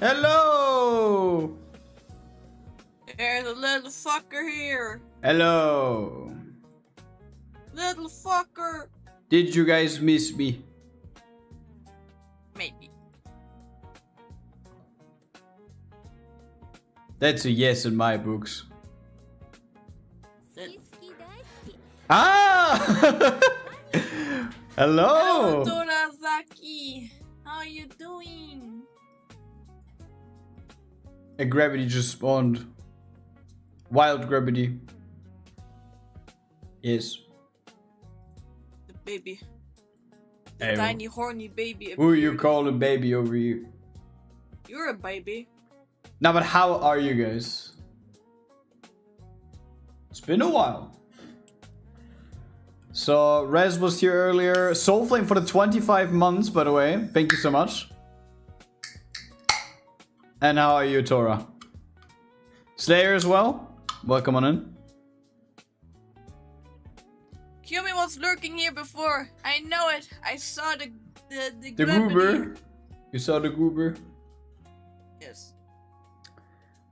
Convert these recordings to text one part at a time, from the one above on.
Hello! There's a little fucker here. Hello! Little fucker. Did you guys miss me? Maybe. That's a yes in my books. Ah! Hello! Hello, Torazaki. How are you doing? A gravity just spawned. Wild gravity. Yes. The baby. The Hey, tiny horny baby. who you call a baby over here? You're a baby. Now, but how are you guys? It's been a while. So, Rez was here earlier. Soulflame for the 25 months, by the way. Thank you so much. And how are you, Tora? Slayer as well? Welcome on in. Kumi was lurking here before. I know it. I saw the The gravity. goober. You saw the goober? Yes.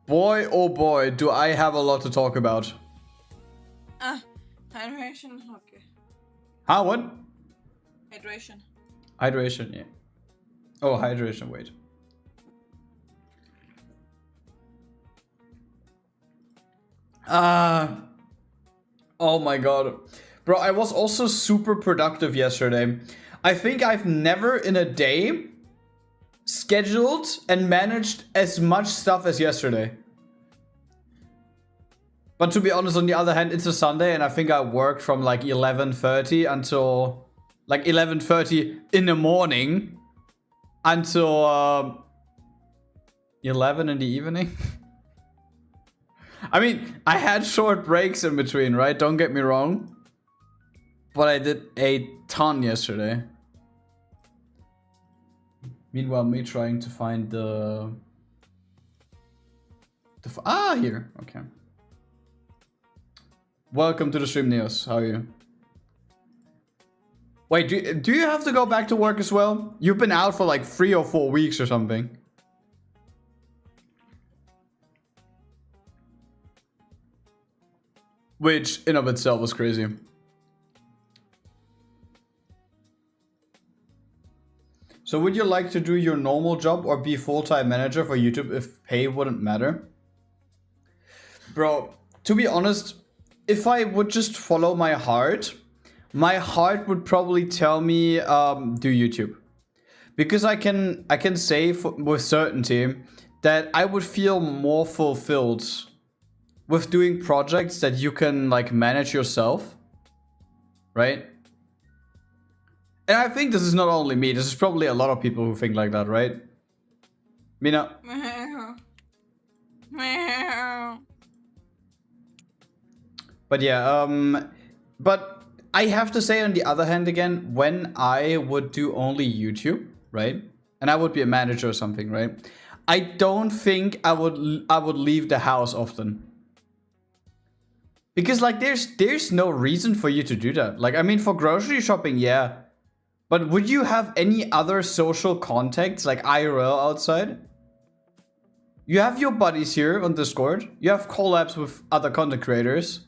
Boy, oh boy, do I have a lot to talk about. Hydration. Okay. Huh, what? Hydration. Hydration, yeah. Oh, hydration, wait. Oh my god. Bro, I was also super productive yesterday. I think I've never in a day scheduled and managed as much stuff as yesterday. But to be honest, on the other hand, it's a Sunday and I think I worked from like 11:30 until like 11:30 in the morning until 11 in the evening. I mean, I had short breaks in between, right? Don't get me wrong. But I did a ton yesterday. Meanwhile, me trying to find the here. Okay. Welcome to the stream, Neos. How are you? Wait, do you have to go back to work as well? You've been out for like 3 or 4 weeks or something. Which in of itself was crazy. So would you like to do your normal job or be full-time manager for YouTube if pay wouldn't matter? Bro, to be honest, if I would just follow my heart would probably tell me do YouTube. Because I can say with certainty that I would feel more fulfilled with doing projects that you can like manage yourself, right? And I think this is not only me, this is probably a lot of people who think like that, right? Mina? But yeah, but I have to say on the other hand again, when I would do only YouTube, right? And I would be a manager or something, right? I don't think I would leave the house often. Because like there's no reason for you to do that. Like I mean for grocery shopping, yeah. But would you have any other social contacts like IRL outside? You have your buddies here on Discord. You have collabs with other content creators.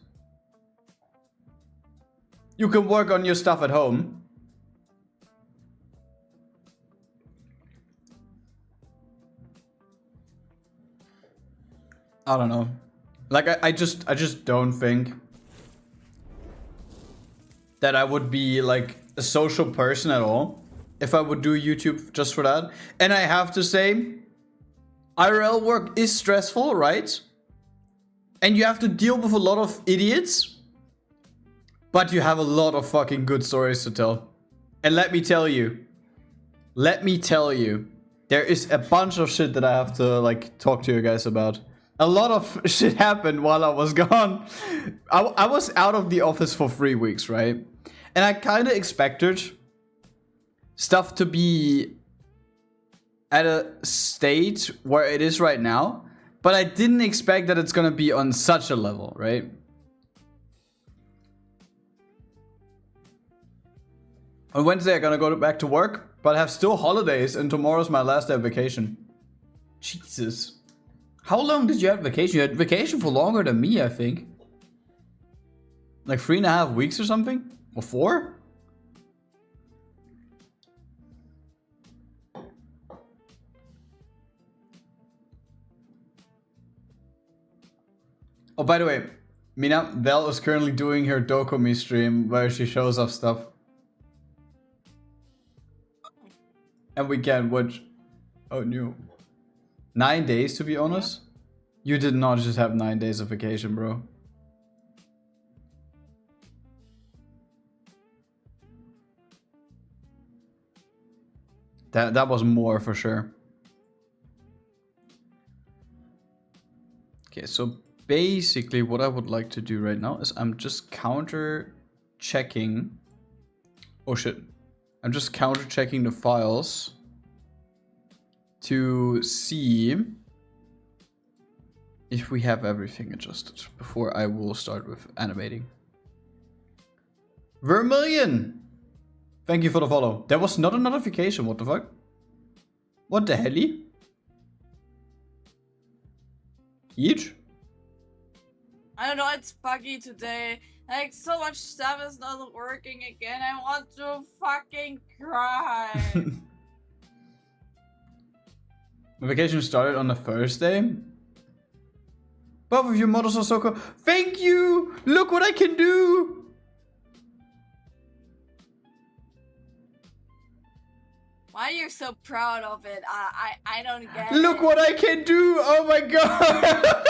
You can work on your stuff at home. I don't know. Like I just don't think that I would be like a social person at all if I would do YouTube just for that. And I have to say, IRL work is stressful, right? And you have to deal with a lot of idiots, but you have a lot of fucking good stories to tell. And let me tell you, there is a bunch of shit that I have to like talk to you guys about. A lot of shit happened while I was gone. I was out of the office for 3 weeks, right? And I kind of expected stuff to be at a state where it is right now. But I didn't expect that it's going to be on such a level, right? On Wednesday, I'm going to go back to work. But I have still holidays and tomorrow's my last day of vacation. Jesus. How long did you have vacation? You had vacation for longer than me, I think. Like 3.5 weeks or something? Or 4? Oh, by the way, Mina, Val is currently doing her Dokumi stream where she shows off stuff. And we can watch... Oh, no. 9 days, to be honest? You did not just have 9 days of vacation, bro. That was more for sure. Okay, so basically what I would like to do right now is I'm just counter checking. Oh shit. I'm just counter checking the files to see if we have everything adjusted before I will start with animating. Vermilion! Thank you for the follow. There was not a notification, what the fuck? What the helly? Each? I don't know, it's buggy today. Like, so much stuff is not working again. I want to fucking cry. My vacation started on a Thursday. Both of your models are so cool. Thank you! Look what I can do! Why are you so proud of it? I don't get Look it. what I can do! Oh my god!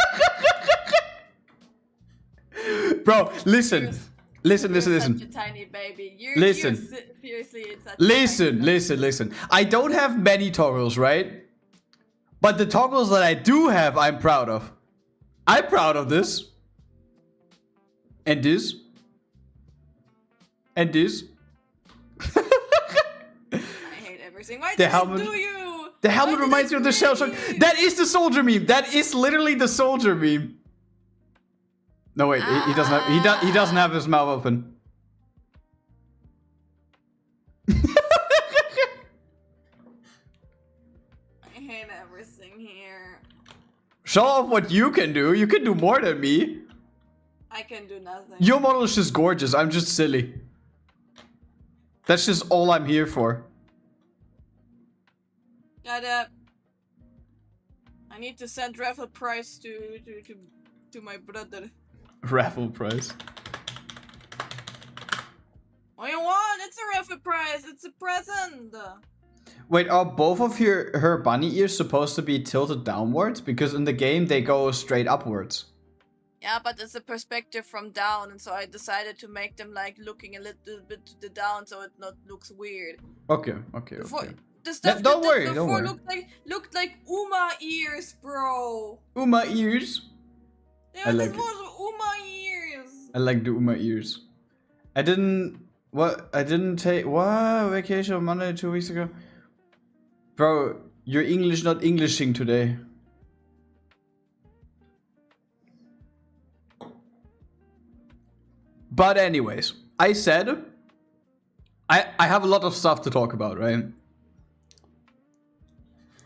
Bro, listen. Listen. You're such a tiny baby. Listen. Seriously, it's such a tiny Listen. I don't have many toggles, right? But the toggles that I do have, I'm proud of. I'm proud of this. And this. And this. Why The did helmet. I do you? The helmet Why did reminds I me of the do shell shock. you? That is the soldier meme. That is literally the soldier meme. No wait, he doesn't have he doesn't have his mouth open. I hate everything here. Show off what you can do. You can do more than me. I can do nothing. Your model is just gorgeous. I'm just silly. That's just all I'm here for. Shut up. I need to send raffle prize to my brother. Raffle prize. What do you want? It's a raffle prize. It's a present. Wait, are both of her bunny ears supposed to be tilted downwards? Because in the game they go straight upwards. Yeah, but it's a perspective from down, and so I decided to make them like looking a little bit to the down, so it not looks weird. Okay. The stuff Don't that worry, did don't before worry. looked like Uma ears, bro. Uma ears. Yeah, I like this was Uma ears. I like the Uma ears. I didn't take vacation on Monday 2 weeks ago. Bro, your English not Englishing today. But anyways, I said I have a lot of stuff to talk about, right?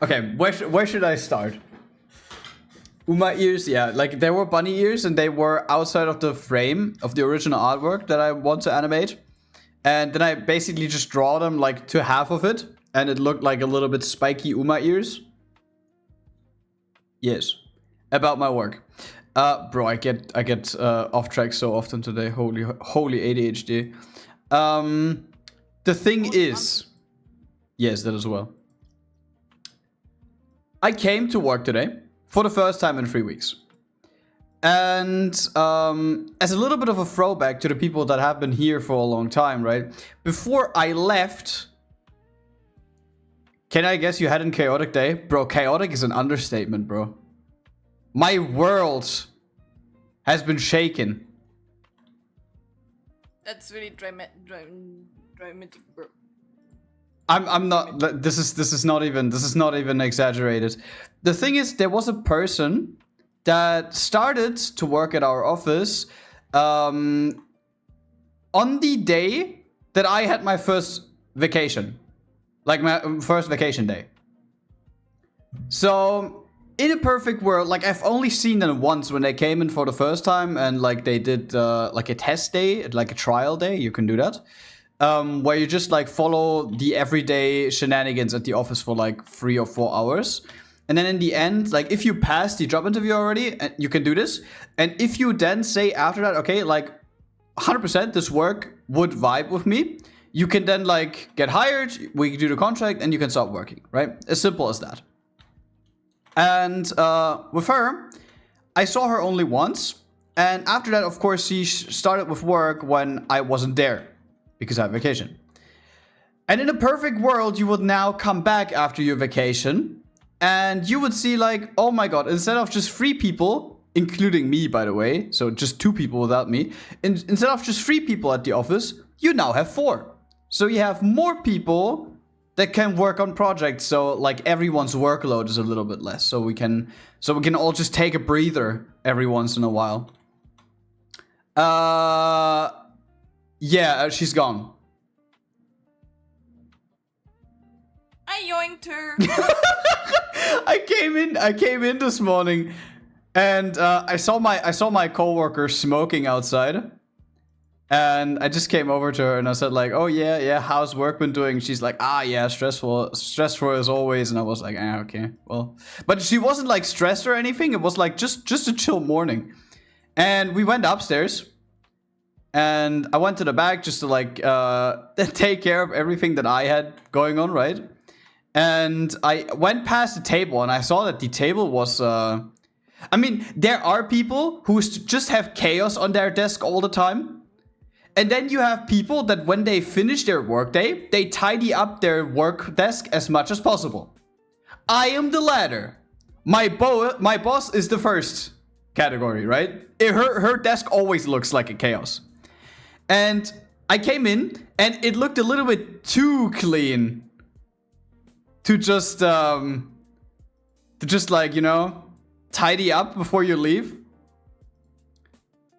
Okay, where should I start? Uma ears, yeah, like they were bunny ears and they were outside of the frame of the original artwork that I want to animate. And then I basically just draw them like to half of it and it looked like a little bit spiky Uma ears. Yes, about my work. Bro, I get off track so often today. Holy ADHD. The thing is, yes, that as well. I came to work today for the first time in 3 weeks. And as a little bit of a throwback to the people that have been here for a long time, right? Before I left, can I guess you had a chaotic day? Bro, chaotic is an understatement, bro. My world has been shaken. That's really dramatic, bro. I'm not. This is not even exaggerated. The thing is, there was a person that started to work at our office on the day that I had my first vacation, like my first vacation day. So in a perfect world, like I've only seen them once when they came in for the first time, and like they did like a test day, like a trial day. You can do that, where you just like follow the everyday shenanigans at the office for like 3 or 4 hours. And then in the end, like if you pass the job interview already, you can do this. And if you then say after that, okay, like 100% this work would vibe with me, you can then like get hired, we can do the contract, and you can start working, right? As simple as that. And with her, I saw her only once. And after that, of course, she started with work when I wasn't there because I had vacation. And in a perfect world, you would now come back after your vacation and you would see like, oh my god, instead of just 3 people, including me, by the way, so just 2 people without me, instead of just 3 people at the office, you now have 4. So you have more people that can work on projects, so like everyone's workload is a little bit less. So we can all just take a breather every once in a while. Yeah, she's gone. I yoinked her. I came in this morning, and I saw my coworker smoking outside, and I just came over to her and I said like, oh yeah, how's work been doing? She's like, yeah, stressful as always. And I was like, okay, well, but she wasn't like stressed or anything. It was like just a chill morning, and we went upstairs, and I went to the back just to like take care of everything that I had going on, right? And I went past the table and I saw that the table was, I mean, there are people who just have chaos on their desk all the time. And then you have people that when they finish their workday, they tidy up their work desk as much as possible. I am the latter. My boss is the first category, right? Her desk always looks like a chaos. And I came in and it looked a little bit too clean to just like, you know, tidy up before you leave.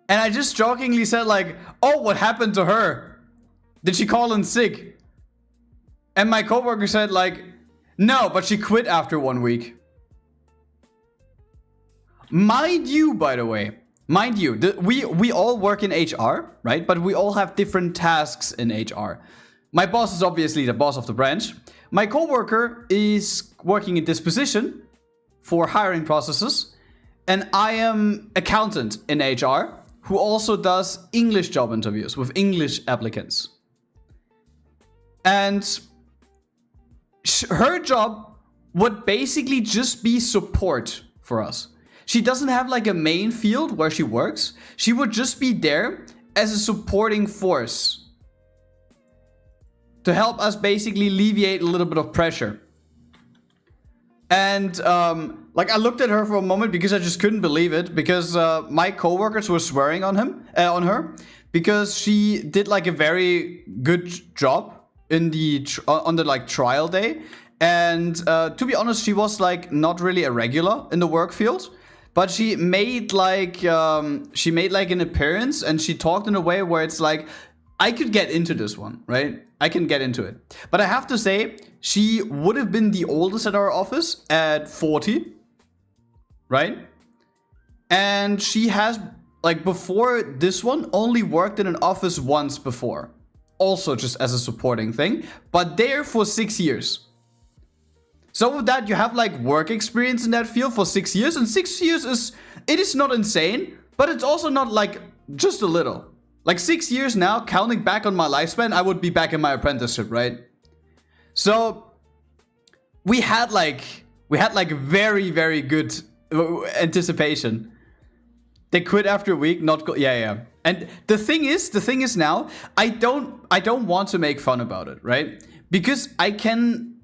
And I just jokingly said like, oh, what happened to her? Did she call in sick? And my coworker said like, no, but she quit after 1 week. Mind you, by the way, we all work in HR, right? But we all have different tasks in HR. My boss is obviously the boss of the branch. My coworker is working in disposition for hiring processes. And I am accountant in HR who also does English job interviews with English applicants. And her job would basically just be support for us. She doesn't have like a main field where she works. She would just be there as a supporting force to help us basically alleviate a little bit of pressure. And like I looked at her for a moment because I just couldn't believe it, because my coworkers were swearing on her because she did like a very good job in on the like trial day. And to be honest, she was like not really a regular in the work field, but she made like an appearance, and she talked in a way where it's like, I could get into this one, right? I can get into it. But I have to say, she would have been the oldest at our office at 40, right? And she has, like before this one, only worked in an office once before. Also just as a supporting thing, but there for 6 years. So with that, you have like work experience in that field for 6 years, and 6 years is not insane, but it's also not like just a little. Like 6 years now, counting back on my lifespan, I would be back in my apprenticeship, right? So we had like very, very good anticipation. They quit after a week, yeah. And the thing is now, I don't want to make fun about it, right? Because I can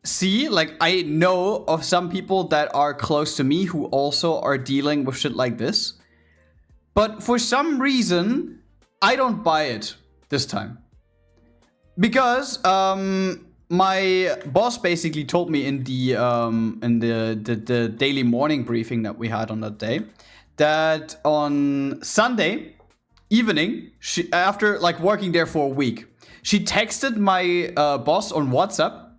see, like, I know of some people that are close to me who also are dealing with shit like this. But for some reason, I don't buy it this time. Because my boss basically told me in the daily morning briefing that we had on that day, that on Sunday evening, after like working there for a week, she texted my boss on WhatsApp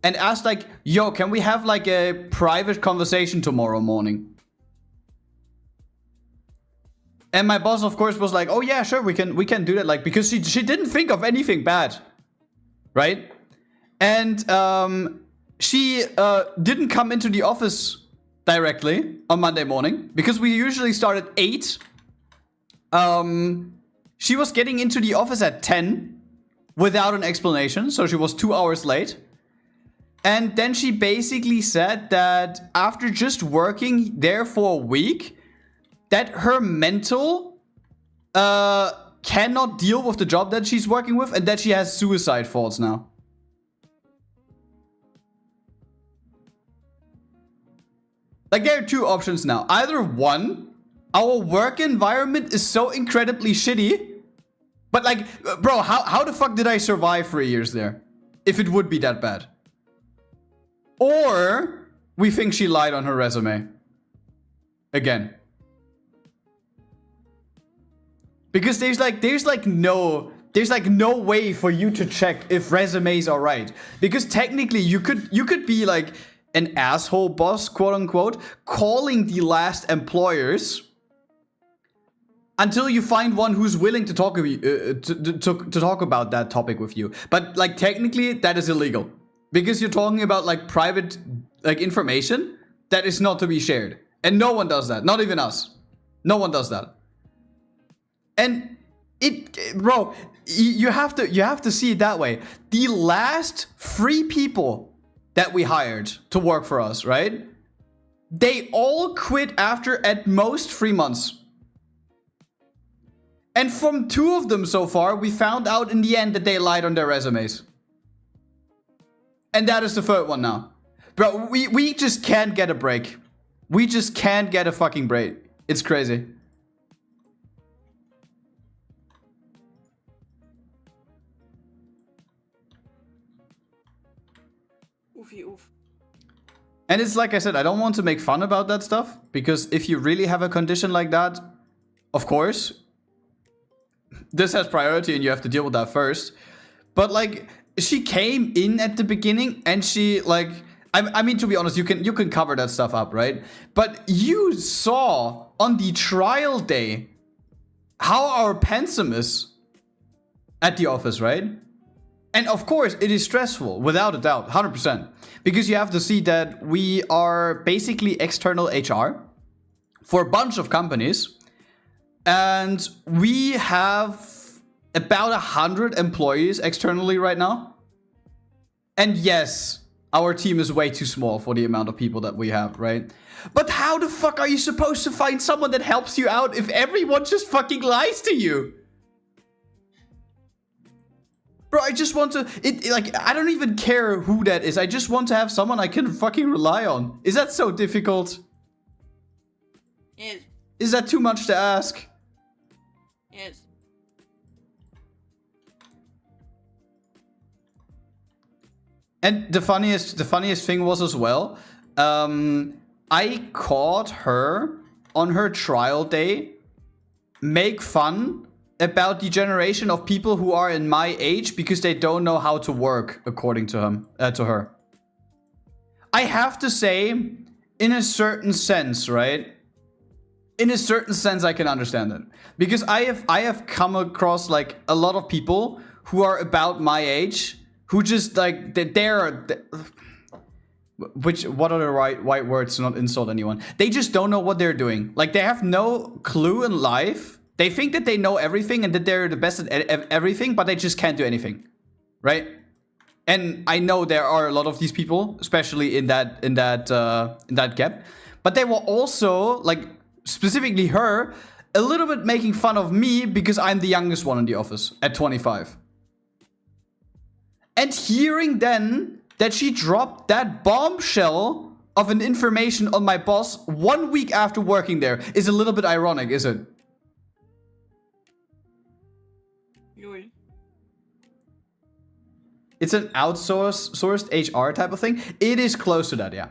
and asked like, yo, can we have like a private conversation tomorrow morning? And my boss, of course, was like, oh yeah, sure, we can do that, like, because she didn't think of anything bad, right? And she didn't come into the office directly on Monday morning, because we usually start at 8. She was getting into the office at 10 without an explanation, so she was 2 hours late. And then she basically said that after just working there for a week, that her mental cannot deal with the job that she's working with, and that she has suicide thoughts now. Like, there are 2 options now. Either one, our work environment is so incredibly shitty, but like, bro, how the fuck did I survive 3 years there if it would be that bad? Or we think she lied on her resume again. Because there's no way for you to check if resumes are right. Because technically you could be like an asshole boss, quote unquote, calling the last employers until you find one who's willing to talk to talk about that topic with you. But like, technically that is illegal, because you're talking about like private like information that is not to be shared, and no one does that. Not even us. No one does that. And bro, you have to see it that way. The last 3 people that we hired to work for us, right? They all quit after at most 3 months. And from 2 of them so far, we found out in the end that they lied on their resumes. And that is the 3rd one now. Bro, we just can't get a break. We just can't get a fucking break. It's crazy. Oofy oof. And it's like I said, I don't want to make fun about that stuff, because if you really have a condition like that, of course, this has priority and you have to deal with that first. But like, she came in at the beginning and she like, I mean, to be honest, you can cover that stuff up, right? But you saw on the trial day how our pensum is at the office, right? And of course, it is stressful, without a doubt, 100%. Because you have to see that we are basically external HR for a bunch of companies. And we have about 100 employees externally right now. And yes, our team is way too small for the amount of people that we have, right? But how the fuck are you supposed to find someone that helps you out if everyone just fucking lies to you? Bro, I just want to, like, I don't even care who that is. I just want to have someone I can fucking rely on. Is that so difficult? Yes. Is that too much to ask? Yes. And the funniest thing was as well, I caught her on her trial day make fun about the generation of people who are in my age because they don't know how to work, according to her. I have to say, in a certain sense, right? In a certain sense, I can understand it, because I have come across like a lot of people who are about my age who just like what are the right words to not insult anyone? They just don't know what they're doing. Like, they have no clue in life. They think that they know everything and that they're the best at everything, but they just can't do anything, right? And I know there are a lot of these people, especially in that gap. But they were also, like, specifically her, a little bit making fun of me because I'm the youngest one in the office at 25. And hearing then that she dropped that bombshell of an information on my boss 1 week after working there is a little bit ironic, is it? It's an outsourced HR type of thing. It is close to that, yeah.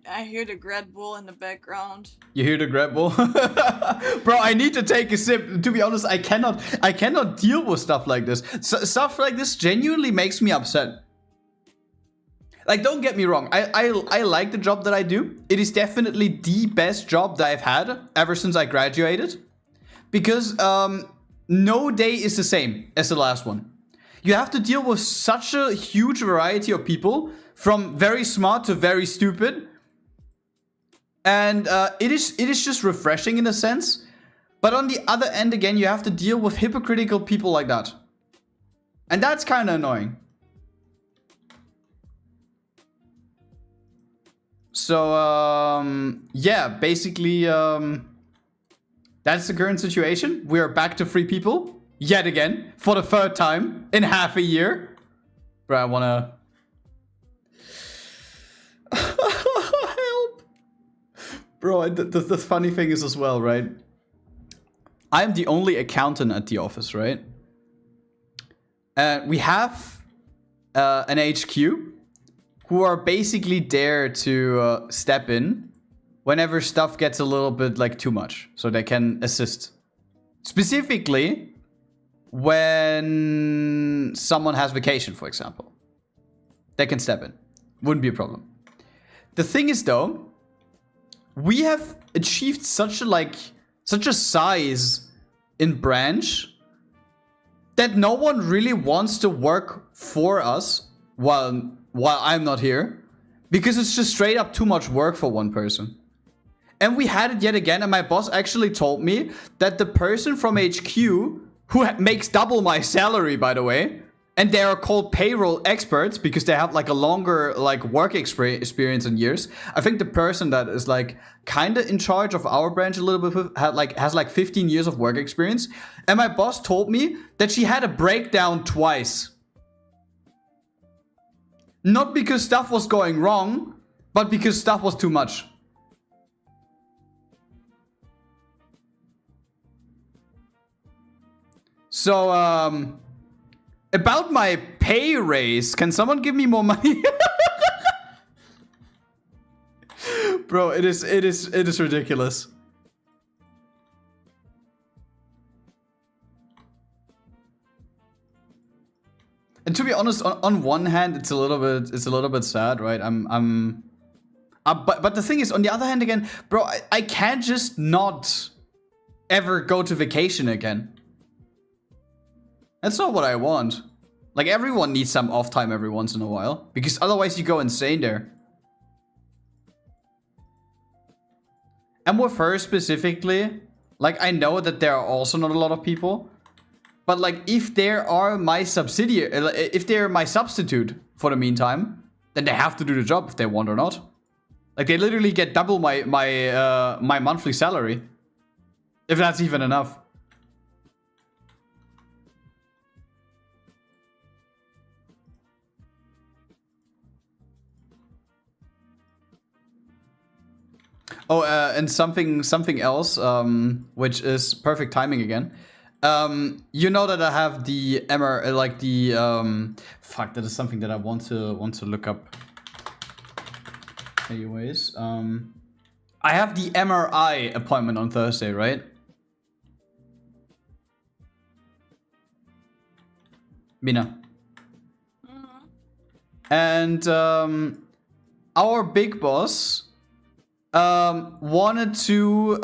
I hear the Grad Bull in the background. You hear the Grad Bull? Bro, I need to take a sip. To be honest, I cannot deal with stuff like this. Stuff like this genuinely makes me upset. Like, don't get me wrong. I like the job that I do. It is definitely the best job that I've had ever since I graduated. Because no day is the same as the last one. You have to deal with such a huge variety of people, from very smart to very stupid. And it is just refreshing in a sense. But on the other end, again, you have to deal with hypocritical people like that. And that's kind of annoying. So, yeah, basically, that's the current situation. We are back to 3 people. Yet again. For the 3rd time in half a year. Bro, I wanna... Help! Bro, the funny thing is as well, right? I'm the only accountant at the office, right? We have an HQ who are basically there to step in whenever stuff gets a little bit like too much, so they can assist. Specifically, when someone has vacation, for example, they can step in. Wouldn't be a problem. The thing is, though, we have achieved such a size in branch that no one really wants to work for us while I'm not here, because it's just straight up too much work for one person. And we had it yet again, and my boss actually told me that the person from HQ, who makes double my salary, by the way, and they are called payroll experts because they have like a longer like work experience in years. I think the person that is like kind of in charge of our branch a little bit has like 15 years of work experience. And my boss told me that she had a breakdown twice. Not because stuff was going wrong, but because stuff was too much. So, about my pay raise, can someone give me more money? Bro, it is ridiculous. And to be honest, on one hand, it's a little bit sad, right? But the thing is, on the other hand, again, bro, I can't just not ever go to vacation again. That's not what I want. Like, everyone needs some off time every once in a while, because otherwise you go insane there. And with her specifically, like, I know that there are also not a lot of people, but like, if they are my subsidiary, if they're my substitute for the meantime, then they have to do the job if they want or not. Like, they literally get double my monthly salary, if that's even enough. Oh, and something else, which is perfect timing again. You know that I have the fuck, that is something that I want to look up. Anyways, I have the MRI appointment on Thursday, right? Mina. And our big boss wanted to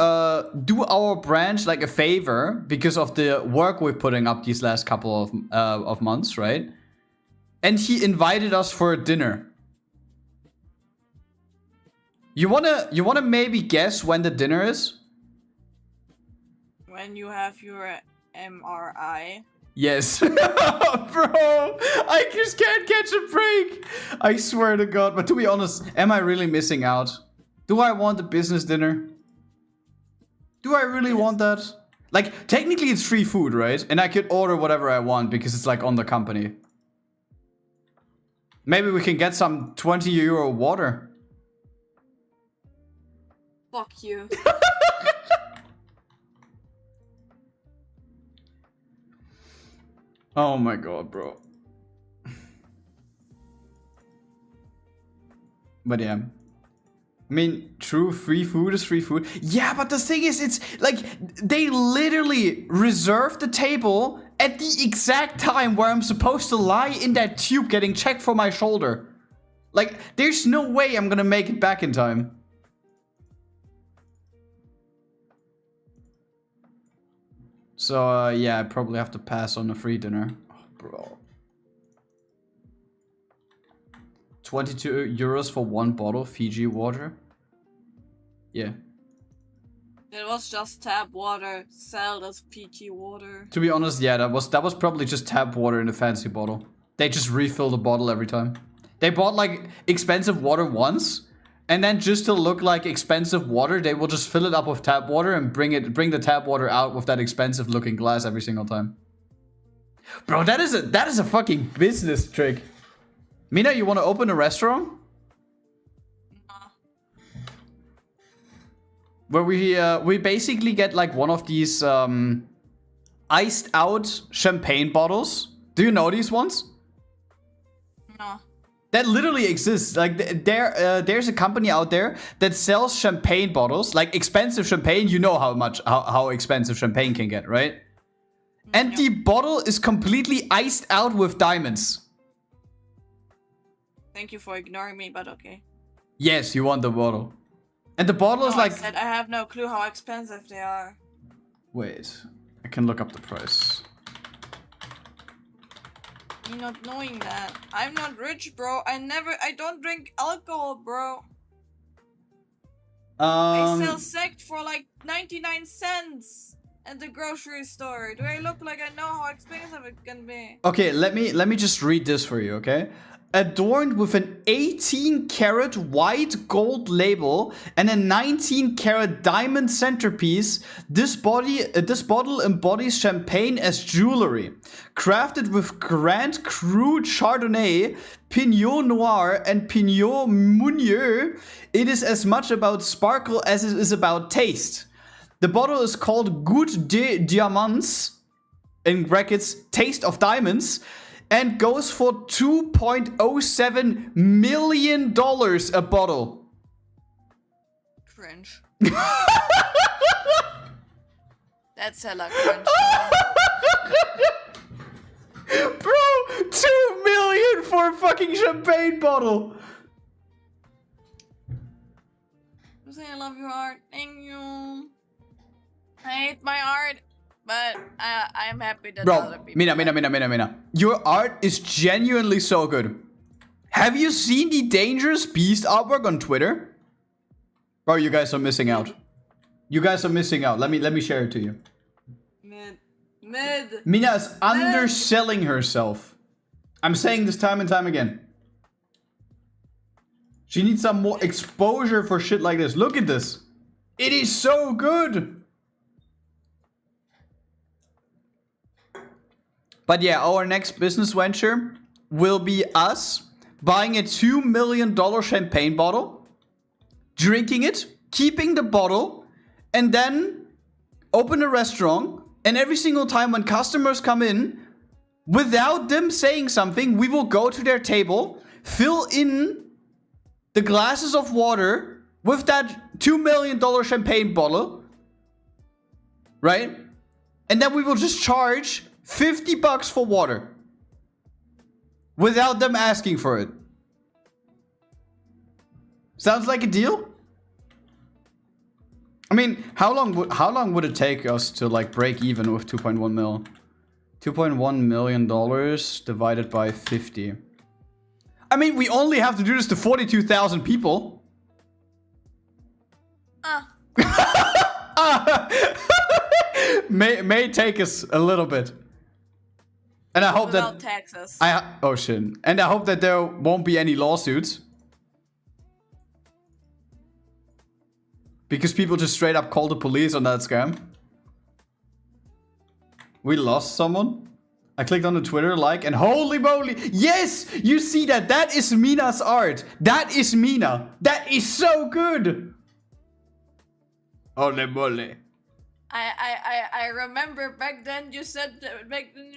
do our branch like a favor because of the work we're putting up these last couple of months, right? And he invited us for a dinner. You wanna maybe guess when the dinner is? When you have your MRI. Yes. Bro, I just can't catch a break. I swear to God. But to be honest, am I really missing out? Do I want a business dinner? Do I really want that? Like, technically it's free food, right? And I could order whatever I want because it's like on the company. Maybe we can get some 20 euro water. Fuck you. Oh my God, bro. But yeah. I mean, true, free food is free food. Yeah, but the thing is, it's like they literally reserve the table at the exact time where I'm supposed to lie in that tube getting checked for my shoulder. Like, there's no way I'm gonna make it back in time. So, yeah, I probably have to pass on a free dinner. Oh, bro. 22 euros for one bottle Fiji water? Yeah. It was just tap water, sold as Fiji water. To be honest, yeah, that was probably just tap water in a fancy bottle. They just refill the bottle every time. They bought like expensive water once, and then just to look like expensive water, they will just fill it up with tap water and bring the tap water out with that expensive looking glass every single time. Bro, that is a fucking business trick. Mina, you want to open a restaurant? Where we basically get like one of these iced out champagne bottles. Do you know these ones? No. That literally exists. Like there's a company out there that sells champagne bottles, like expensive champagne. You know how expensive champagne can get, right? And the bottle is completely iced out with diamonds. Thank you for ignoring me, but okay. Yes, you want the bottle. And the bottle is like... I said I have no clue how expensive they are. Wait, I can look up the price. Me not knowing that. I'm not rich, bro. I don't drink alcohol, bro. I sell sect for like 99 cents at the grocery store. Do I look like I know how expensive it can be? Okay, let me just read this for you, okay? Adorned with an 18-karat white gold label and a 19-karat diamond centerpiece, this bottle embodies champagne as jewelry. Crafted with Grand Cru Chardonnay, Pinot Noir, and Pinot Meunier, it is as much about sparkle as it is about taste. The bottle is called Goutte de Diamants, in brackets, Taste of Diamonds, and goes for $2.07 million a bottle. Cringe. That's hella cringe. Bro, $2 million for a fucking champagne bottle. I love your art. Thank you. I hate my art. But I'm happy that other people... Mina. Your art is genuinely so good. Have you seen the Dangerous Beast artwork on Twitter? Bro, you guys are missing out. You guys are missing out. Let me share it to you. Mid. Mina is underselling herself. I'm saying this time and time again. She needs some more exposure for shit like this. Look at this. It is so good. But yeah, our next business venture will be us buying a $2 million champagne bottle, drinking it, keeping the bottle, and then open a restaurant. And every single time when customers come in, without them saying something, we will go to their table, fill in the glasses of water with that $2 million champagne bottle, right? And then we will just charge $50 for water without them asking for it. Sounds like a deal? I mean, how long would it take us to like break even with 2.1 mil? $2.1 million divided by 50. I mean, we only have to do this to 42,000 people. May take us a little bit. And I hope without taxes. Oh shit. And I hope that there won't be any lawsuits. Because people just straight up call the police on that scam. We lost someone. I clicked on the Twitter like and holy moly. Yes! You see that? That is Mina's art. That is Mina. That is so good. Ole mole. I remember back then you said that back then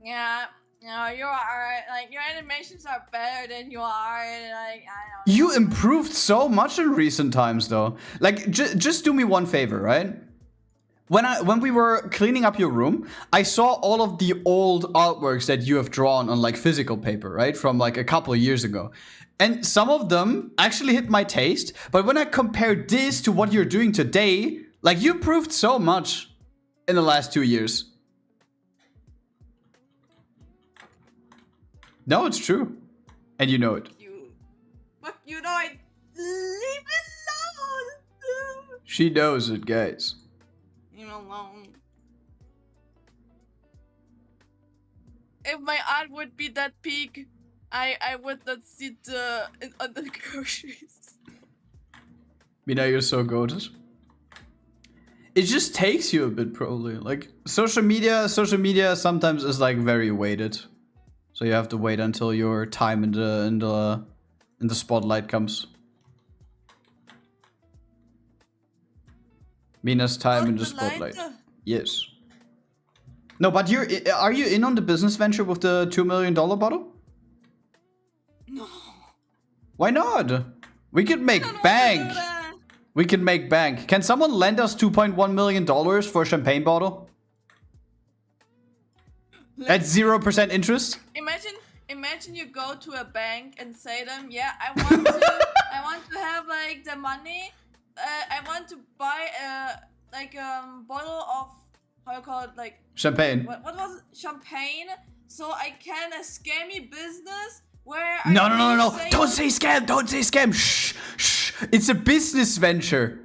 yeah, No, you are like your animations are better than you are. And, like I don't. You improved so much in recent times, though. Like, just do me one favor, right? When we were cleaning up your room, I saw all of the old artworks that you have drawn on like physical paper, right? From like a couple of years ago. And some of them actually hit my taste. But when I compared this to what you're doing today, like you improved so much in the last 2 years. No, it's true. And you know it. You know it. Leave it alone. She knows it, guys. Leave it alone. If my art would be that peak, I would not sit on the groceries. Mina, you're so gorgeous. It just takes you a bit, probably. Like social media sometimes is like very weighted. So you have to wait until your time in the spotlight comes. Mina's time in the spotlight. Yes. No, but are you in on the business venture with the $2 million bottle? No. Why not? We could make bank. We can make bank. Can someone lend us $2.1 million for a champagne bottle? At 0% interest? Imagine you go to a bank and say them, yeah, I want to have like the money. I want to buy a bottle of, how you call it, like champagne. What was it? Champagne. So I can a scammy business where No. Don't say scam. Don't say scam. Shh. It's a business venture.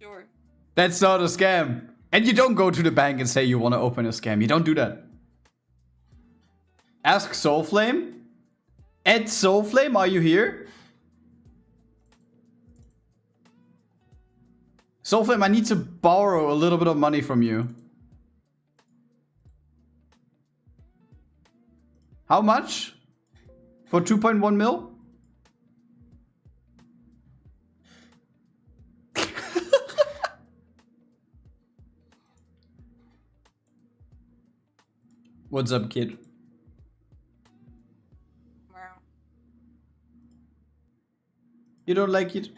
Sure. That's not a scam. And you don't go to the bank and say you want to open a scam. You don't do that. Ask Soulflame. Ed Soulflame, are you here? Soulflame, I need to borrow a little bit of money from you. How much? For 2.1 mil? What's up, kid? You don't like it?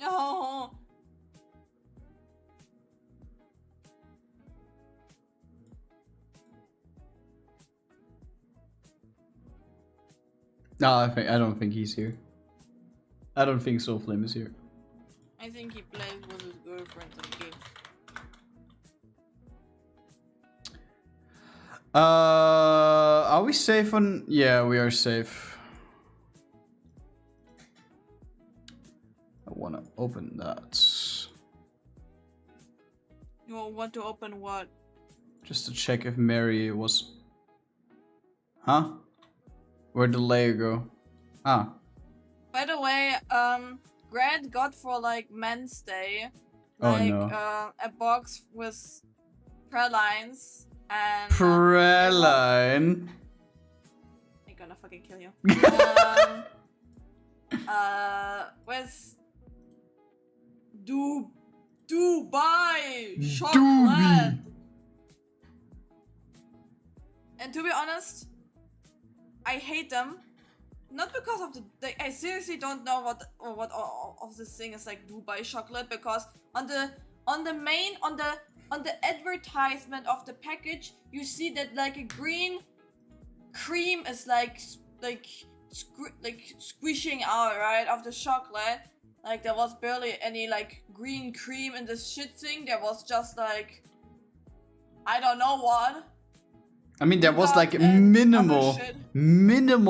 No. No, I don't think he's here. I don't think Soulflame is here. I think he plays with his girlfriend on games. Are we safe on? Yeah, we are safe. I wanna open that. You want to open what? Just to check if Mary was. Huh? Where'd the layer go? Ah. By the way, Grad got for like Men's Day, like, a box with pralines and praline. I'm gonna fucking kill you. With Dubai chocolate. And to be honest, I hate them. Not because of I seriously don't know what of this thing is like Dubai chocolate, because on the advertisement of the package you see that like a green cream is like squishing out right of the chocolate. Like there was barely any like green cream in this shit thing. There was just like I don't know what. I mean, there was like minimal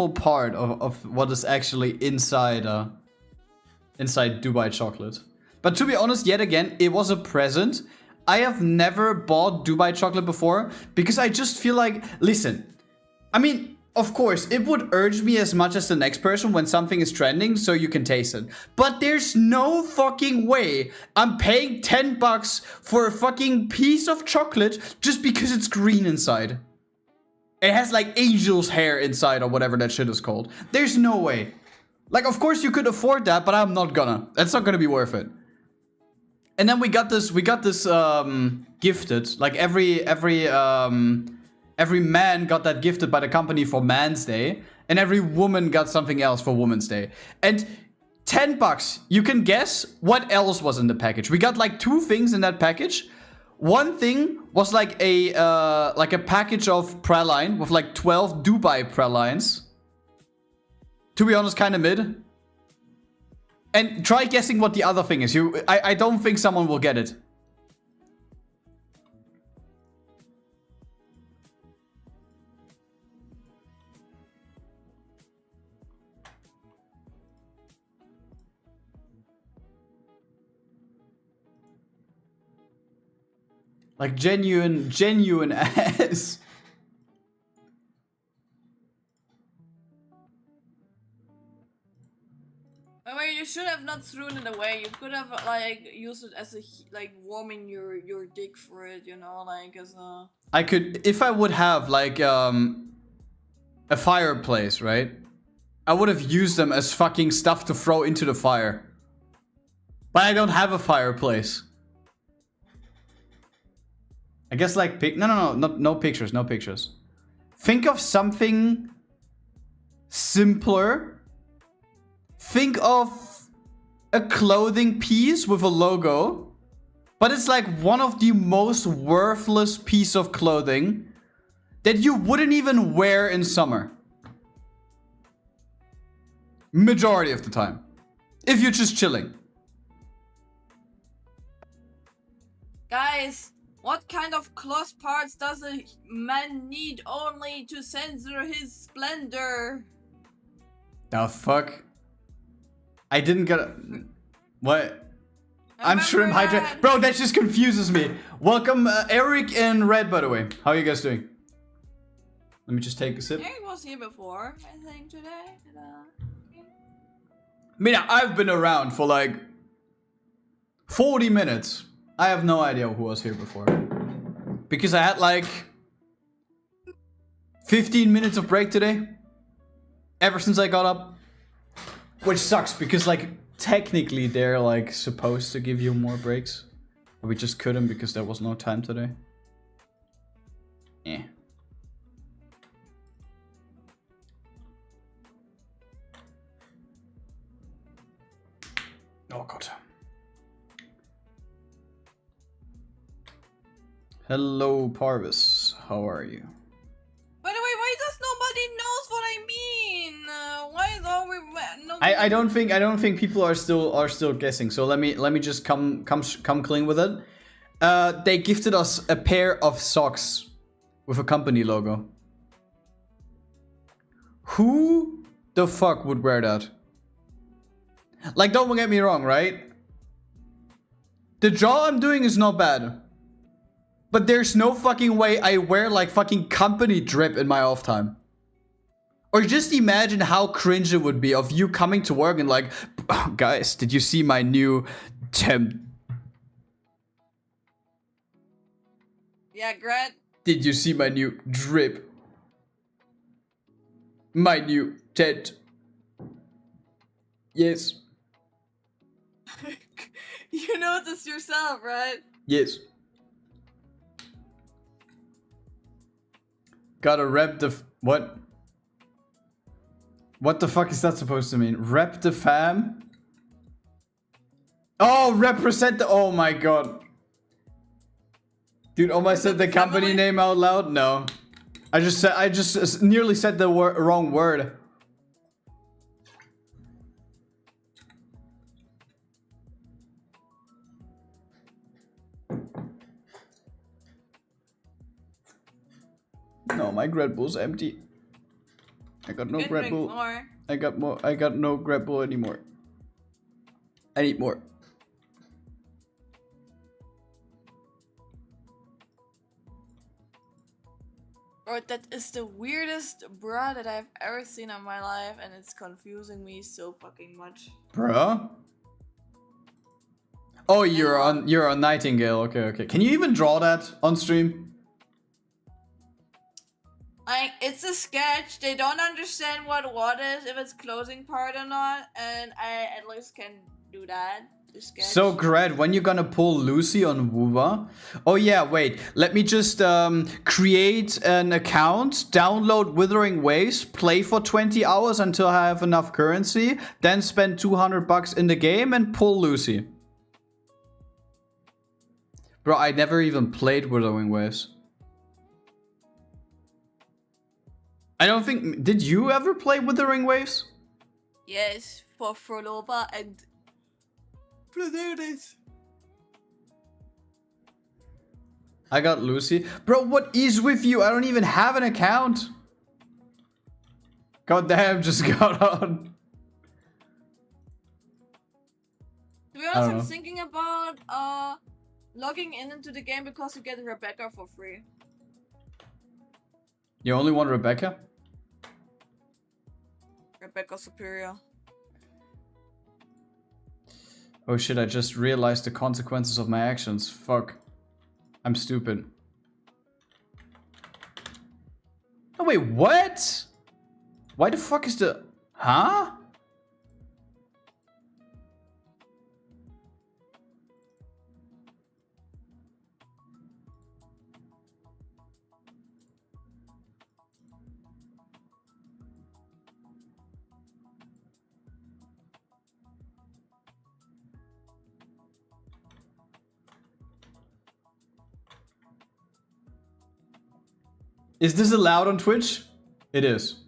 part of what is actually inside Dubai chocolate. But to be honest, yet again, it was a present. I have never bought Dubai chocolate before because I just feel like, listen, I mean, of course, it would urge me as much as the next person when something is trending so you can taste it. But there's no fucking way I'm paying $10 for a fucking piece of chocolate just because it's green inside. It has like angel's hair inside or whatever that shit is called. There's no way. Like, of course you could afford that, but I'm not gonna. That's not gonna be worth it. And then we got this gifted. Like every man got that gifted by the company for Man's Day, and every woman got something else for Woman's Day. And $10. You can guess what else was in the package. We got like 2 things in that package. One thing was like a package of praline with like 12 Dubai pralines. To be honest, kind of mid. And try guessing what the other thing is. I don't think someone will get it. Like genuine ass. I mean, you should have not thrown it away. You could have like used it as a like warming your dick for it, you know, like as a. I could, if I would have like a fireplace, right? I would have used them as fucking stuff to throw into the fire. But I don't have a fireplace. I guess like no pictures. Think of something simpler. Think of a clothing piece with a logo, but it's like one of the most worthless piece of clothing that you wouldn't even wear in summer. Majority of the time. If you're just chilling. Guys, what kind of cloth parts does a man need only to censor his splendor? The fuck? I didn't get a... What? I'm shrimp hydrate. Bro, that just confuses me. Welcome, Eric and Red, by the way. How are you guys doing? Let me just take a sip. Eric was here before, I think, today. Mina, I've been around for like 40 minutes. I have no idea who was here before. Because I had like 15 minutes of break today. Ever since I got up. Which sucks because like technically they're like supposed to give you more breaks. But we just couldn't because there was no time today. Yeah. Oh god. Hello Parvis, how are you? By the way, why does nobody knows what I mean? Why is all we I don't think people are still guessing. So let me just come clean with it. They gifted us a pair of socks with a company logo. Who the fuck would wear that? Like, don't get me wrong, right? The jaw I'm doing is not bad. But there's no fucking way I wear like fucking company drip in my off time. Or just imagine how cringe it would be of you coming to work and like, oh, guys, did you see my new temp? Yeah, Grad. Did you see my new drip? My new tent. Yes. You noticed yourself, right? Yes. Gotta rep the what? What the fuck is that supposed to mean? Rep the fam? Oh, represent the... Oh my god. Dude, almost said the company name out loud? No. I just nearly said the wrong word. No, my Grad Bull's empty. I got no Grad Bull. More. I got no Grad Bull anymore. I need more. Or that is the weirdest bra that I've ever seen in my life, and it's confusing me so fucking much. Bruh? Oh, you're on Nightingale. Okay. Can you even draw that on stream? Like, it's a sketch. They don't understand what is, if it's closing part or not, and I at least can do that. sketch. So Grad, when you gonna pull Lucy on Woowa? Oh yeah, wait. Let me just create an account, download Withering Waves, play for 20 hours until I have enough currency, then spend 200 bucks in the game and pull Lucy. Bro, I never even played Withering Waves. I don't think... Did you ever play Withering Waves? Yes, for Frolova and... Predators. I got Lucy. Bro, what is with you? I don't even have an account. God damn, just got on. To be honest, I'm thinking about logging into the game because you get Rebecca for free. You only want Rebecca? Rebecca Superior. Oh shit, I just realized the consequences of my actions. Fuck. I'm stupid. Oh wait, what? Why the fuck is the... Huh? Is this allowed on Twitch? It is.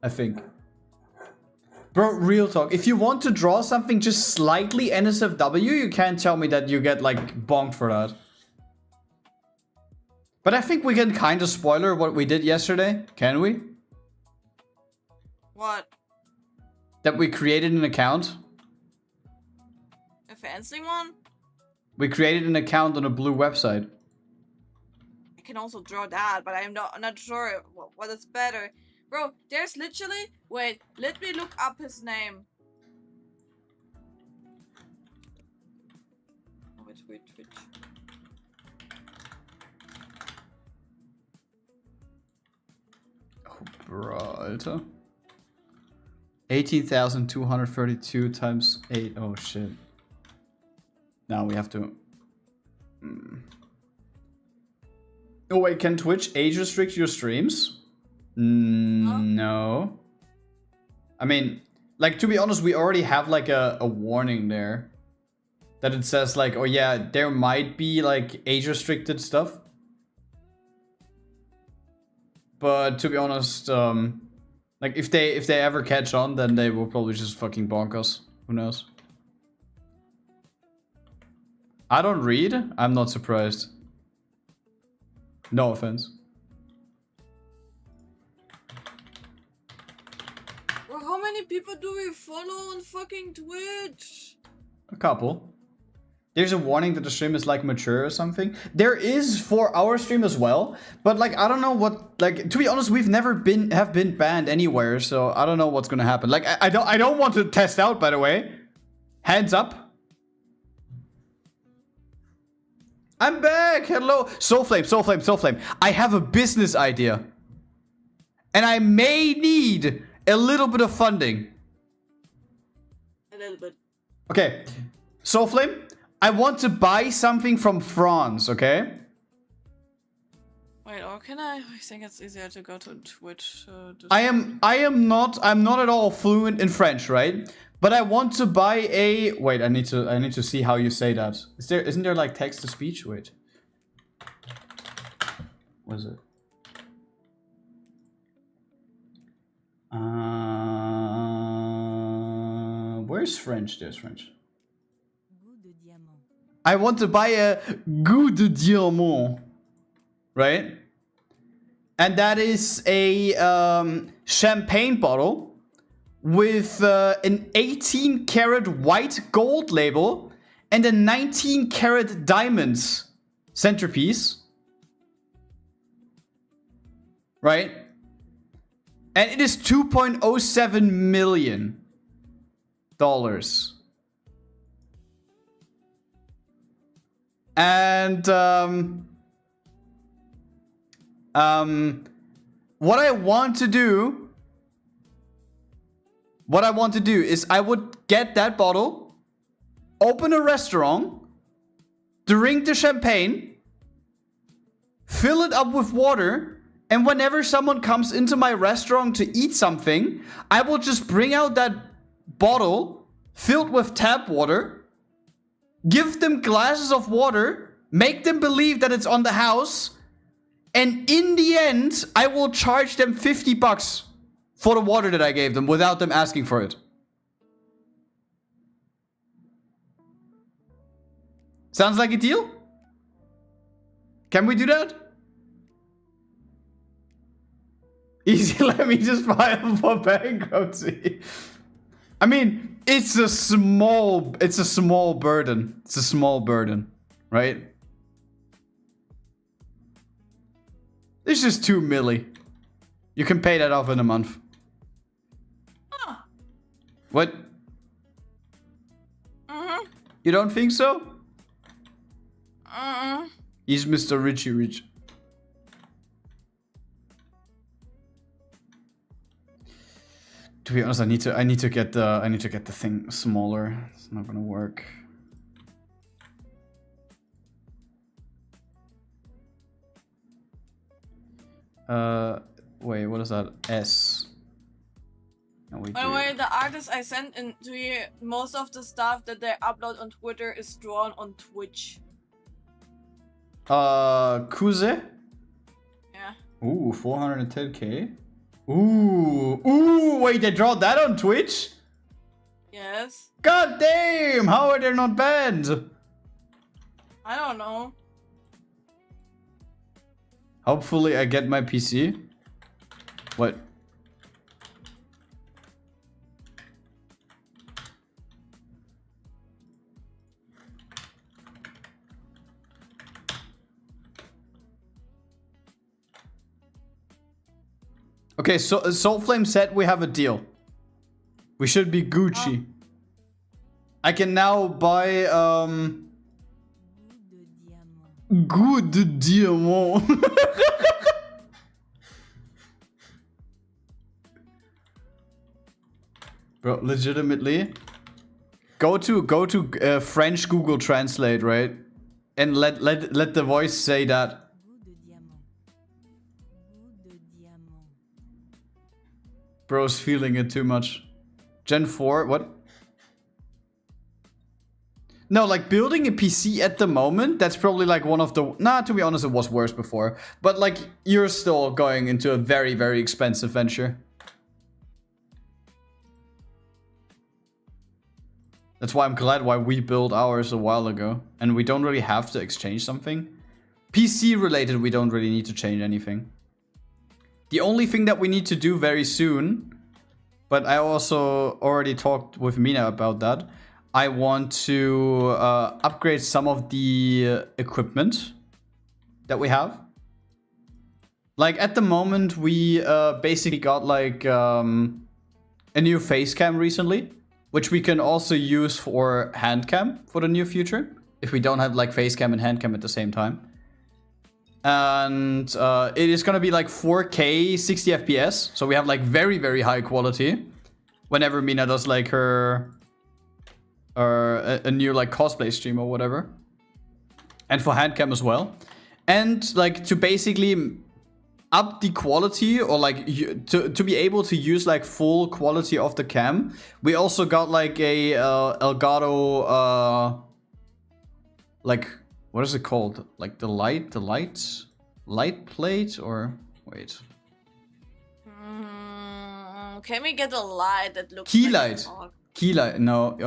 I think. Bro, real talk. If you want to draw something just slightly NSFW, you can't tell me that you get like bonked for that. But I think we can kind of spoiler what we did yesterday. Can we? What? That we created an account. A fancy one? We created an account on a blue website. I can also draw that, but I'm not sure what is better. Bro, there's literally... Wait, let me look up his name. Oh, wait. Oh, bro, Alter. 18,232 times 8. Oh, shit. Now we have to... Oh, wait, can Twitch age restrict your streams? No. I mean, like, to be honest, we already have, like, a warning there. That it says, like, oh, yeah, there might be, like, age-restricted stuff. But, to be honest, like, if they ever catch on, then they will probably just fucking bonk us. Who knows? I don't read. I'm not surprised. No offense. Well, how many people do we follow on fucking Twitch? A couple. There's a warning that the stream is like mature or something. There is for our stream as well, but like I don't know what, like, to be honest, we've never been banned anywhere, so I don't know what's gonna happen. Like I don't want to test out, by the way. Hands up. I'm back! Hello! Soulflame. I have a business idea. And I may need a little bit of funding. A little bit. Okay. Soulflame, I want to buy something from France, okay? Wait, or can I think it's easier to go to Twitch. I'm not at all fluent in French, right? But I want to buy a... Wait, I need to see how you say that. Isn't there like text to speech? Wait. What is it? Where's French? There's French. I want to buy a goût de diamant. Right? And that is a champagne bottle with an 18 karat white gold label and a 19 karat diamonds centerpiece. Right? And it is $2.07 million. And what I want to do is I would get that bottle open a restaurant, drink the champagne, fill it up with water, and whenever someone comes into my restaurant to eat something, I will just bring out that bottle filled with tap water, give them glasses of water, make them believe that it's on the house, and in the end, I will charge them $50 for the water that I gave them without them asking for it. Sounds like a deal? Can we do that? Easy, let me just file for bankruptcy. I mean, it's a small burden. It's a small burden, right? It's just 2 milli. You can pay that off in a month. Huh. What? You don't think so? He's Mr. Richie Rich. To be honest, I need to get the thing smaller. It's not gonna work. Wait, what is that? S. No, wait, By the way, the artists I sent in to you, most of the stuff that they upload on Twitter is drawn on Twitch. Kuze? Yeah. Ooh, 410k. Ooh, wait, they draw that on Twitch? Yes. God damn, how are they not banned? I don't know. Hopefully I get my PC. What? Okay, so Soulflame said we have a deal. We should be Gucci. I can now buy Good diamant. Bro, legitimately, go to French Google Translate, right? And let the voice say that. Bro's feeling it too much. Gen 4, what? No, like building a PC at the moment, that's probably like one of the... Nah, to be honest, it was worse before. But like, you're still going into a very, very expensive venture. That's why I'm glad why we built ours a while ago. And we don't really have to exchange something. PC related, we don't really need to change anything. The only thing that we need to do very soon, but I also already talked with Mina about that, I want to upgrade some of the equipment that we have. Like at the moment, we basically got like a new face cam recently, which we can also use for hand cam for the near future, if we don't have like face cam and hand cam at the same time. And it is going to be like 4K 60 FPS, so we have like very, very high quality whenever Mina does like her a new like cosplay stream or whatever, and for hand cam as well. And like to basically up the quality, or like to be able to use like full quality of the cam, we also got like a Elgato like, what is it called? Like the light plate, or wait. Can we get a light that looks key like light? Key light? No,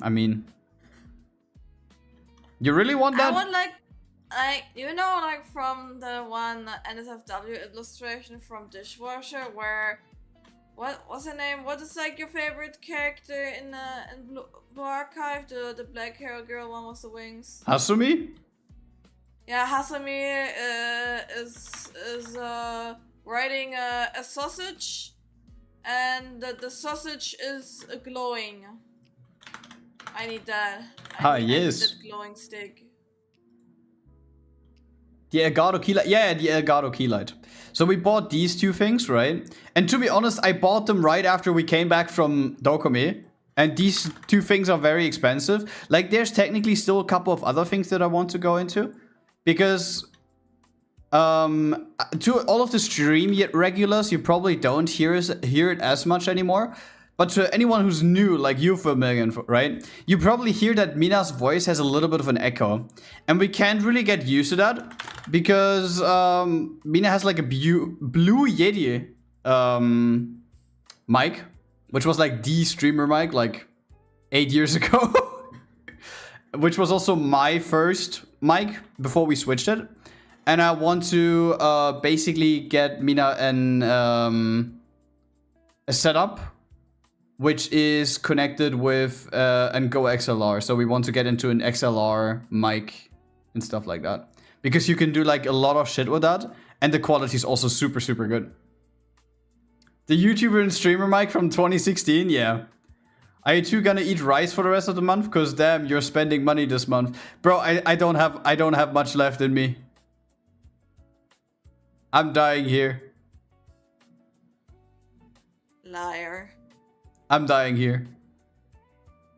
I mean, you really want that? I want like you know, like from the one NSFW illustration from Dishwasher, where what's her name? What is like your favorite character in Blue Archive? The black hair girl one with the wings. Hasumi? Yeah, Hasumi is riding a sausage, and the sausage is glowing. I need that. I need that glowing stick. The Elgato key light. Yeah, the Elgato key light. So we bought these two things, right? And to be honest, I bought them right after we came back from Dokumi. And these two things are very expensive. Like, there's technically still a couple of other things that I want to go into. Because to all of the stream regulars, you probably don't hear it as much anymore. But to anyone who's new, like you, Vermillion, right? You probably hear that Mina's voice has a little bit of an echo. And we can't really get used to that. Because Mina has like a Blue Yeti mic. Which was like the streamer mic like 8 years ago. Which was also my first mic before we switched it. And I want to basically get Mina a setup which is connected with an Go XLR. So we want to get into an XLR mic and stuff like that. Because you can do like a lot of shit with that. And the quality is also super, super good. The YouTuber and streamer mic from 2016, yeah. Are you two gonna eat rice for the rest of the month? Cause damn, you're spending money this month. Bro, I don't have much left in me. I'm dying here. Liar. I'm dying here.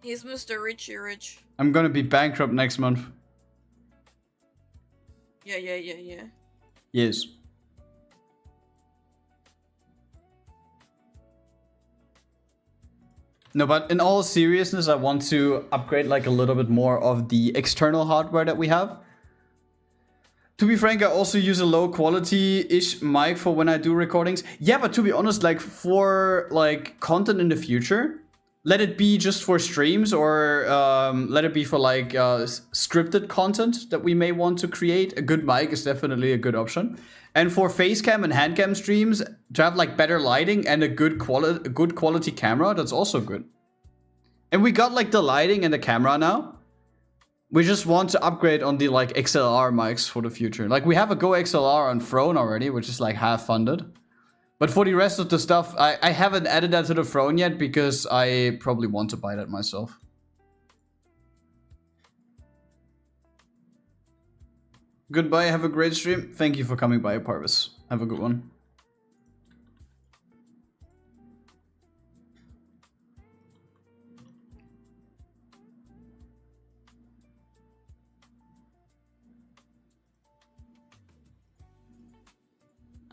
He's Mr. Richie Rich. I'm gonna be bankrupt next month. Yeah. Yes. No, but in all seriousness, I want to upgrade like a little bit more of the external hardware that we have. To be frank, I also use a low quality-ish mic for when I do recordings. Yeah, but to be honest, like for like content in the future, let it be just for streams or let it be for like scripted content that we may want to create. A good mic is definitely a good option. And for facecam and handcam streams, to have like better lighting and a good quality camera, that's also good. And we got like the lighting and the camera now. We just want to upgrade on the like XLR mics for the future. Like we have a Go XLR on Throne already, which is like half funded. But for the rest of the stuff, I haven't added that to the Throne yet because I probably want to buy that myself. Goodbye, have a great stream. Thank you for coming by, Parvis. Have a good one.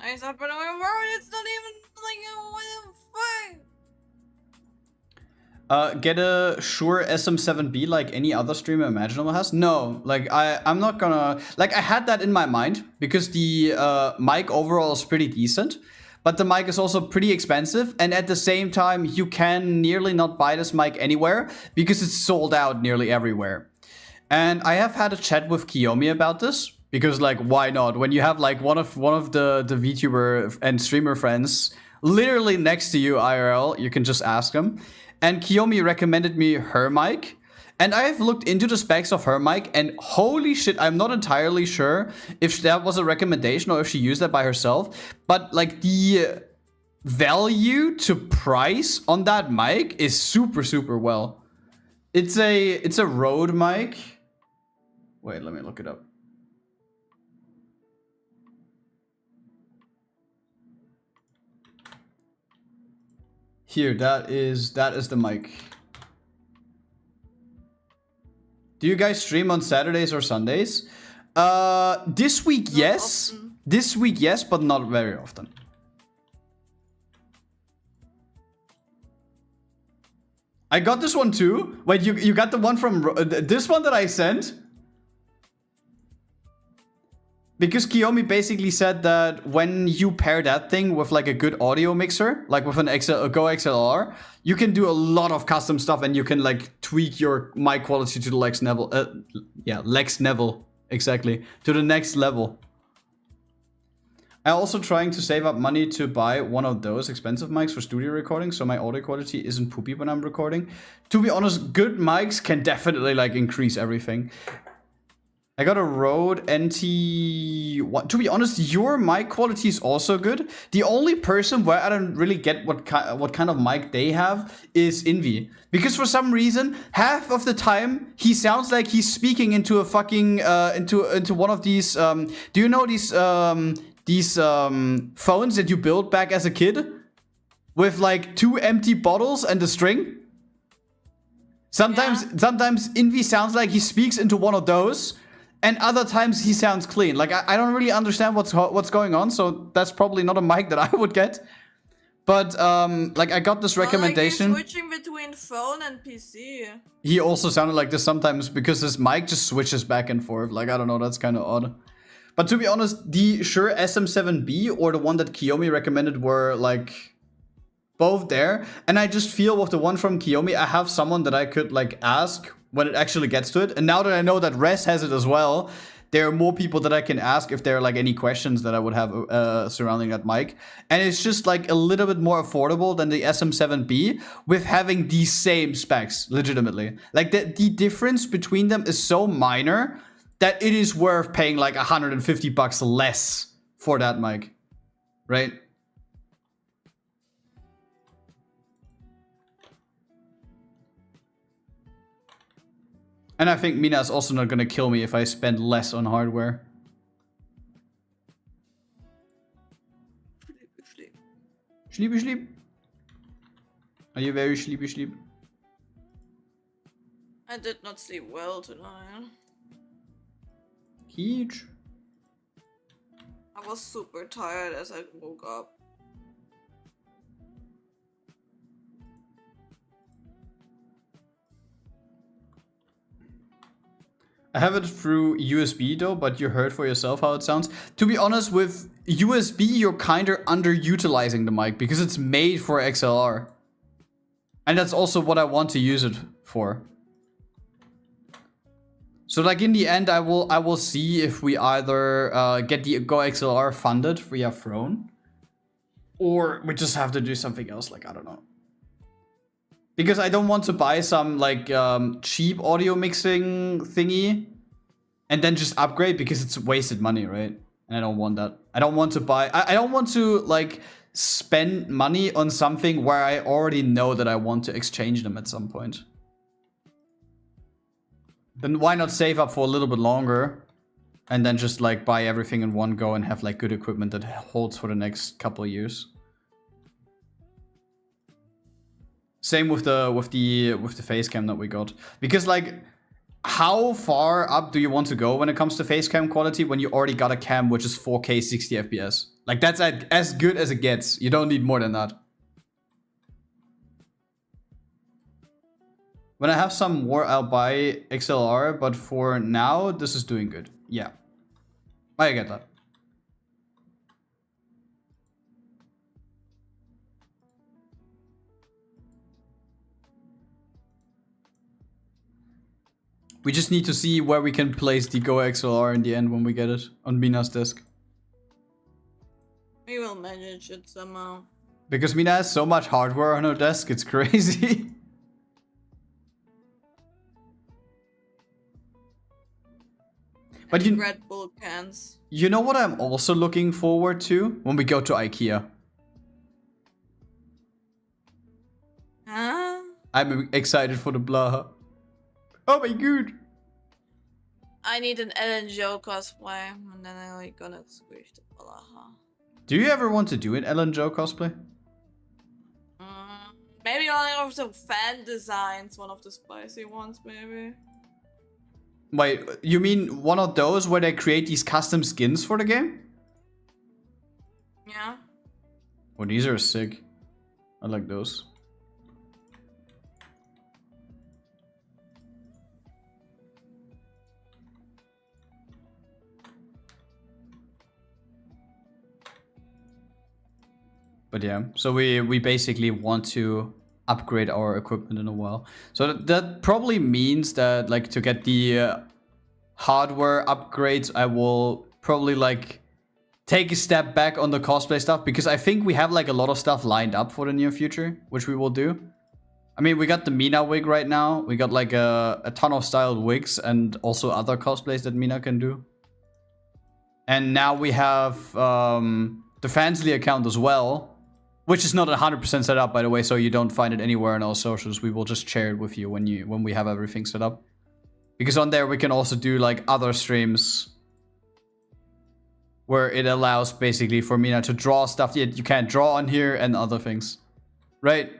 I said, but I'm worried it's not even like get a Shure SM7B like any other streamer imaginable has? No, like I'm not gonna... Like I had that in my mind because the mic overall is pretty decent. But the mic is also pretty expensive. And at the same time, you can nearly not buy this mic anywhere because it's sold out nearly everywhere. And I have had a chat with Kiyomi about this. Because like, why not? When you have like one of the VTuber and streamer friends literally next to you IRL, you can just ask them. And Kiyomi recommended me her mic. And I have looked into the specs of her mic and holy shit, I'm not entirely sure if that was a recommendation or if she used that by herself. But like the value to price on that mic is super, super well. It's a Rode mic. Wait, let me look it up. Here, that is the mic. Do you guys stream on Saturdays or Sundays? This week, yes. This week, yes, but not very often. I got this one too. Wait, you got the one from this one that I sent? Because Kiyomi basically said that when you pair that thing with like a good audio mixer, like with a Go XLR, you can do a lot of custom stuff and you can like tweak your mic quality to the next level. Exactly, to the next level. I'm also trying to save up money to buy one of those expensive mics for studio recording, so my audio quality isn't poopy when I'm recording. To be honest, good mics can definitely like increase everything. I got a Rode NT... To be honest, your mic quality is also good. The only person where I don't really get what kind of mic they have is Envy. Because for some reason, half of the time, he sounds like he's speaking into a fucking... into one of these... do you know these phones that you built back as a kid? With like 2 empty bottles and a string? Sometimes Invi sounds like he speaks into one of those, and other times he sounds clean. Like I don't really understand what's going on, so that's probably not a mic that I would get. But like I got this recommendation. Like he's switching between phone and PC. He also sounded like this sometimes because his mic just switches back and forth. Like I don't know, that's kind of odd. But to be honest, the Shure SM7B or the one that Kiyomi recommended were like both there. And I just feel with the one from Kiyomi, I have someone that I could like ask when it actually gets to it. And now that I know that Res has it as well, there are more people that I can ask if there are like any questions that I would have surrounding that mic. And it's just like a little bit more affordable than the SM7B with having the same specs, legitimately. Like the difference between them is so minor that it is worth paying like $150 less for that mic, right? And I think Mina is also not gonna kill me if I spend less on hardware. Sleepy sleep. Are you very sleepy sleep? I did not sleep well tonight. Huge. I was super tired as I woke up. I have it through USB though, but you heard for yourself how it sounds. To be honest, with USB, you're kinda underutilizing the mic because it's made for XLR. And that's also what I want to use it for. So like in the end, I will see if we either get the Go XLR funded via Throne, or we just have to do something else. Like I don't know, because I don't want to buy some like cheap audio mixing thingy and then just upgrade because it's wasted money, right? And I don't want that. I don't want to buy. I don't want to like spend money on something where I already know that I want to exchange them at some point. Then why not save up for a little bit longer and then just like buy everything in one go and have like good equipment that holds for the next couple of years. Same with the face cam that we got, because like how far up do you want to go when it comes to face cam quality when you already got a cam which is 4K 60 FPS? Like that's as good as it gets. You don't need more than that. When I have some more, I'll buy XLR, but for now, this is doing good. Yeah, I get that. We just need to see where we can place the Go XLR in the end when we get it on Mina's desk. We will manage it somehow. Because Mina has so much hardware on her desk, it's crazy. But you, Red Bull cans. You know what I'm also looking forward to? When we go to IKEA. Huh? I'm excited for the blah. Oh my god. I need an Ellen Joe cosplay, and then I'm like gonna squish the blah. Do you ever want to do an Ellen Joe cosplay? Maybe one of the fan designs, one of the spicy ones, maybe. Wait, you mean one of those where they create these custom skins for the game? Yeah. Oh, these are sick. I like those. But yeah, so we basically want to upgrade our equipment in a while. So that probably means that like to get the hardware upgrades, I will probably like take a step back on the cosplay stuff, because I think we have like a lot of stuff lined up for the near future, which we will do. I mean, we got the Mina wig right now. We got like a ton of styled wigs and also other cosplays that Mina can do. And now we have the Fansly account as well, which is not 100% set up, by the way, so you don't find it anywhere on our socials. We will just share it with you when we have everything set up. Because on there we can also do like other streams where it allows basically for Mina to draw stuff that you can't draw on here and other things. Right?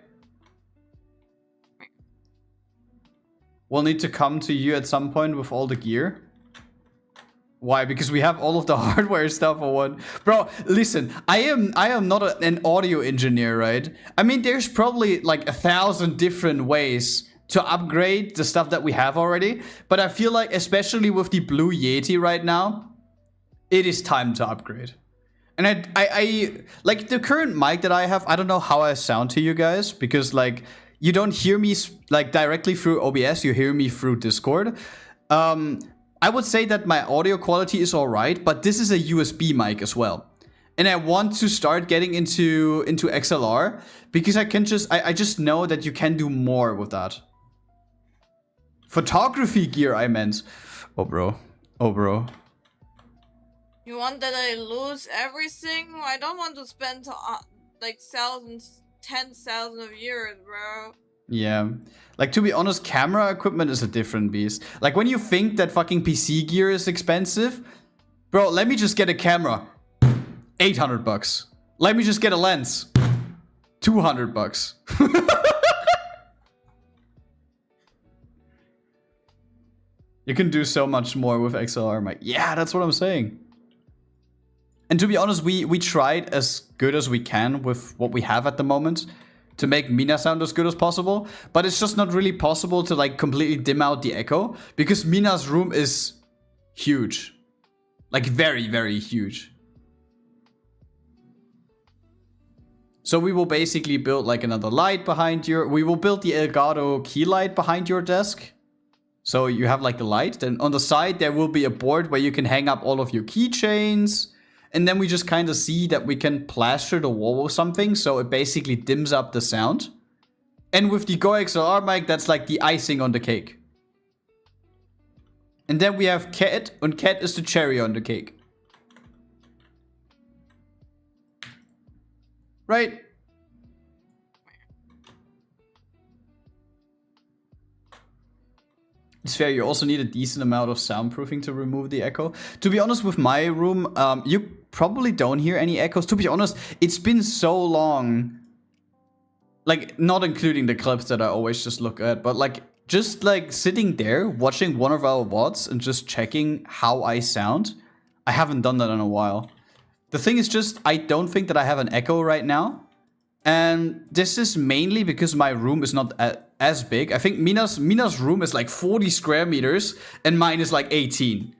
we'll need to come to you at some point with all the gear. Why? Because we have all of the hardware stuff for one. Bro, listen, I am not an audio engineer, right? I mean, there's probably like 1,000 different ways to upgrade the stuff that we have already. But I feel like, especially with the Blue Yeti right now, it is time to upgrade. And I like the current mic that I have, I don't know how I sound to you guys, because like you don't hear me like directly through OBS, you hear me through Discord. I would say that my audio quality is alright, but this is a USB mic as well. And I want to start getting into XLR because I just know that you can do more with that. Photography gear, I meant. Oh bro. Oh bro. You want that I lose everything? I don't want to spend like thousands, 10,000 of years, bro. Yeah. Like, to be honest, camera equipment is a different beast. Like, when you think that fucking PC gear is expensive, bro, let me just get a camera. 800 bucks. Let me just get a lens. 200 bucks. You can do so much more with XLR mic. Yeah, that's what I'm saying. And to be honest, we tried as good as we can with what we have at the moment to make Mina sound as good as possible, but it's just not really possible to like completely dim out the echo because Mina's room is huge. Like very, very huge. So we will basically build like another light behind we will build the Elgato key light behind your desk. So you have like the light, then on the side there will be a board where you can hang up all of your keychains. And then we just kind of see that we can plaster the wall with something, so it basically dims up the sound. And with the Go XLR mic, that's like the icing on the cake. And then we have Cat, and Cat is the cherry on the cake. Right? It's fair, you also need a decent amount of soundproofing to remove the echo. To be honest, with my room, you probably don't hear any echoes. To be honest, it's been so long. Like, not including the clips that I always just look at, but like, just like sitting there, watching one of our VODs and just checking how I sound. I haven't done that in a while. The thing is just, I don't think that I have an echo right now. And this is mainly because my room is not as big. I think Mina's room is like 40 square meters and mine is like 18.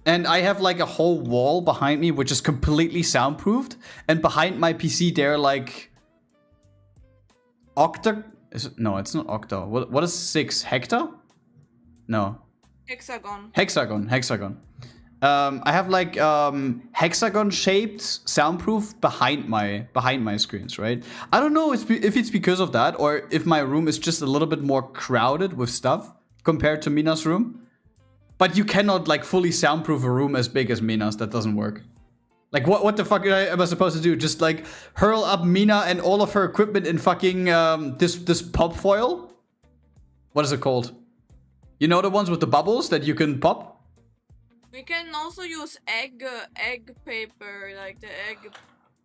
And I have like a whole wall behind me which is completely soundproofed. And behind my PC there are like no, it's not octa. What is 6? Hectare? No. Hexagon. Hexagon. I have like hexagon shaped soundproof behind my screens, right? I don't know if it's because of that or if my room is just a little bit more crowded with stuff compared to Mina's room. But you cannot like fully soundproof a room as big as Mina's. That doesn't work. Like what the fuck am I supposed to do? Just like hurl up Mina and all of her equipment in fucking this pop foil? What is it called? You know the ones with the bubbles that you can pop? We can also use egg paper, like the egg.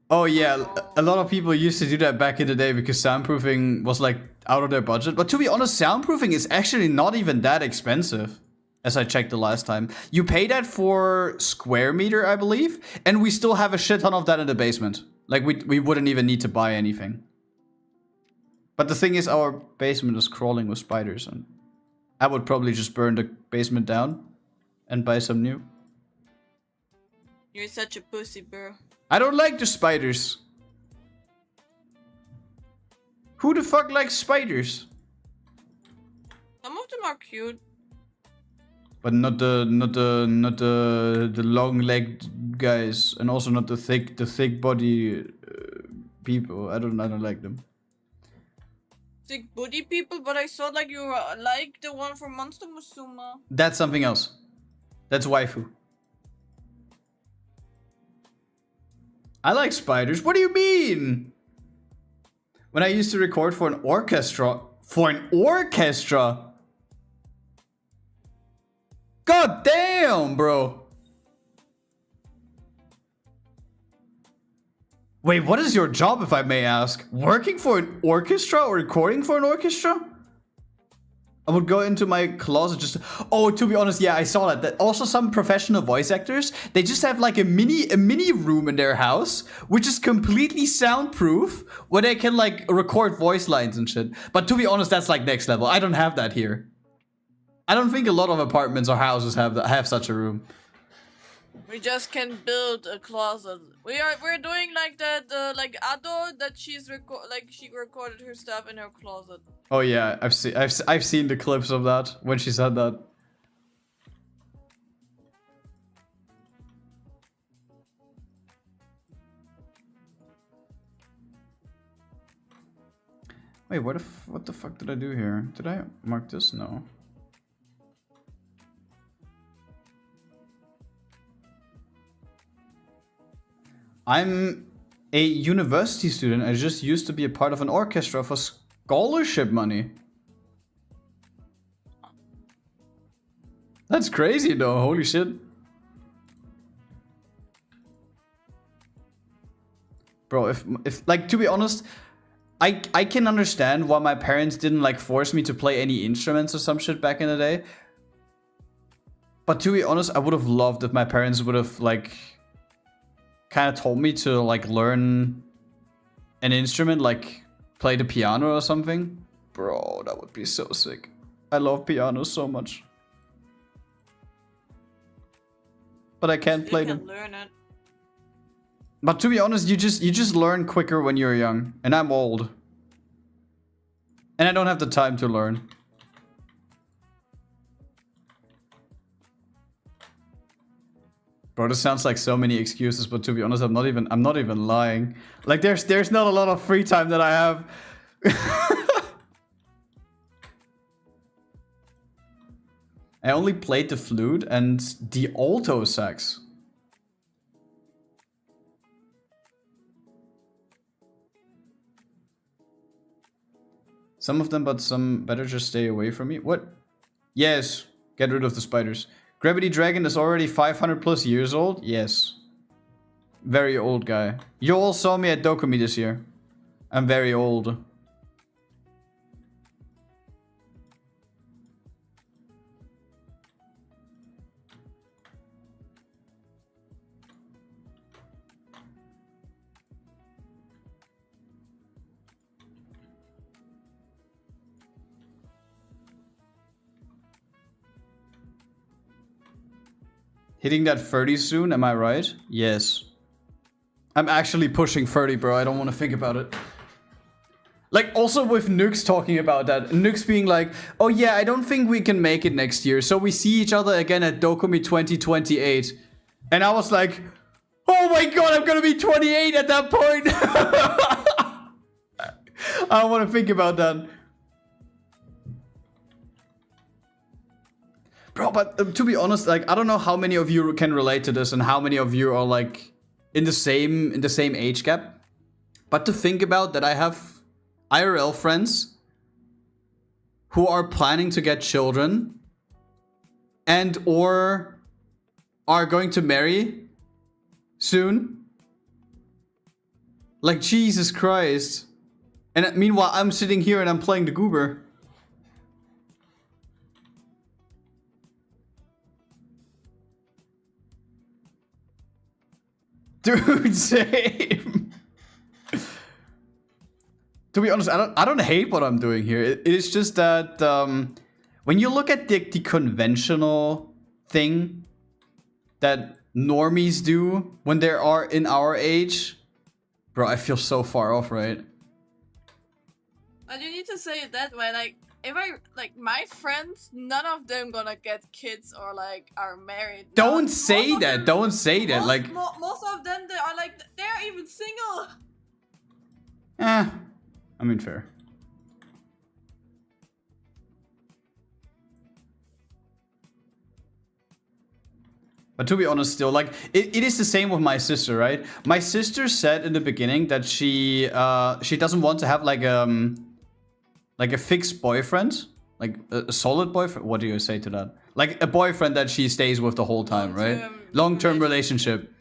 Oh yeah, a lot of people used to do that back in the day because soundproofing was like out of their budget. But to be honest, soundproofing is actually not even that expensive, as I checked the last time. You pay that for square meter, I believe, and we still have a shit ton of that in the basement. Like we wouldn't even need to buy anything. But the thing is, our basement is crawling with spiders, and I would probably just burn the basement down. And buy some new. You're such a pussy, bro. I don't like the spiders. Who the fuck likes spiders? Some of them are cute. But not the long-legged guys, and also not the thick body people. I don't like them. Thick body people, but I thought like you were like the one from Monster Musume. That's something else. That's waifu. I like spiders. What do you mean? When I used to record for an orchestra. God damn, bro. Wait, what is your job, if I may ask? Working for an orchestra or recording for an orchestra? I would go into my closet just... Oh, to be honest, yeah, I saw that. That also some professional voice actors, they just have like a mini room in their house, which is completely soundproof, where they can like record voice lines and shit. But to be honest, that's like next level. I don't have that here. I don't think a lot of apartments or houses have such a room. We just can build a closet. We're doing like that, like Ado, that she recorded her stuff in her closet. Oh yeah, I've seen the clips of that when she said that. Wait, what the fuck did I do here? Did I mark this? No. I'm a university student. I just used to be a part of an orchestra for scholarship money. That's crazy though, holy shit. Bro, if like, to be honest, I can understand why my parents didn't like force me to play any instruments or some shit back in the day. But to be honest, I would have loved if my parents would have like kind of told me to like learn an instrument, like play the piano or something. Bro, that would be so sick. I love piano so much. But I can't play them. Learn it. But to be honest, you just learn quicker when you're young, and I'm old. And I don't have the time to learn. Bro, this sounds like so many excuses, but to be honest, I'm not even lying. Like there's not a lot of free time that I have. I only played the flute and the alto sax. Some of them, but some better just stay away from me. What? Yes, get rid of the spiders. Gravity Dragon is already 500 plus years old? Yes. Very old guy. You all saw me at Dokumi this year. I'm very old. Hitting that 30 soon, am I right? Yes. I'm actually pushing 30, bro. I don't want to think about it. Like, also with Nux talking about that. Nux being like, oh yeah, I don't think we can make it next year. So we see each other again at Dokumi 2028. And I was like, oh my god, I'm gonna be 28 at that point. I don't want to think about that. Bro, but to be honest, like, I don't know how many of you can relate to this and how many of you are like in the same age gap. But to think about that, I have IRL friends who are planning to get children and or are going to marry soon. Like, Jesus Christ. And meanwhile, I'm sitting here and I'm playing the goober. Dude, same. To be honest, I don't hate what I'm doing here. It is just that when you look at the conventional thing that normies do when they are in our age, bro, I feel so far off, right? But you need to say it that way, like, if I, like, my friends, none of them gonna get kids or, like, are married. Don't say that, don't say that, like... Most of them, they are, like, they're even single. I mean, fair. But to be honest, still, like, it is the same with my sister, right? My sister said in the beginning that she doesn't want to have, like a fixed boyfriend, like a solid boyfriend. What do you say to that? Like a boyfriend that she stays with the whole time, right? Long-term relationship.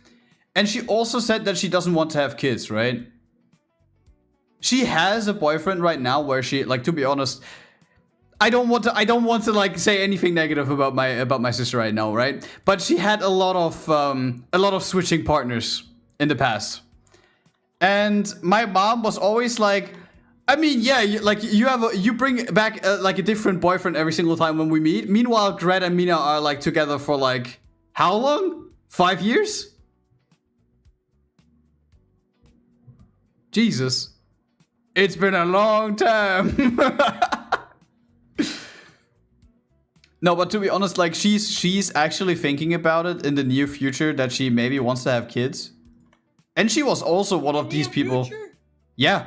And she also said that she doesn't want to have kids, right? She has a boyfriend right now where she, like, to be honest, I don't want to like say anything negative about my sister right now, right? But she had a lot of switching partners in the past. And my mom was always like, I mean, yeah, you bring back like a different boyfriend every single time when we meet. Meanwhile, Grad and Mina are like together for like how long? 5 years? Jesus. It's been a long time. No, but to be honest, like she's actually thinking about it in the near future that she maybe wants to have kids. And she was also one of these people. Yeah.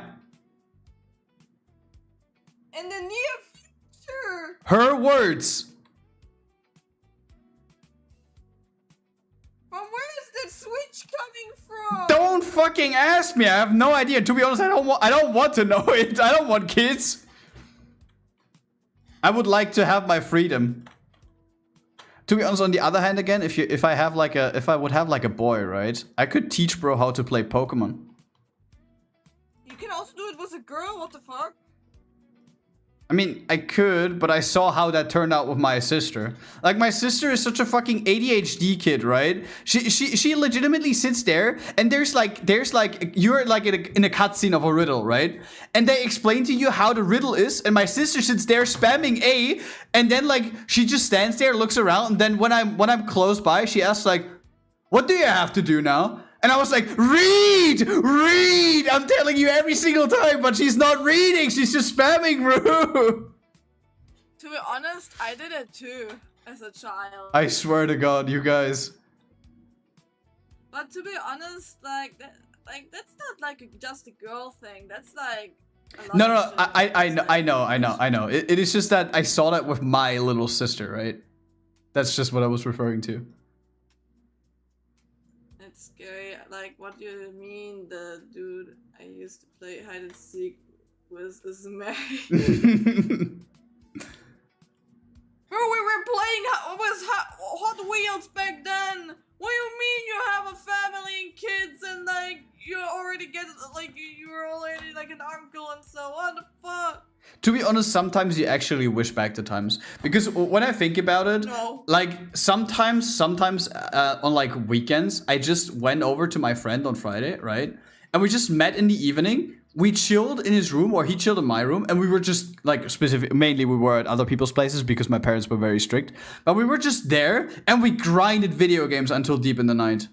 In the near future. Her words. From where is that switch coming from? Don't fucking ask me. I have no idea. To be honest, I don't want to know it. I don't want kids. I would like to have my freedom. To be honest, on the other hand, again, if I would have like a boy, right? I could teach bro how to play Pokemon. You can also do it with a girl. What the fuck? I mean, I could, but I saw how that turned out with my sister. Like, my sister is such a fucking ADHD kid, right? She legitimately sits there, and there's like you're like in a cutscene of a riddle, right? And they explain to you how the riddle is, and my sister sits there spamming A, and then like she just stands there, looks around, and then when I'm close by, she asks like, "What do you have to do now?" And I was like, read! I'm telling you every single time, but she's not reading. She's just spamming, bro. To be honest, I did it too as a child. I swear to God, you guys. But to be honest, like that's not like just a girl thing. That's like a lot No, I know. It is just that I saw that with my little sister, right? That's just what I was referring to. It's scary. Like, what do you mean the dude I used to play hide and seek is married? Bro, we were playing with Hot Wheels back then. What do you mean you have a family and kids and like you already get like you're already like an uncle and so what the fuck? To be honest, sometimes you actually wish back the times, because when I think about it, like sometimes on like weekends, I just went over to my friend on Friday, right? And we just met in the evening. We chilled in his room, or he chilled in my room, and we were just like mainly we were at other people's places because my parents were very strict. But we were just there and we grinded video games until deep in the night.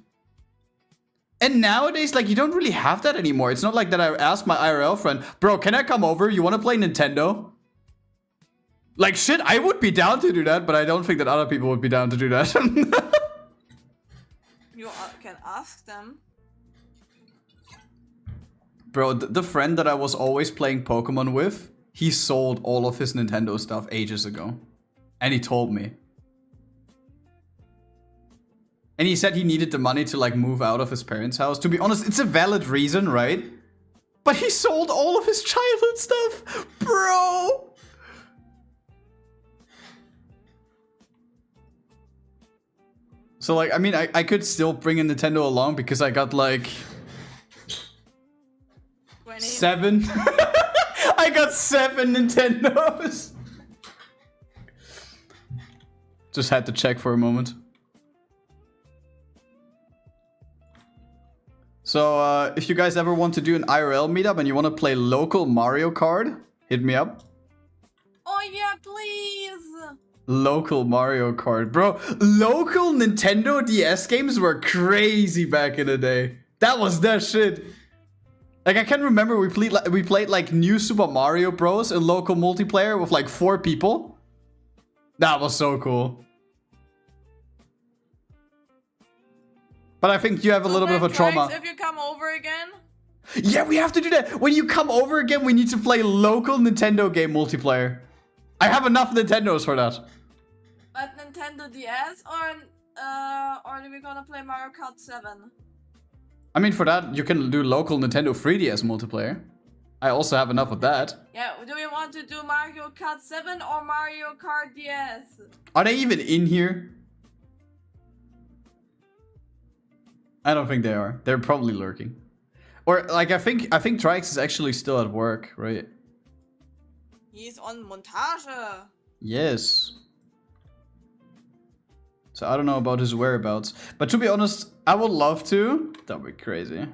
And nowadays, like, you don't really have that anymore. It's not like that I asked my IRL friend, bro, can I come over? You want to play Nintendo? Like, shit, I would be down to do that, but I don't think that other people would be down to do that. You can ask them. Bro, the friend that I was always playing Pokemon with, he sold all of his Nintendo stuff ages ago. And he told me. And he said he needed the money to like move out of his parents' house. To be honest, it's a valid reason, right? But he sold all of his childhood stuff, bro. So like, I mean, I could still bring a Nintendo along because I got like 7. I got 7 Nintendos. Just had to check for a moment. So, if you guys ever want to do an IRL meetup and you want to play local Mario Kart, hit me up. Oh yeah, please! Local Mario Kart. Bro, local Nintendo DS games were crazy back in the day. That was that shit. Like, I can remember we played like New Super Mario Bros. In local multiplayer with like 4 people. That was so cool. But I think you have a little bit of a trauma. If you come over again? Yeah, we have to do that. When you come over again, we need to play local Nintendo game multiplayer. I have enough Nintendos for that. But Nintendo DS or are we gonna play Mario Kart 7? I mean, for that, you can do local Nintendo 3DS multiplayer. I also have enough of that. Yeah, do we want to do Mario Kart 7 or Mario Kart DS? Are they even in here? I don't think they are. They're probably lurking. Or like I think Trix is actually still at work, right? He's on montage. Yes. So I don't know about his whereabouts. But to be honest, I would love to. That would be crazy.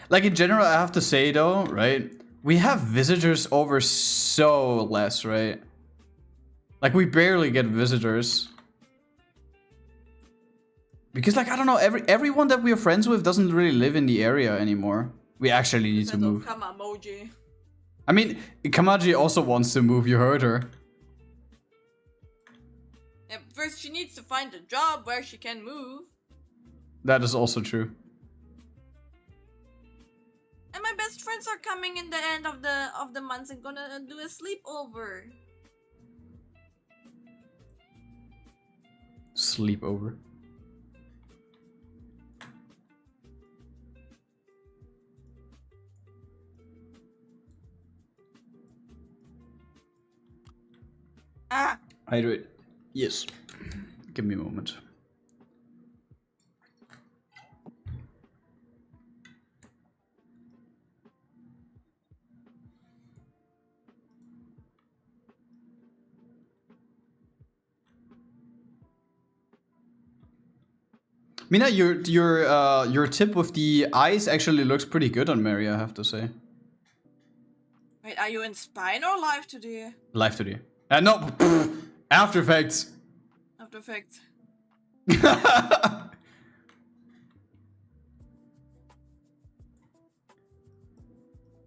Like in general, I have to say though, right? We have visitors over so less, right? Like we barely get visitors. Because like, I don't know, everyone that we are friends with doesn't really live in the area anymore. We actually need to move. Kamamoji. I mean, Kamaji also wants to move, you heard her. Yeah, first she needs to find a job where she can move. That is also true. And my best friends are coming in the end of the month and gonna do a sleepover. Sleepover. Ah! Hydrate. Yes. Give me a moment. Mina, your tip with the eyes actually looks pretty good on Mary, I have to say. Wait, are you in Spine or live today? Live today. No, After Effects. After Effects.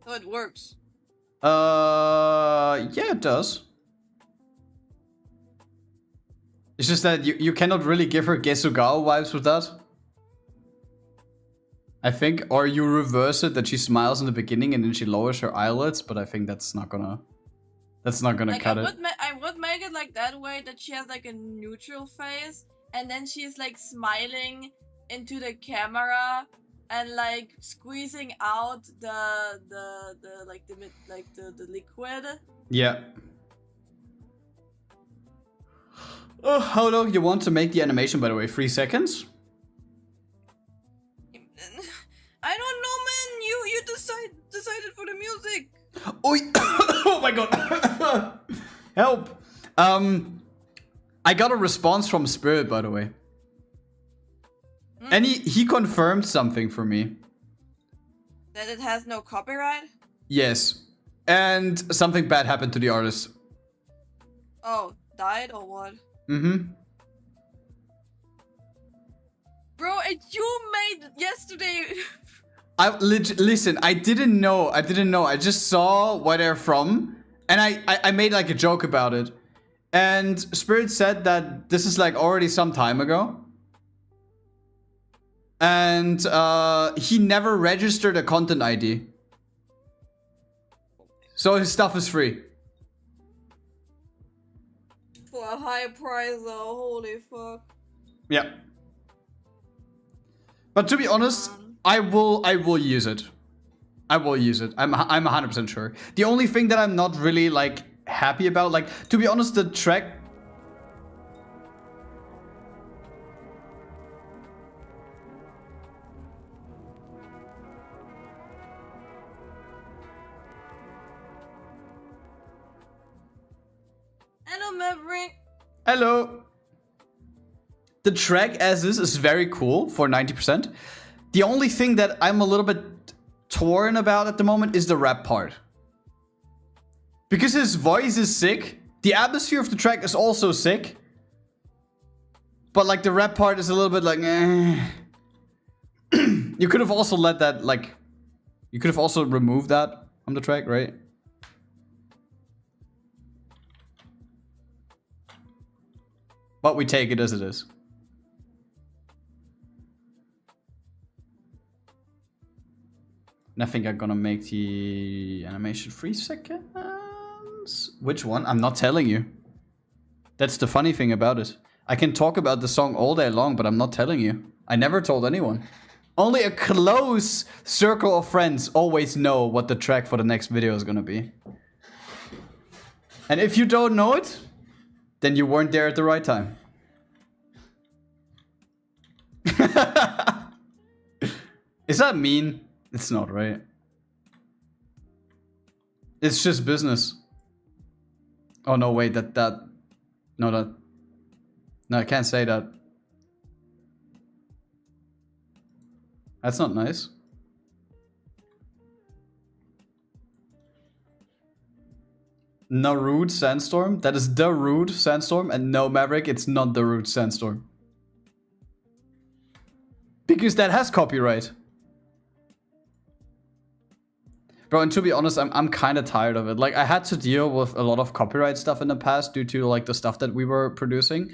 So it works. Yeah, it does. It's just that you cannot really give her Gesugawa vibes with that. I think, or you reverse it that she smiles in the beginning and then she lowers her eyelids, but I think that's not gonna Like, cut it. I would make it like that way, that she has like a neutral face and then she's like smiling into the camera and like squeezing out the liquid. Yeah. Oh, how long you want to make the animation, by the way? 3 seconds? I don't know, man. You decided for the music. Oh my god. Help. I got a response from Spirit, by the way. And he confirmed something for me. That it has no copyright? Yes. And something bad happened to the artist. Oh, died or what? Mm-hmm. Bro, you made yesterday. Listen, I didn't know. I just saw where they're from. And I made like a joke about it. And Spirit said that this is like already some time ago. And he never registered a content ID. So his stuff is free. For a high price though, holy fuck. Yeah. But to be honest, I will use it. I will use it. I'm 100% sure. The only thing that I'm not really like happy about, like, to be honest, the track. Hello, Maverick. Hello. The track as is very cool for 90%. The only thing that I'm a little bit torn about at the moment is the rap part. Because his voice is sick. The atmosphere of the track is also sick. But like the rap part is a little bit like, eh. You could have also let that, like, you could have also removed that from the track, right? But we take it as it is. And I think I'm gonna make the animation 3 seconds. Which one? I'm not telling you. That's the funny thing about it. I can talk about the song all day long, but I'm not telling you. I never told anyone. Only a close circle of friends always know what the track for the next video is gonna be. And if you don't know it, then you weren't there at the right time. Is that mean? It's not, right? It's just business. Oh no, wait, no, I can't say that. That's not nice. No rude sandstorm. That is the rude sandstorm, and no Maverick, it's not the rude sandstorm. Because that has copyright. Bro, and to be honest, I'm kind of tired of it. Like, I had to deal with a lot of copyright stuff in the past due to like the stuff that we were producing.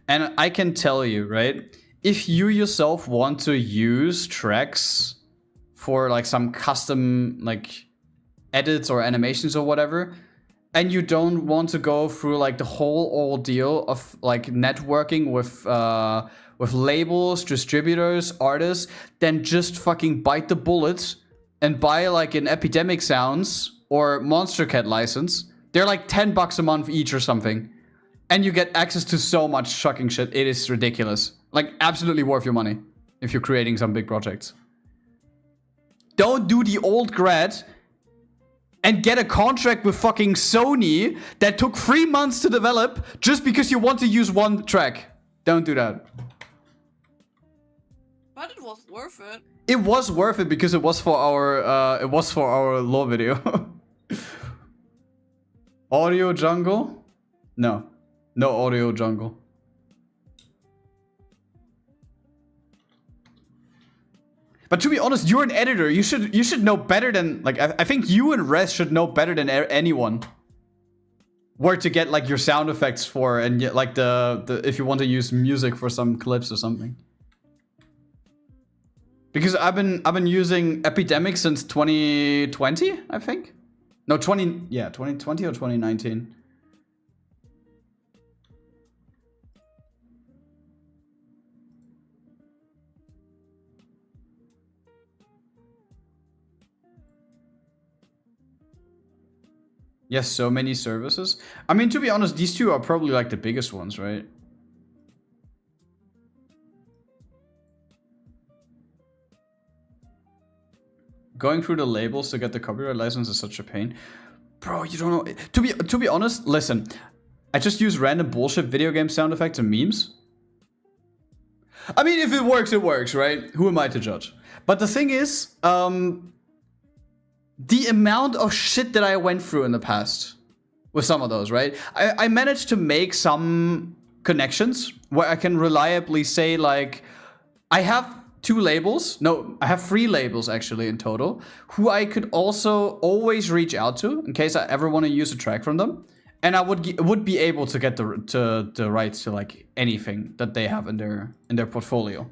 And I can tell you, right? If you yourself want to use tracks for like some custom like edits or animations or whatever, and you don't want to go through like the whole ordeal of like networking with labels, distributors, artists, then just fucking bite the bullet and buy like an Epidemic Sounds or Monster Cat license. They're like $10 a month each or something. And you get access to so much shocking shit. It is ridiculous. Like, absolutely worth your money if you're creating some big projects. Don't do the old Grad and get a contract with fucking Sony that took 3 months to develop just because you want to use one track. Don't do that. But it was worth it. It was worth it because it was for our law video. Audio jungle? No. No audio jungle. But to be honest, you're an editor. You should know better than like I think you and Rez should know better than anyone where to get like your sound effects for and like the if you want to use music for some clips or something. Because I've been using Epidemic since 2020, I think. No, 2020 or 2019. Yes, so many services. I mean, to be honest, these two are probably like the biggest ones, right? Going through the labels to get the copyright license is such a pain. Bro, you don't know. To be honest, listen. I just use random bullshit video game sound effects and memes. I mean, if it works, right? Who am I to judge? But the thing is, the amount of shit that I went through in the past with some of those, right? I managed to make some connections where I can reliably say, like, I have 2 labels. No, I have 3 labels actually in total, who I could also always reach out to in case I ever want to use a track from them. And I would be able to get the rights to like anything that they have in their portfolio.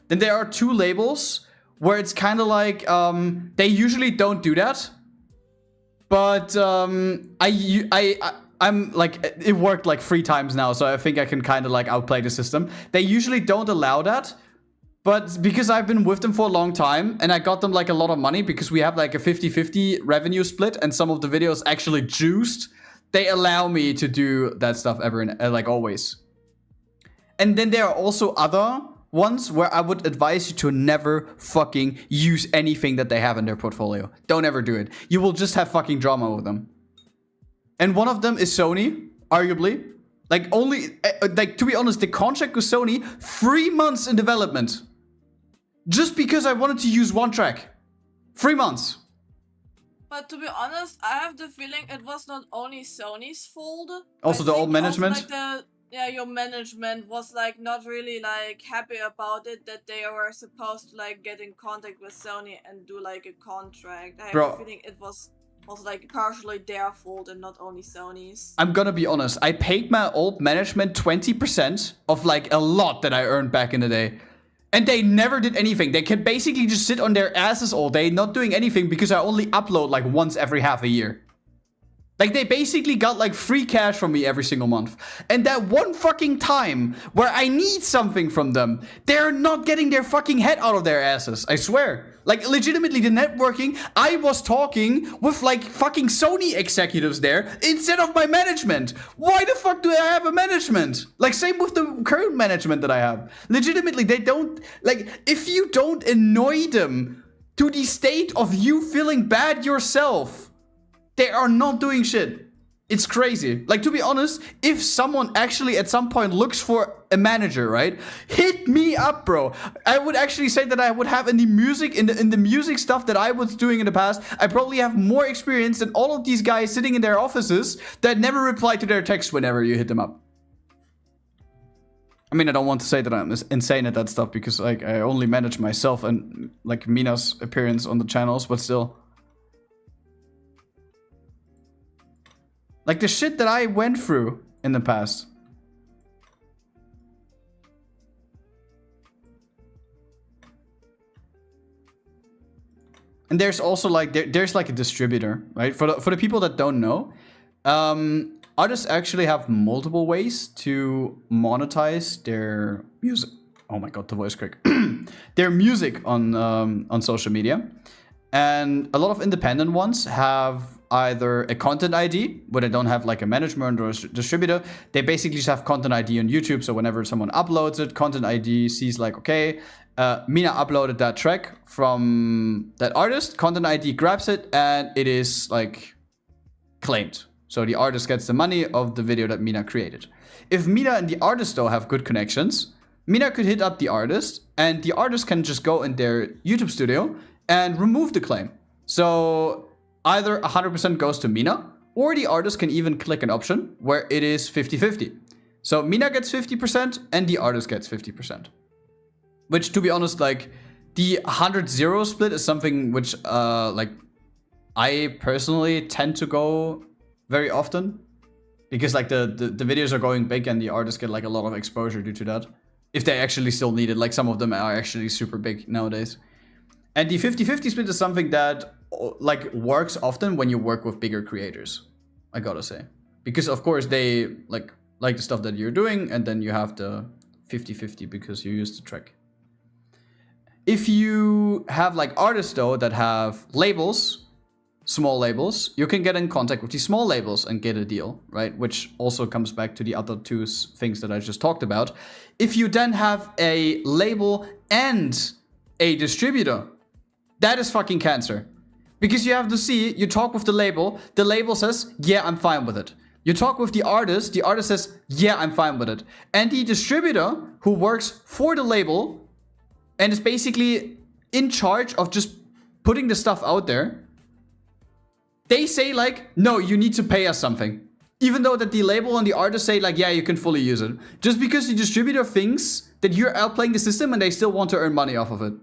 Then there are 2 labels where it's kind of like they usually don't do that, but I'm like, it worked like 3 times now, so I think I can kind of like outplay the system. They usually don't allow that, but because I've been with them for a long time and I got them like a lot of money because we have like a 50-50 revenue split and some of the videos actually juiced, they allow me to do that stuff like always. And then there are also other ones where I would advise you to never fucking use anything that they have in their portfolio. Don't ever do it. You will just have fucking drama with them. And one of them is Sony, arguably. Like like to be honest, the contract with Sony, 3 months in development. Just because I wanted to use one track. 3 months. But to be honest, I have the feeling it was not only Sony's fault. Also the old management? Also, like your management was like not really like happy about it, that they were supposed to like get in contact with Sony and do like a contract. I have the feeling it was also like partially their fault and not only Sony's. I'm gonna be honest, I paid my old management 20% of like a lot that I earned back in the day. And they never did anything. They can basically just sit on their asses all day, not doing anything because I only upload like once every half a year. Like, they basically got, like, free cash from me every single month. And that one fucking time where I need something from them, they're not getting their fucking head out of their asses. I swear. Like, legitimately, the networking, I was talking with, like, fucking Sony executives there instead of my management. Why the fuck do I have a management? Like, same with the current management that I have. Legitimately, they don't... Like, if you don't annoy them to the state of you feeling bad yourself... They are not doing shit. It's crazy. Like, to be honest, if someone actually at some point looks for a manager, right? Hit me up, bro. I would actually say that I would have in the music, in the music stuff that I was doing in the past, I probably have more experience than all of these guys sitting in their offices that never reply to their text whenever you hit them up. I mean, I don't want to say that I'm insane at that stuff because, like, I only manage myself and, like, Mina's appearance on the channels, but still. Like, the shit that I went through in the past. And there's also, like, there's like a distributor, right? For the people that don't know, artists actually have multiple ways to monetize their music. Oh my god, the voice crack. Their music on social media. And a lot of independent ones have either a content ID, where they don't have like a management or a distributor. They basically just have content ID on YouTube. So whenever someone uploads it, content ID sees like, okay, Mina uploaded that track from that artist. Content ID grabs it and it is like claimed. So the artist gets the money of the video that Mina created. If Mina and the artist though have good connections, Mina could hit up the artist and the artist can just go in their YouTube studio and remove the claim. So either 100% goes to Mina, or the artist can even click an option where it is 50-50. So Mina gets 50% and the artist gets 50%. Which, to be honest, like, the 100-0 split is something which, like, I personally tend to go very often. Because, like, the videos are going big and the artists get, like, a lot of exposure due to that. If they actually still need it. Like, some of them are actually super big nowadays. And the 50-50 split is something that, like, works often when you work with bigger creators, I gotta say. Because, of course, they, like the stuff that you're doing, and then you have the 50-50 because you use the track. If you have, like, artists, though, that have labels, small labels, you can get in contact with these small labels and get a deal, right? Which also comes back to the other two things that I just talked about. If you then have a label and a distributor, that is fucking cancer. Because you have to see, you talk with the label says, yeah, I'm fine with it. You talk with the artist says, yeah, I'm fine with it. And the distributor who works for the label and is basically in charge of just putting the stuff out there, they say like, no, you need to pay us something. Even though that the label and the artist say like, yeah, you can fully use it. Just because the distributor thinks that you're outplaying the system and they still want to earn money off of it.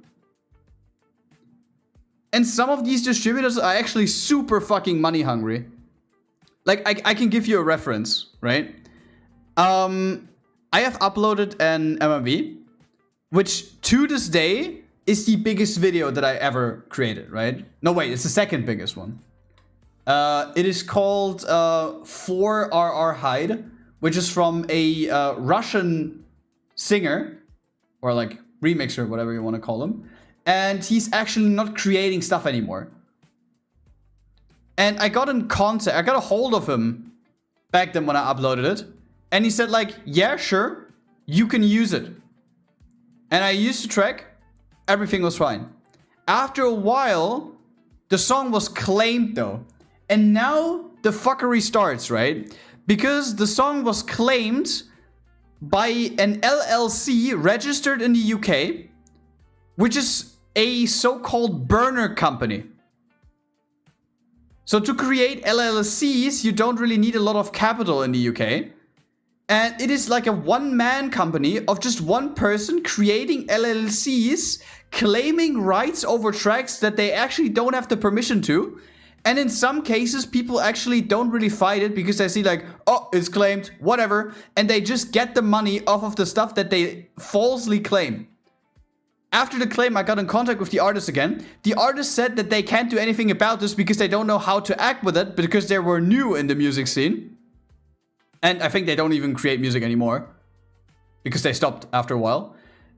And some of these distributors are actually super fucking money hungry. Like, I can give you a reference, right? I have uploaded an MMV, which to this day is the biggest video that I ever created, right? No, wait, it's the second biggest one. It is called 4RR Hide, which is from a Russian singer, or like remixer, whatever you want to call him. And he's actually not creating stuff anymore. And I got in contact, I got a hold of him back then when I uploaded it. And he said like, yeah, sure, you can use it. And I used the track, everything was fine. After a while, the song was claimed though. And now the fuckery starts, right? Because the song was claimed by an LLC registered in the UK, which is a so-called burner company. So to create LLCs, you don't really need a lot of capital in the UK. And it is like a one-man company of just one person creating LLCs, claiming rights over tracks that they actually don't have the permission to. And in some cases, people actually don't really fight it because they see like, oh, it's claimed, whatever. And they just get the money off of the stuff that they falsely claim. After the claim, I got in contact with the artist again. The artist said that they can't do anything about this because they don't know how to act with it because they were new in the music scene. And I think they don't even create music anymore because they stopped after a while.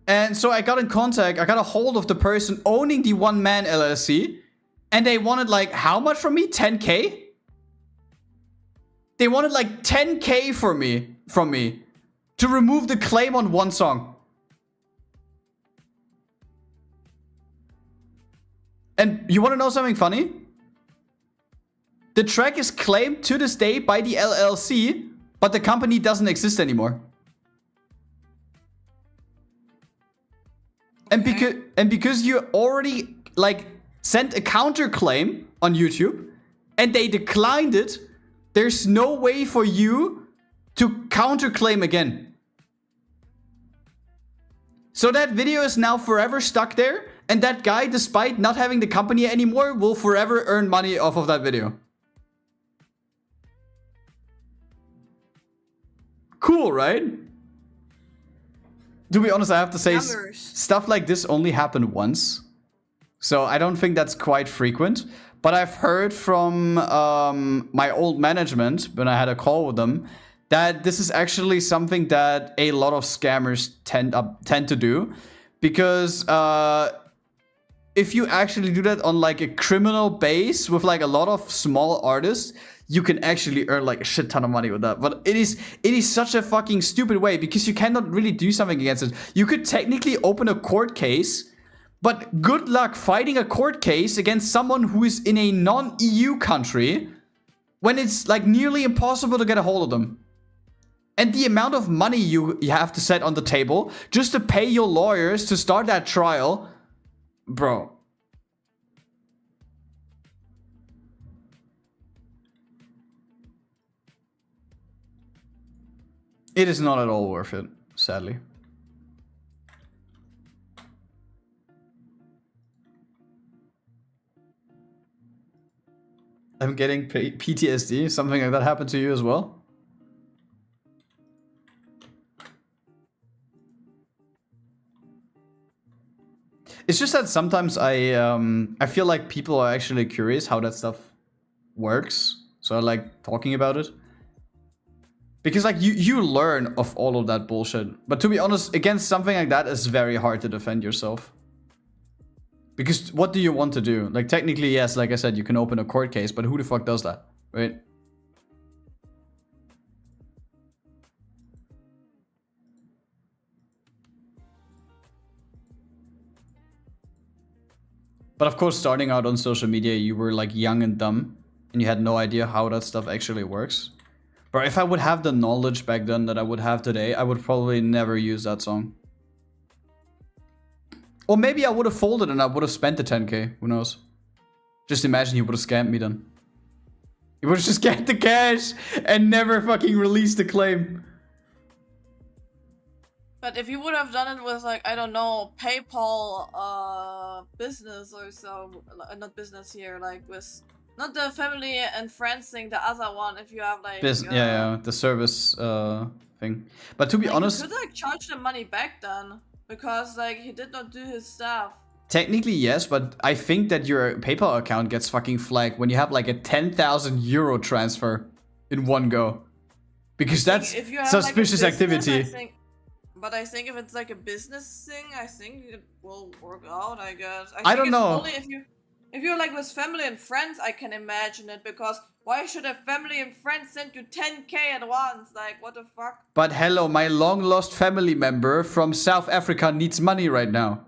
And so I got in contact, I got a hold of the person owning the One Man LLC. And they wanted like, how much from me? 10K? They wanted like 10K from me to remove the claim on one song. And you want to know something funny? The track is claimed to this day by the LLC, but the company doesn't exist anymore. Okay. And because you already like sent a counterclaim on YouTube and they declined it, there's no way for you to counterclaim again. So that video is now forever stuck there. And that guy, despite not having the company anymore, will forever earn money off of that video. Cool, right? To be honest, I have to say, stuff like this only happened once. So I don't think that's quite frequent. But I've heard from my old management, when I had a call with them, that this is actually something that a lot of scammers tend to do. Because if you actually do that on like a criminal base with like a lot of small artists, you can actually earn like a shit ton of money with that. But it is such a fucking stupid way because you cannot really do something against it. You could technically open a court case, but good luck fighting a court case against someone who is in a non-EU country when it's like nearly impossible to get a hold of them. And the amount of money you have to set on the table just to pay your lawyers to start that trial, bro. It is not at all worth it, sadly. I'm getting PTSD. Something like that happened to you as well? It's just that sometimes I feel like people are actually curious how that stuff works. So I like talking about it. Because like you learn of all of that bullshit. But to be honest, against something like that, it's very hard to defend yourself. Because what do you want to do? Like technically, yes, like I said, you can open a court case, but who the fuck does that, right? But of course, starting out on social media, you were like young and dumb and you had no idea how that stuff actually works. But if I would have the knowledge back then that I would have today, I would probably never use that song. Or maybe I would have folded and I would have spent the 10K. Who knows? Just imagine he would have scammed me then. He would have just get the cash and never fucking released the claim. But if you would have done it with like, I don't know, PayPal business or so, not business here, like with not the family and friends thing, the other one, if you have like yeah, the service thing. But to be like, honest, you could like charge the money back then because like he did not do his stuff. Technically yes, but I think that your PayPal account gets fucking flagged when you have like a 10,000 euro transfer in one go. Because that's suspicious like activity. But I think if it's like a business thing, I think it will work out, I guess. I don't know. Only if you're like with family and friends, I can imagine it, because why should a family and friends send you 10K at once? Like, what the fuck? But hello, my long lost family member from South Africa needs money right now.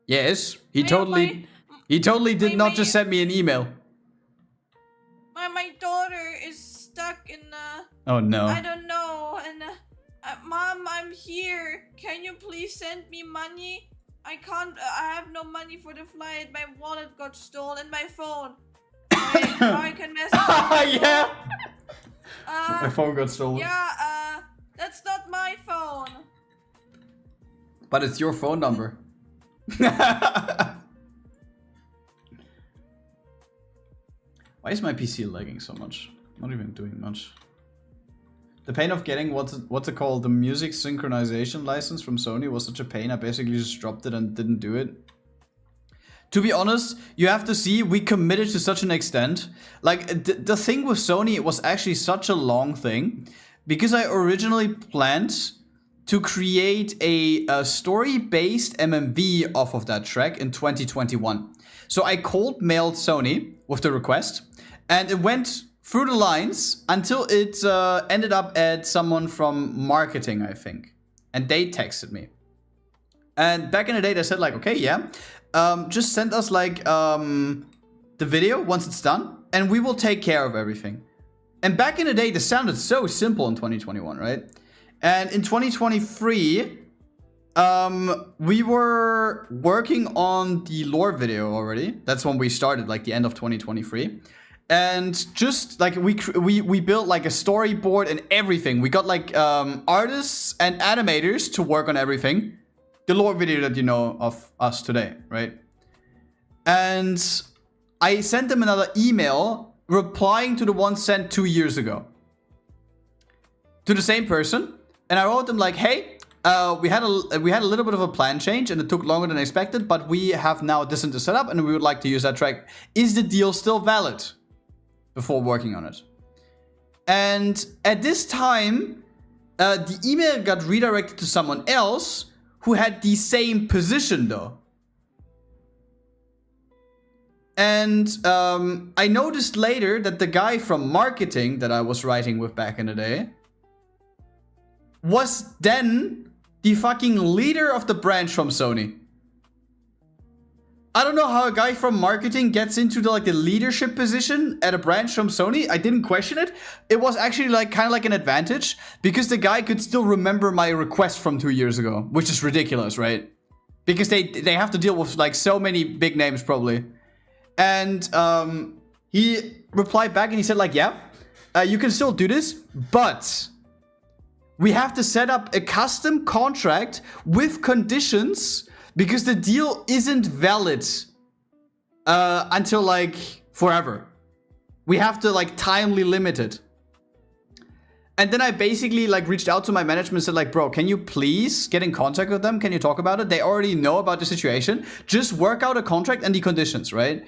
Yes, he totally did not just send me an email. My daughter is stuck in oh no. I don't know, and Mom, I'm here. Can you please send me money? I can't. I have no money for the flight. My wallet got stolen. My phone. Wait, now I can message. Yeah. My phone got stolen. Yeah. That's not my phone. But it's your phone number. Why is my PC lagging so much? I'm not even doing much. The pain of getting what's it called? The music synchronization license from Sony was such a pain. I basically just dropped it and didn't do it. To be honest, you have to see, we committed to such an extent. Like, the thing with Sony, it was actually such a long thing. Because I originally planned to create a story-based MMV off of that track in 2021. So I mailed Sony with the request. And it went through the lines until it ended up at someone from marketing, I think. And they texted me. And back in the day, they said like, okay, yeah. Just send us like the video once it's done, and we will take care of everything. And back in the day, this sounded so simple in 2021, right? And in 2023, we were working on the lore video already. That's when we started, like the end of 2023. And just like we built like a storyboard and everything. We got like artists and animators to work on everything. The lore video that you know of us today, right? And I sent them another email replying to the one sent 2 years ago. To the same person. And I wrote them like, hey, we had a little bit of a plan change and it took longer than expected, but we have now this and this set up and we would like to use that track. Is the deal still valid? Before working on it. And at this time, the email got redirected to someone else who had the same position though. And I noticed later that the guy from marketing that I was writing with back in the day was then the fucking leader of the branch from Sony. I don't know how a guy from marketing gets into the leadership position at a branch from Sony. I didn't question it. It was actually like kind of like an advantage because the guy could still remember my request from 2 years ago, which is ridiculous, right? Because they have to deal with like so many big names probably. And he replied back and he said like, yeah, you can still do this, but we have to set up a custom contract with conditions because the deal isn't valid until like forever. We have to like timely limit it. And then I basically like reached out to my management and said like, bro, can you please get in contact with them? Can you talk about it? They already know about the situation. Just work out a contract and the conditions, right?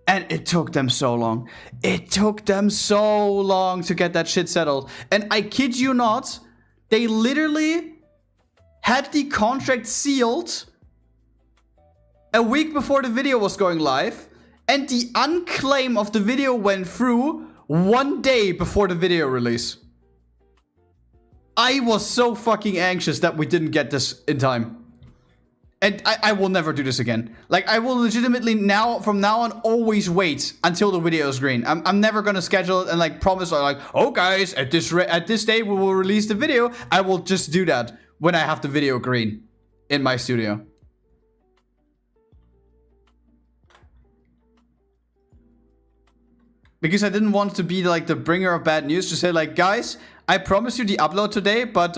And it took them so long. It took them so long to get that shit settled. And I kid you not, they literally had the contract sealed a week before the video was going live, and the unclaim of the video went through 1 day before the video release. I was so fucking anxious that we didn't get this in time. And I will never do this again. Like, I will legitimately from now on, always wait until the video is green. I'm never gonna schedule it and like promise like, oh guys, at this day we will release the video. I will just do that when I have the video green in my studio. Because I didn't want to be like the bringer of bad news to say like, guys, I promise you the upload today, but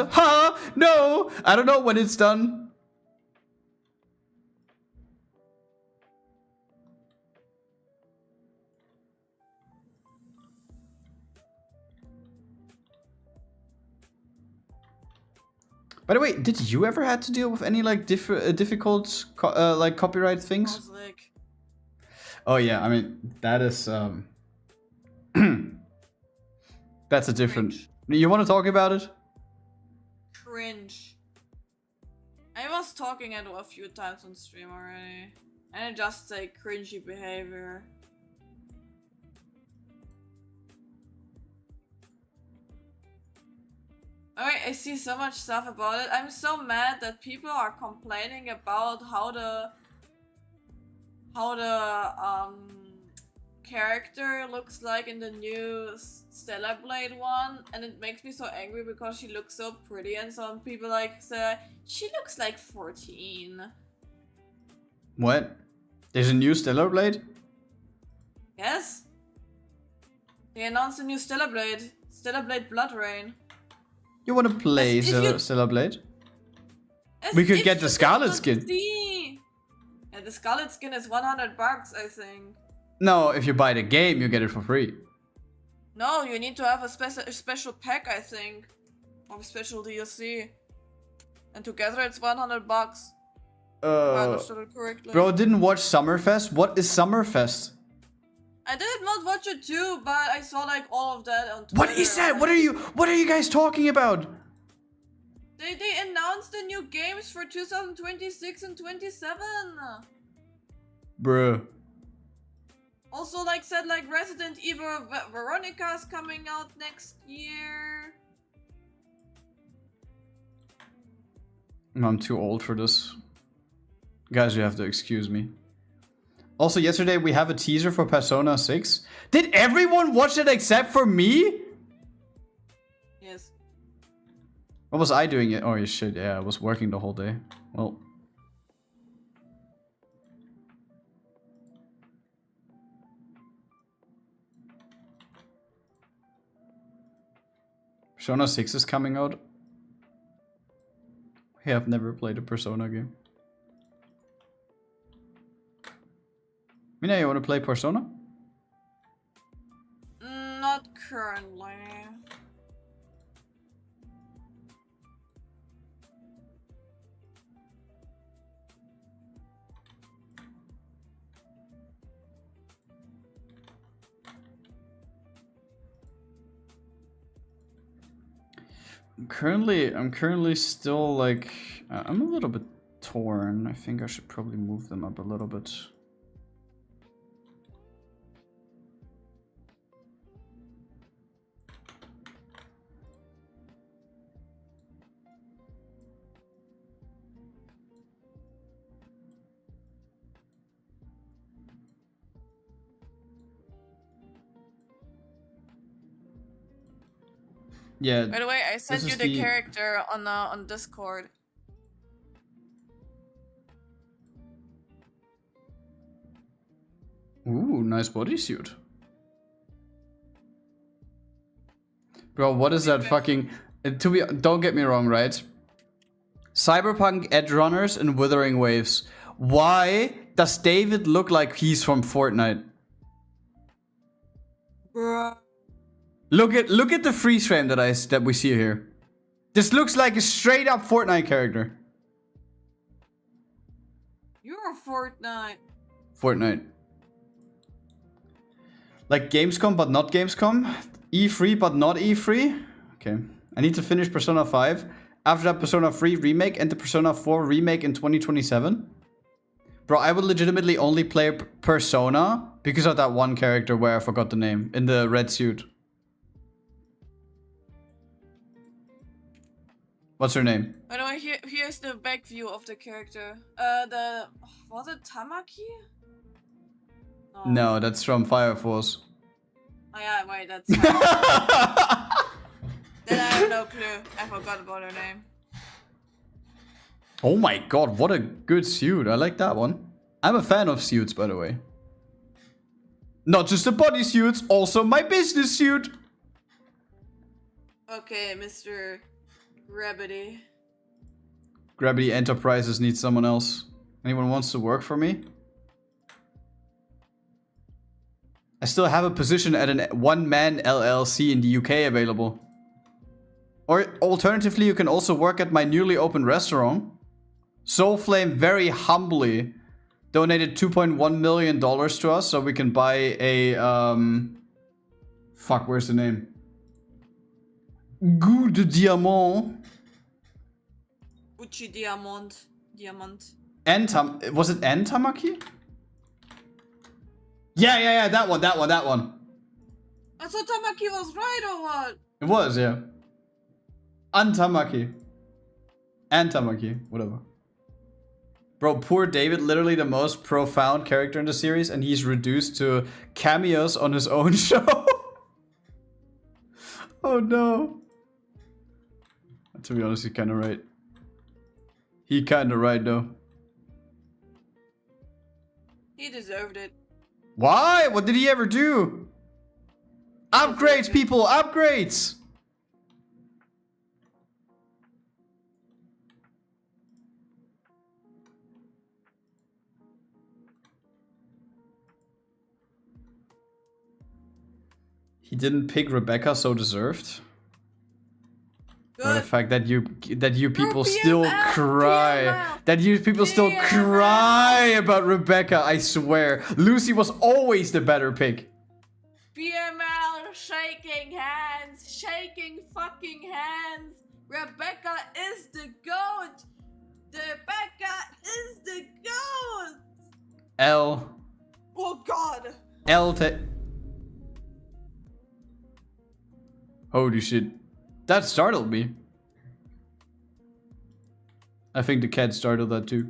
no, I don't know when it's done. By the way, did you ever have to deal with any like difficult like copyright things? Oh yeah, I mean that is that's a different. Cringe. You want to talk about it? Cringe. I was talking it a few times on stream already, and I just say cringy behavior. Alright, I see so much stuff about it. I'm so mad that people are complaining about how the character looks like in the new Stellar Blade one, and it makes me so angry because she looks so pretty, and some people like say she looks like 14. What? There's a new Stellar Blade? Yes. They announced a new Stellar Blade Blood Rain. You want to play Stellar Blade? We could get the Scarlet skin. Yeah, the Scarlet skin is $100, I think. No, if you buy the game, you get it for free. No, you need to have a special pack, I think. of special DLC. And together it's $100. If I understood it correctly. Bro, didn't watch Summerfest? What is Summerfest? I did not watch it too, but I saw like all of that on Twitter. What is that? What are you guys talking about? They announced the new games for 2026 and 27. Bruh. Also, like said, like Resident Evil Veronica's coming out next year. I'm too old for this. Guys, you have to excuse me. Also, yesterday we have a teaser for Persona 6. Did everyone watch it except for me? Yes. What was I doing? Oh, shit, yeah, I was working the whole day. Well. Persona 6 is coming out. Hey, I've never played a Persona game. Mina, you want to play Persona? Not currently. I'm currently still like I'm a little bit torn. I think I should probably move them up a little bit. Yeah. By the way, I sent you the character on Discord. Ooh, nice bodysuit. Bro, what is that fucking... Don't get me wrong, right? Cyberpunk, Edge Runners, and Withering Waves. Why does David look like he's from Fortnite? Bruh. Look at the freeze frame that we see here. This looks like a straight up Fortnite character. You're a Fortnite. Fortnite. Like Gamescom but not Gamescom. E3 but not E3. Okay. I need to finish Persona 5. After that, Persona 3 remake and the Persona 4 remake in 2027. Bro, I would legitimately only play Persona because of that one character where I forgot the name in the red suit. What's her name? By the way, here's the back view of the character. Was it Tamaki? No, that's from Fire Force. Oh yeah, wait, that's Then I have no clue. I forgot about her name. Oh my god, what a good suit. I like that one. I'm a fan of suits, by the way. Not just the bodysuits, also my business suit. Okay, Mr. Gravity. Gravity Enterprises needs someone else. Anyone wants to work for me? I still have a position at a one-man LLC in the UK available. Or alternatively, you can also work at my newly opened restaurant. Soulflame very humbly donated $2.1 million to us so we can buy a fuck, where's the name? Goût de Diamant. Uchi Diamant. Was it Tamaki? Yeah, that one. I thought Tamaki was right or what? It was, yeah. Tamaki. Tamaki, whatever. Bro, poor David, literally the most profound character in the series, and he's reduced to cameos on his own show. Oh no. To be honest, he's kinda right. He kinda right though. He deserved it. Why? What did he ever do? Upgrades, people! Upgrades! He didn't pick Rebecca, so deserved. Good. the fact that you people still PML, cry. That you people still PML. cry about Rebecca, I swear. Lucy was always the better pick. PML, shaking hands, shaking fucking hands. Rebecca is the GOAT. Rebecca is the GOAT. L. Oh god. Holy shit. That startled me. I think the cat startled that too.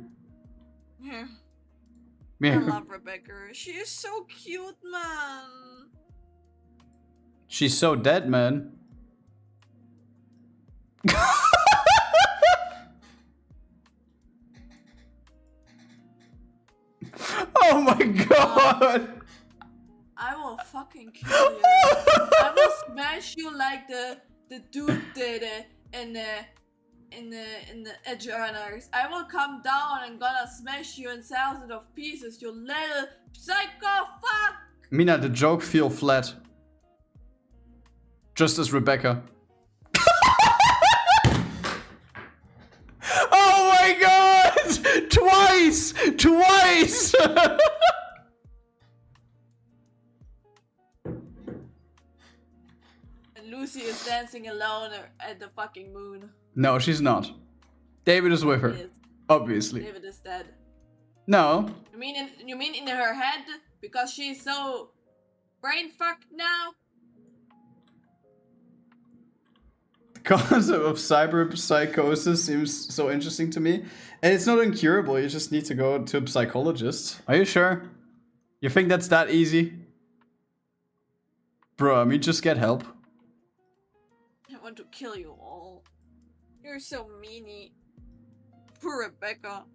Yeah. Yeah. I love Rebecca. She is so cute, man. She's so dead, man. Oh my god! I will fucking kill you. I will smash you like the dude did it in the Edge Runners. I will come down and gonna smash you in thousands of pieces, you little psycho fuck! Mina, the joke feel flat. Just as Rebecca. Oh my god! Twice! Twice! And Lucy is dancing alone at the fucking moon. No, she's not. David is with her. Yes. Obviously. David is dead. No. You mean in her head? Because she's so brain fucked now? The concept of cyber psychosis seems so interesting to me. And it's not incurable, you just need to go to a psychologist. Are you sure? You think that's that easy? Bro, I mean, just get help. I want to kill you all. You're so meanie. Poor Rebecca.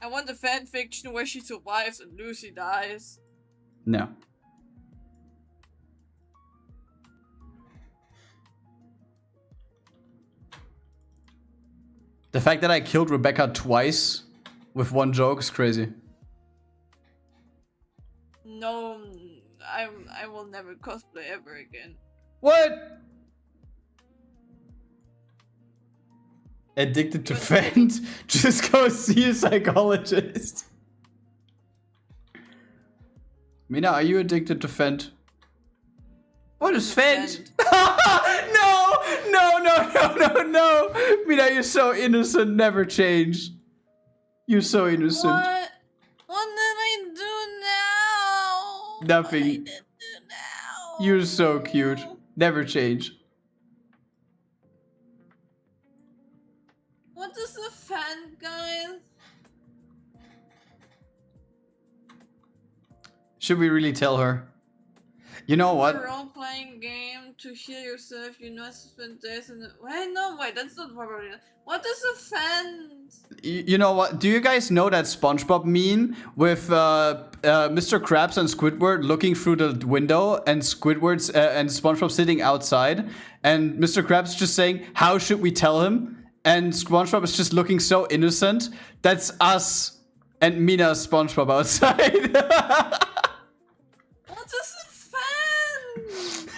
I want a fanfiction where she survives and Lucy dies. No. The fact that I killed Rebecca twice with one joke is crazy. No, I will never cosplay ever again. What? Addicted to Fent? Just go see a psychologist. Mina, are you addicted to Fent? What is Fent? No! No, no, no, no, no! Mina, you're so innocent, never change. You're so innocent. What? What did I do now? Nothing. What did I do now? You're so cute. Never change. What is a fan, guys? Should we really tell her? You know A what? role-playing game to heal yourself. You know, spend days in the... Wait, that's not probably... What is a fan? You know what? Do you guys know that SpongeBob meme with Mr. Krabs and Squidward looking through the window and Squidward's and SpongeBob sitting outside, and Mr. Krabs just saying, "How should we tell him?" And SpongeBob is just looking so innocent. That's us and Mina's SpongeBob outside. What is a fan?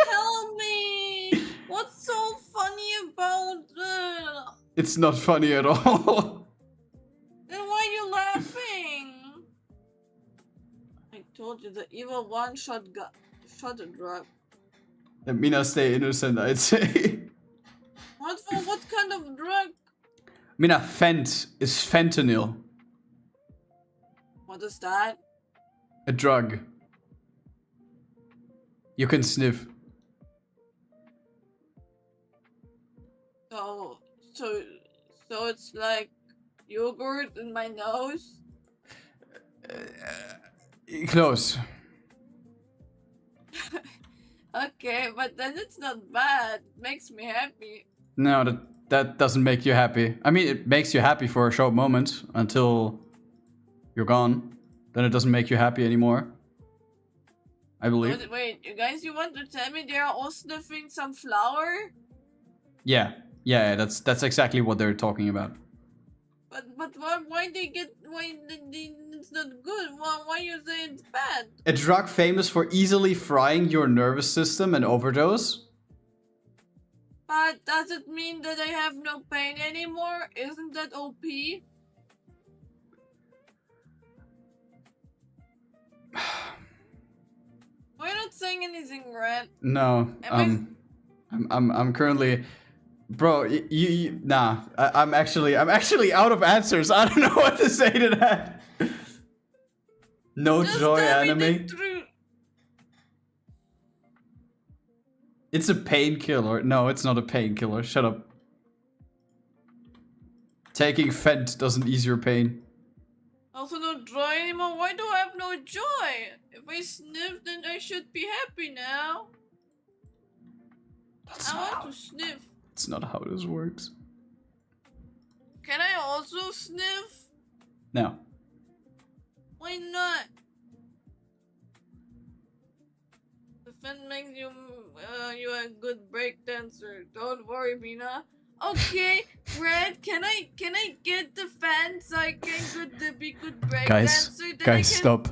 Tell me. What's so funny about it? It's not funny at all. Then why are you laughing? I told you the evil one shot a drug. Let Mina stay innocent, I'd say. What kind of drug? Mina, Fent is fentanyl. What is that? A drug. You can sniff. So it's like yogurt in my nose? Close. Okay, but then it's not bad. It makes me happy. No, that doesn't make you happy. I mean, it makes you happy for a short moment until you're gone. Then it doesn't make you happy anymore. I believe. Wait, you guys, you want to tell me they're all sniffing some flower? Yeah, that's exactly what they're talking about. But why it's not good? Why you say it's bad? A drug famous for easily frying your nervous system and overdose. But does it mean that I have no pain anymore? Isn't that OP? We're not saying anything, Grad. No. I'm currently, bro. Nah. I'm actually out of answers. I don't know what to say to that. No Just joy tell me anime. the truth. It's a painkiller. No, it's not a painkiller. Shut up. Taking Fent doesn't ease your pain. Also no joy anymore? Why do I have no joy? If I sniff, then I should be happy now. I want to sniff. That's not how this works. Can I also sniff? No. Why not? The Fent makes you you a good break dancer. Don't worry, Mina. Okay, Grad, can I get the Fent so I can be good break dancer? Then Guys, stop.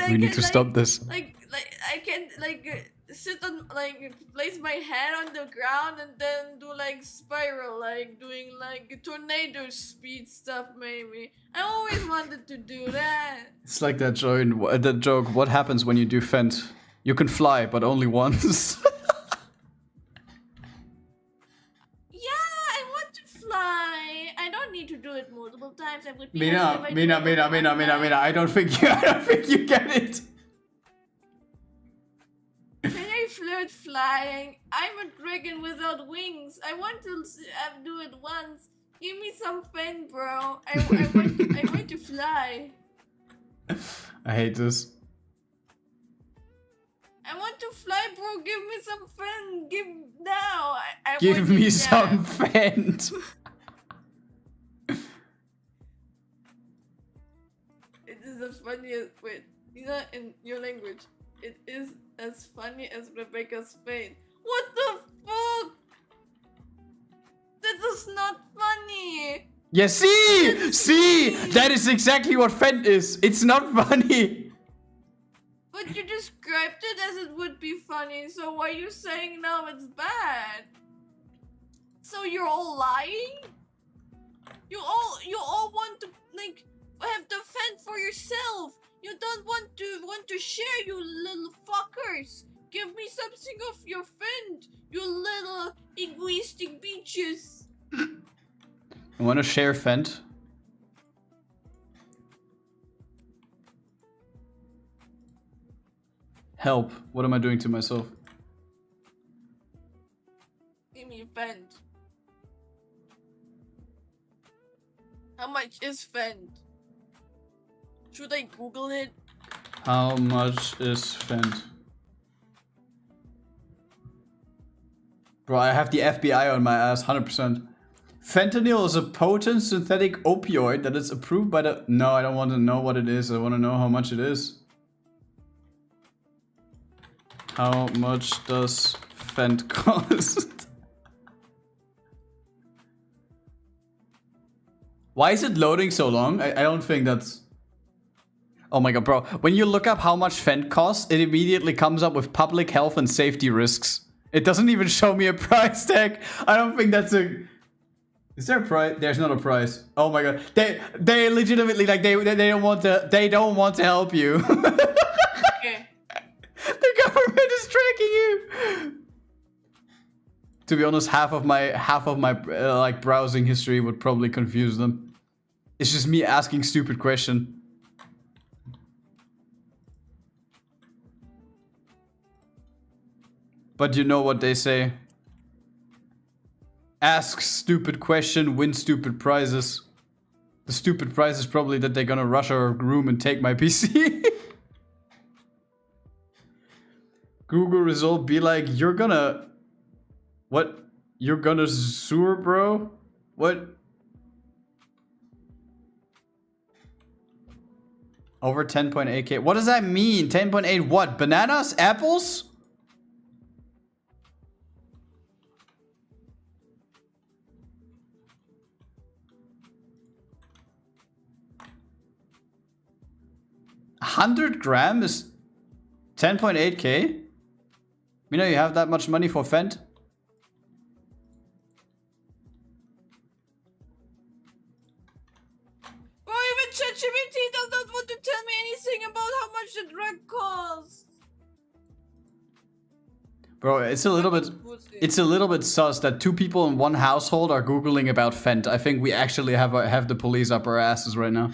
We need to stop this. Like I can sit on place my hand on the ground and then do spiral, doing tornado speed stuff maybe. I always wanted to do that. It's like that joke. What happens when you do Fent? You can fly, but only once. I don't need to do it multiple times. I would be Mina, I don't think you get it. Can I flirt flying? I'm a dragon without wings. I want to do it once. Give me some Fent, bro. I want to fly. I hate this. I want to fly, bro. Give me some Fent. Now. Give me some Fent. It is the funniest. Wait, in your language, it is as funny as Rebecca's Fate. What the fuck? That is not funny. Yeah, see, that is exactly what Fent is. It's not funny. But you described it as it would be funny, so why are you saying now it's bad? So you're all lying? You all want to have the Fent for yourself. You don't want to share, you little fuckers. Give me something of your Fent, you little egoistic bitches. I want to share Fent. Help. What am I doing to myself? Give me Fent. How much is Fent? Should I Google it? How much is Fent? Bro, I have the FBI on my ass, 100%. Fentanyl is a potent synthetic opioid that is approved by the... No, I don't want to know what it is. I want to know how much it is. How much does Fent cost? Why is it loading so long? I don't think that's... Oh my god, bro. When you look up how much Fent costs, it immediately comes up with public health and safety risks. It doesn't even show me a price tag. I don't think that's a... Is there a price? There's not a price. Oh my god. They legitimately they don't want to help you. Okay. The government is tracking you. To be honest, half of my browsing history would probably confuse them. It's just me asking stupid question. But you know what they say. Ask stupid question, win stupid prizes. The stupid prize is probably that they're gonna rush our room and take my PC. Google result be like, you're gonna... What? You're gonna sewer, bro? What? Over 10.8k. What does that mean? 10.8 what? Bananas? Apples? $100 is 10.8k? You know you have that much money for Fent? ChatGPT does not want to tell me anything about how much the drug costs. Bro, it's a little bit sus that 2 people in one household are googling about Fent. I think we actually have the police up our asses right now.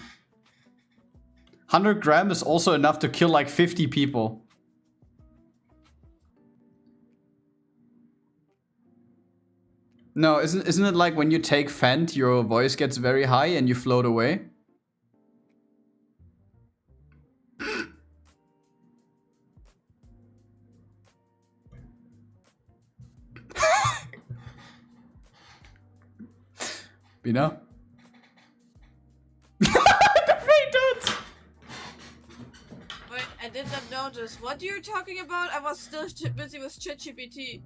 100 grams is also enough to kill like 50 people. No, isn't it like when you take Fent, your voice gets very high and you float away? Mina? Wait, I did not notice. What you're talking about? I was still busy with ChatGPT.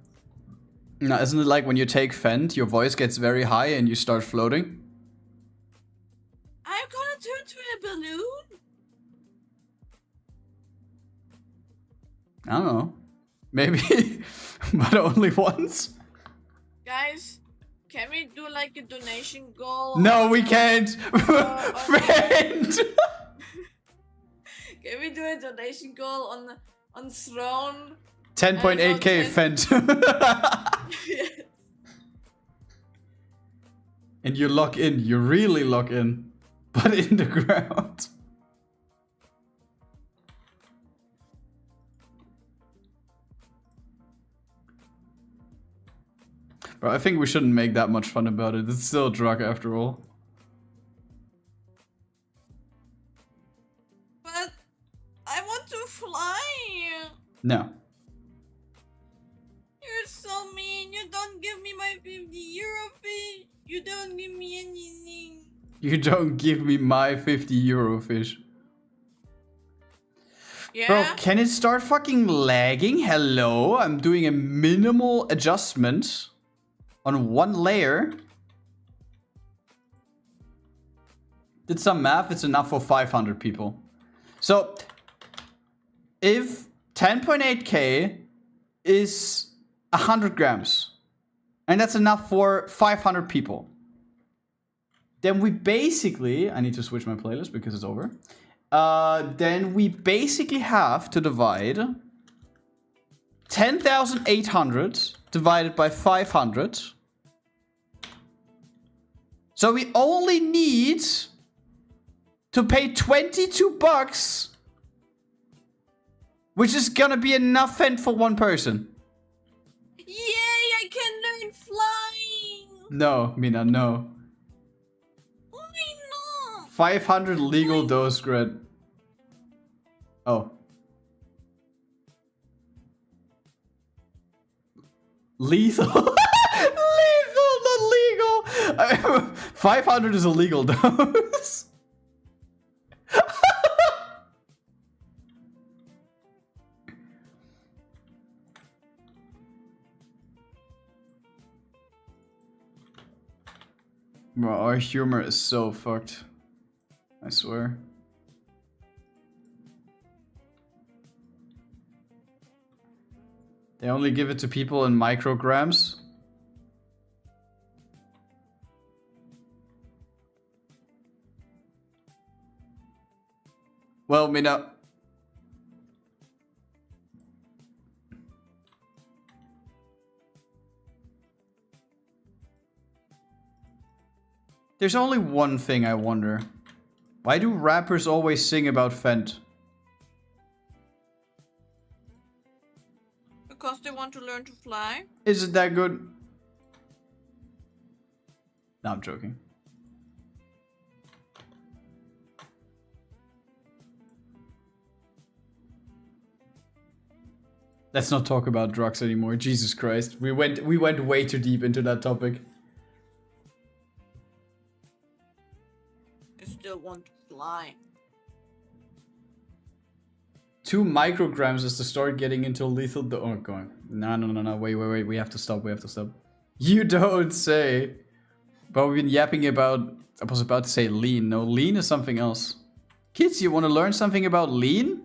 No, isn't it like when you take Fent, your voice gets very high and you start floating? I'm gonna turn to a balloon? I don't know. Maybe, but only once. Guys, can we do like a donation goal? No, we can't. Fent! Can we do a donation goal on Throne? 10.8k Fent. Yes. And you lock in. You really lock in. But in the ground. Bro, I think we shouldn't make that much fun about it. It's still a drug after all. But I want to fly. No. You're so mean. You don't give me my 50 euro fee. You don't give me anything. You don't give me my 50 euro fish. Yeah? Bro, can it start fucking lagging? Hello? I'm doing a minimal adjustment on one layer. Did some math, it's enough for 500 people. So, if 10.8k is 100 grams, and that's enough for 500 people, then we basically, I need to switch my playlist because it's over. Then we basically have to divide 10,800 divided by 500. So we only need to pay 22 bucks, which is gonna be enough Fent for one person. Yay, I can learn flying. No, Mina, no. Why not? 500 legal dose, Grad. Oh. Lethal? Lethal, not legal! 500 is a legal dose. Bro, our humor is so fucked. I swear. They only give it to people in micrograms. Well, Mina. There's only one thing I wonder. Why do rappers always sing about Fent? Because they want to learn to fly. Is it that good? No, I'm joking. Let's not talk about drugs anymore. Jesus Christ. We went way too deep into that topic. I still want to fly. 2 micrograms is to start getting into lethal. Oh, going. No. Wait. We have to stop. You don't say. But we've been yapping about. I was about to say lean. No, lean is something else. Kids, you want to learn something about lean?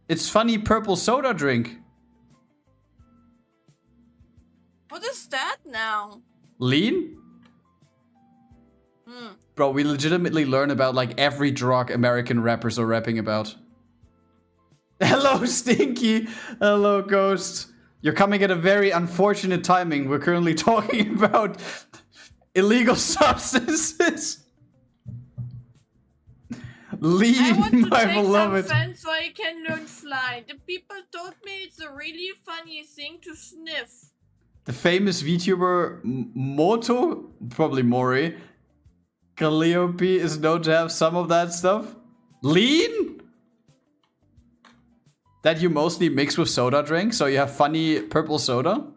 It's funny purple soda drink. What is that now? Lean? Bro, we legitimately learn about like every drug American rappers are rapping about. Hello, Stinky. Hello, Ghost. You're coming at a very unfortunate timing. We're currently talking about illegal substances. Lean, my beloved. Some fence so I can learn fly. The people told me it's a really funny thing to sniff. The famous VTuber Moto, probably Mori, Calliope is known to have some of that stuff. Lean? That you mostly mix with soda drink, so you have funny purple soda?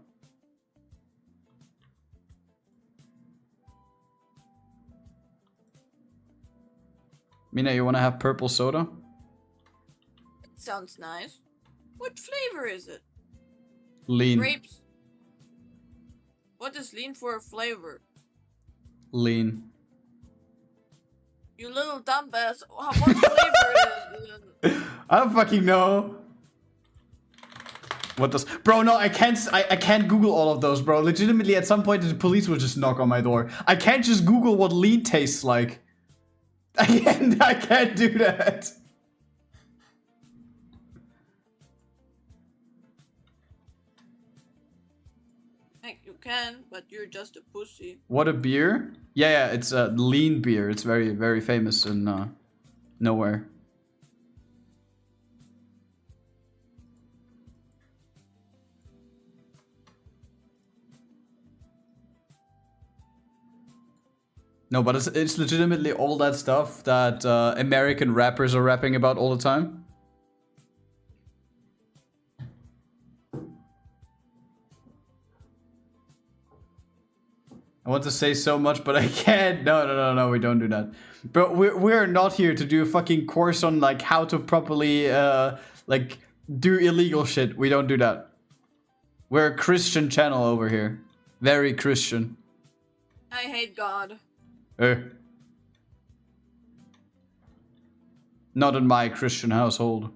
Mina, you wanna have purple soda? It sounds nice. What flavor is it? Lean. Grapes. What is lean for a flavor? Lean. You little dumbass. What flavor is it? I don't fucking know. What does... Bro, no, I can't Google all of those, bro. Legitimately, at some point, the police will just knock on my door. I can't just Google what lean tastes like. I can't do that. Heck, you can, but you're just a pussy. What a beer? Yeah, it's a lean beer. It's very, very famous in nowhere. No, but it's legitimately all that stuff that American rappers are rapping about all the time. I want to say so much, but I can't. No, we don't do that. But we're not here to do a fucking course on like how to properly like do illegal shit. We don't do that. We're a Christian channel over here. Very Christian. I hate God. Not in my Christian household.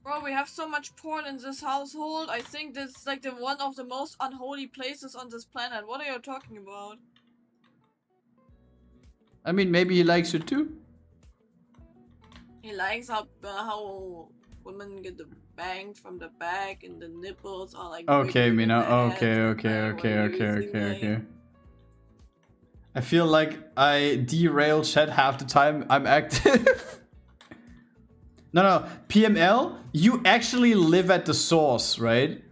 Bro, we have so much porn in this household. I think this is like one of the most unholy places on this planet. What are you talking about? I mean, maybe he likes it too. He likes how women get banged from the back and the nipples are like... Okay, Mina. Okay. I feel like I derail chat half the time I'm active. No, PML, you actually live at the source, right?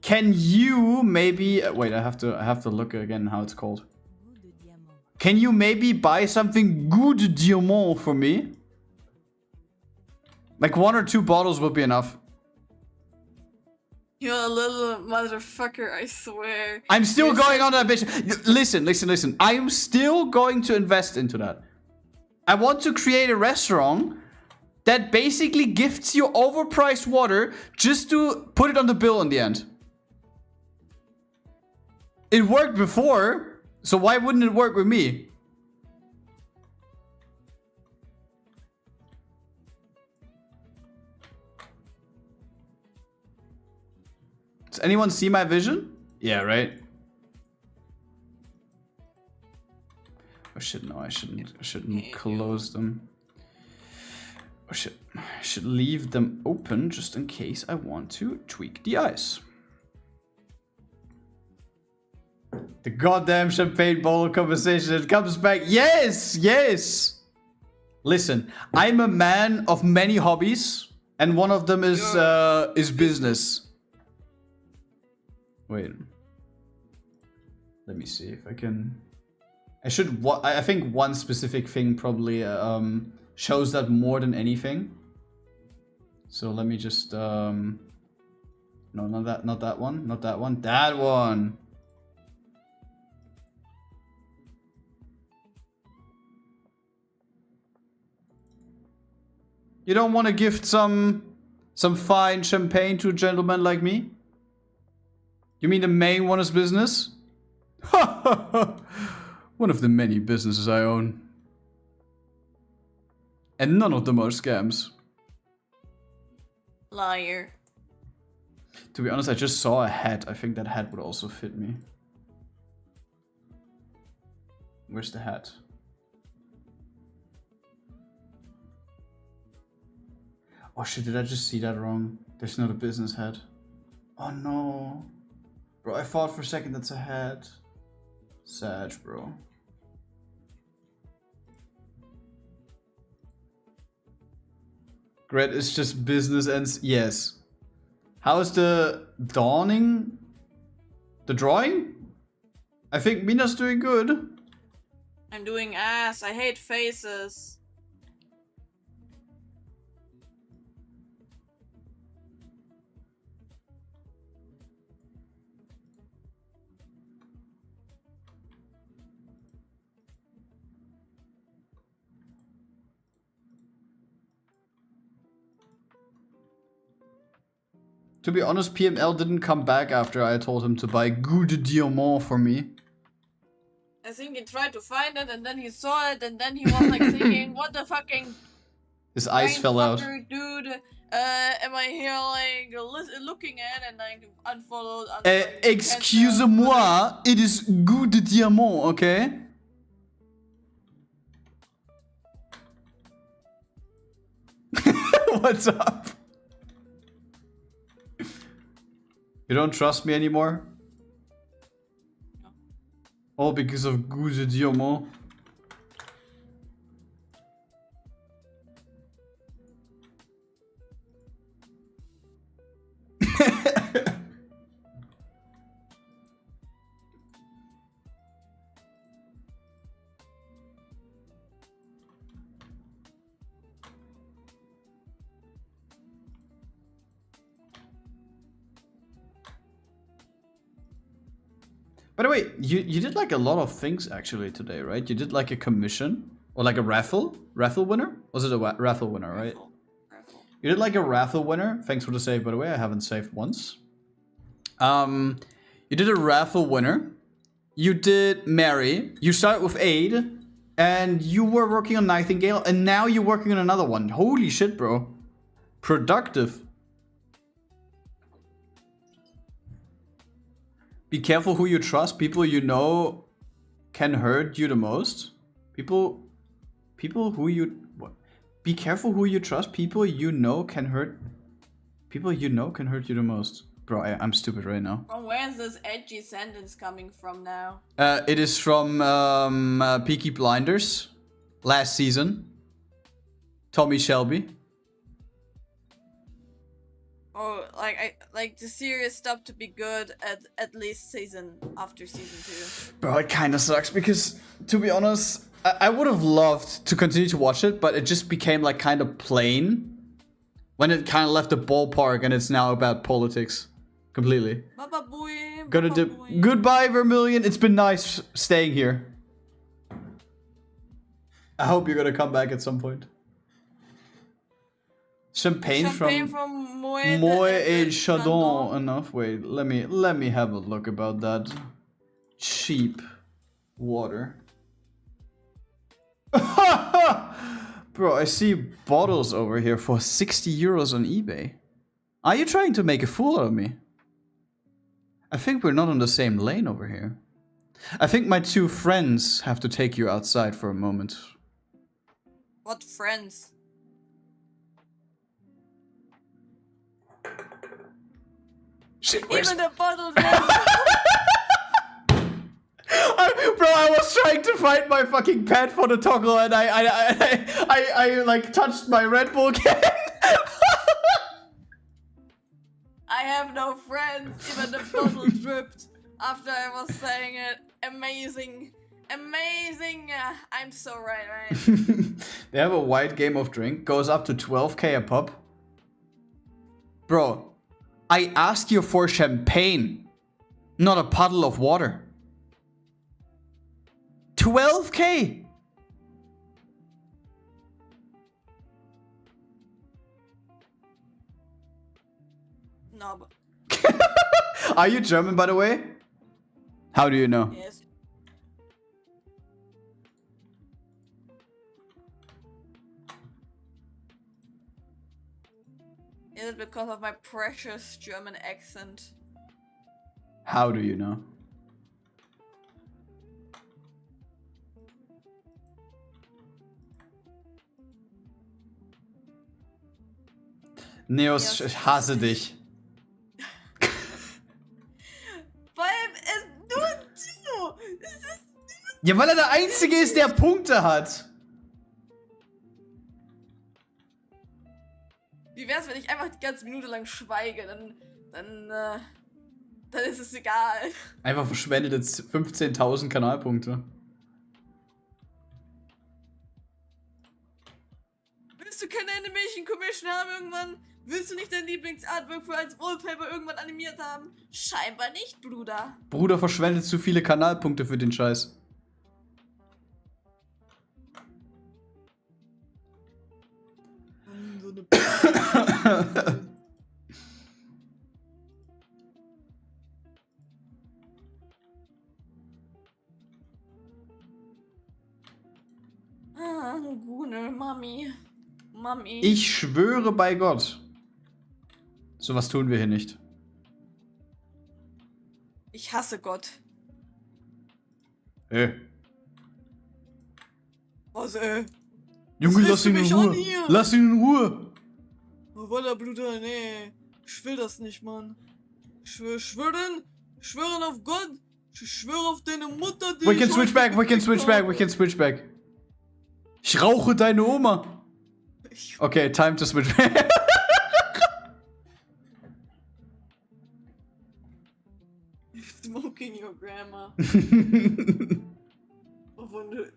Can you maybe... Wait, I have to look again how it's called. Can you maybe buy something good diamant for me? Like 1 or 2 bottles would be enough. You're a little motherfucker, I swear. I'm still going on that bitch. Listen. I am still going to invest into that. I want to create a restaurant that basically gifts you overpriced water just to put it on the bill in the end. It worked before, so why wouldn't it work with me? Does anyone see my vision? Yeah, right? Oh shit, no, I shouldn't close them. Oh shit, I should leave them open just in case I want to tweak the ice. The goddamn champagne bottle conversation, it comes back. Yes! Listen, I'm a man of many hobbies, and one of them is business. Wait. Let me see if I can... I think one specific thing probably shows that more than anything. So let me just... No, not that one. That one! You don't want to gift some fine champagne to a gentleman like me? You mean the main one is business? One of the many businesses I own. And none of them are scams. Liar. To be honest, I just saw a hat. I think that hat would also fit me. Where's the hat? Oh shit, did I just see that wrong? There's not a business head. Oh no. Bro, I thought for a second that's a head. Sad, bro. Grad is just business and yes. How's the dawning? The drawing? I think Mina's doing good. I'm doing ass. I hate faces. To be honest, PML didn't come back after I told him to buy Good Diamant for me. I think he tried to find it and then he saw it and then he was like thinking, what the fucking... His eyes fell out. Dude, am I here like looking at and like unfollowed? Excuse-moi, it is Good Diamant, okay? What's up? You don't trust me anymore? No. All because of Good Diamant. By the way, you did like a lot of things actually today, right? You did like a commission or like a raffle winner? Was it a raffle winner, right? Raffle. You did like a raffle winner. Thanks for the save, by the way. I haven't saved once. You did a raffle winner. You did Mary. You started with Aid, and you were working on Nightingale, and now you're working on another one. Holy shit, bro! Productive. Be careful who you trust. People you know can hurt you the most. People who you... What? Be careful who you trust. People you know can hurt... People you know can hurt you the most. Bro, I'm stupid right now. From where is this edgy sentence coming from now? It is from Peaky Blinders. Last season. Tommy Shelby. Oh, like the series stopped to be good at least after season 2. Bro, it kind of sucks because, to be honest, I would have loved to continue to watch it, but it just became like kind of plain when it kind of left the ballpark and it's now about politics completely. Baba boy. Gonna do goodbye, Vermilion. It's been nice staying here. I hope you're gonna come back at some point. Champagne from Moët et Chandon. Enough. Wait, let me have a look about that. Cheap water. Bro, I see bottles over here for 60 euros on eBay. Are you trying to make a fool out of me? I think we're not on the same lane over here. I think my two friends have to take you outside for a moment. What friends? Shit, Even the bottle. Bro, I was trying to find my fucking pad for the toggle and I like touched my Red Bull can. I have no friends. Even the bottle dripped after I was saying it. Amazing. Amazing. I'm so right. They have a white game of drink. Goes up to 12k a pop. Bro, I asked you for champagne, not a puddle of water. 12k! No, but... Are you German, by the way? How do you know? Yes. Is it because of my precious German accent? How do you know? Neos, ich hasse dich. Vor allem, nur du. Es ist Ja, weil er der Einzige ist, der Punkte hat. Wie wär's, wenn ich einfach die ganze Minute lang schweige? Dann ist es egal. Einfach verschwendet jetzt 15.000 Kanalpunkte. Willst du keine Animation Commission haben irgendwann? Willst du nicht dein Lieblingsartwork für als Wallpaper irgendwann animiert haben? Scheinbar nicht, Bruder. Bruder verschwendet zu viele Kanalpunkte für den Scheiß. So eine Gune, Mami. Mami. Ich schwöre bei Gott. Sowas tun wir hier nicht. Ich hasse Gott. Was, Junge, Was lass ihn in willst du mich Ruhe. an hier? Lass ihn in Ruhe. Oh, Walla, Bruder, nee. Ich will das nicht, Mann. Ich schwören auf Gott. Ich schwöre auf deine Mutter, die We can ich switch heute back, we can switch gefickt back, habe. we can switch back. Ich rauche deine Oma. Okay, time to switch back. Smoking your grandma. Wovon du...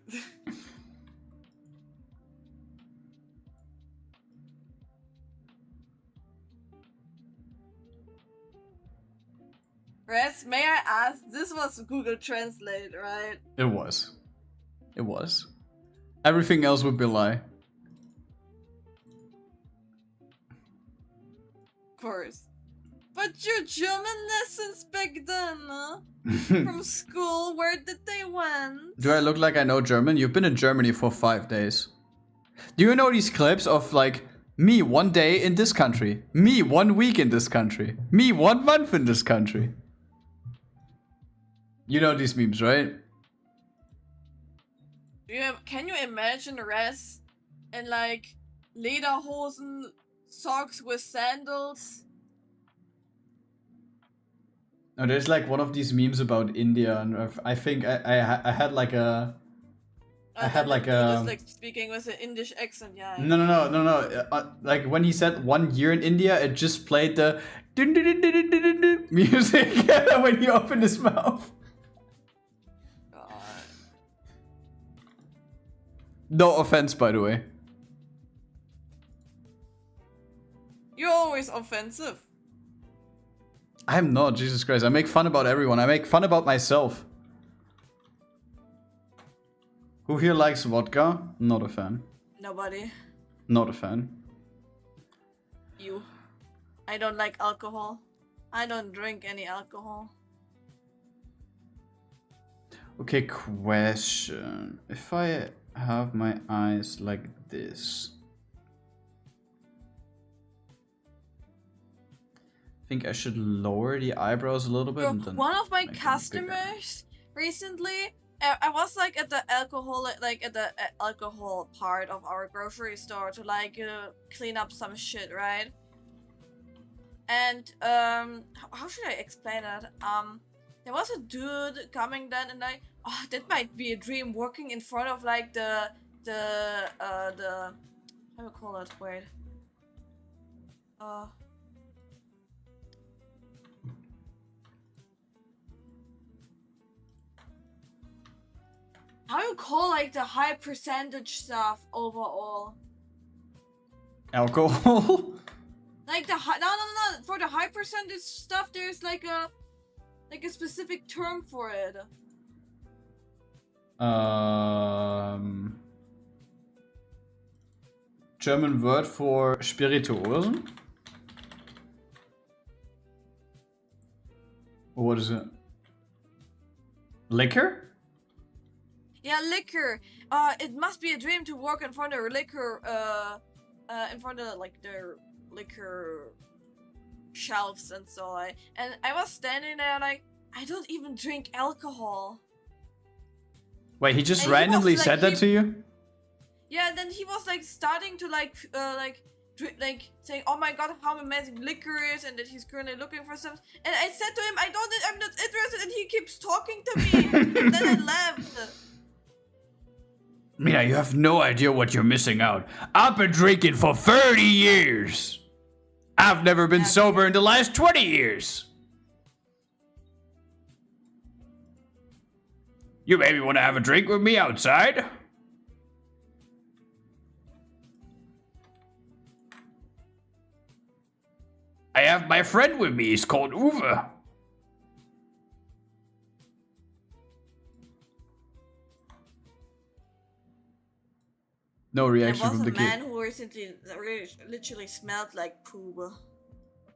Res, may I ask, this was Google Translate, right? It was. It was. Everything else would be a lie. Of course. But your German lessons back then, huh? From school, where did they went? Do I look like I know German? You've been in Germany for 5 days. Do you know these clips of like me 1 day in this country, me 1 week in this country, me 1 month in this country? You know these memes, right? Can you imagine Res in like lederhosen, socks with sandals? No, there's like one of these memes about India, and I think I had like a. I had like a. Just like speaking with an Indish accent, yeah. No. Like when he said 1 year in India, it just played the music when he opened his mouth. God. No offense, by the way. You're always offensive. I'm not, Jesus Christ. I make fun about everyone. I make fun about myself. Who here likes vodka? Not a fan. Nobody. Not a fan. You. I don't like alcohol. I don't drink any alcohol. Okay, question. If I have my eyes like this, I think I should lower the eyebrows a little bit. Bro, And then one of my make them customers recently, I was like at the alcohol, alcohol part of our grocery store to like clean up some shit, right? And how should I explain it? There was a dude coming then, and like, oh, that might be a dream, working in front of like the how do you call it? Wait. How you call like the high percentage stuff overall? Alcohol? Like the high, no. For the high percentage stuff, there's like a specific term for it. German word for Spirituosen? Or what is it? Liquor? Yeah, liquor. It must be a dream to walk in front of liquor. In front of like their liquor shelves and so on. And I was standing there like, I don't even drink alcohol. Wait, he just And he randomly was, said like, that to you? Yeah, and then he was like starting to like like saying, "Oh my god, how amazing liquor is," and that he's currently looking for some. And I said to him, I'm not interested," and he keeps talking to me. And then I left. Mina, you have no idea what you're missing out. I've been drinking for 30 years. I've never been sober in the last 20 years. You maybe want to have a drink with me outside? I have my friend with me. He's called Uwe. No reaction from the kid. There was a man who recently literally smelled like poop.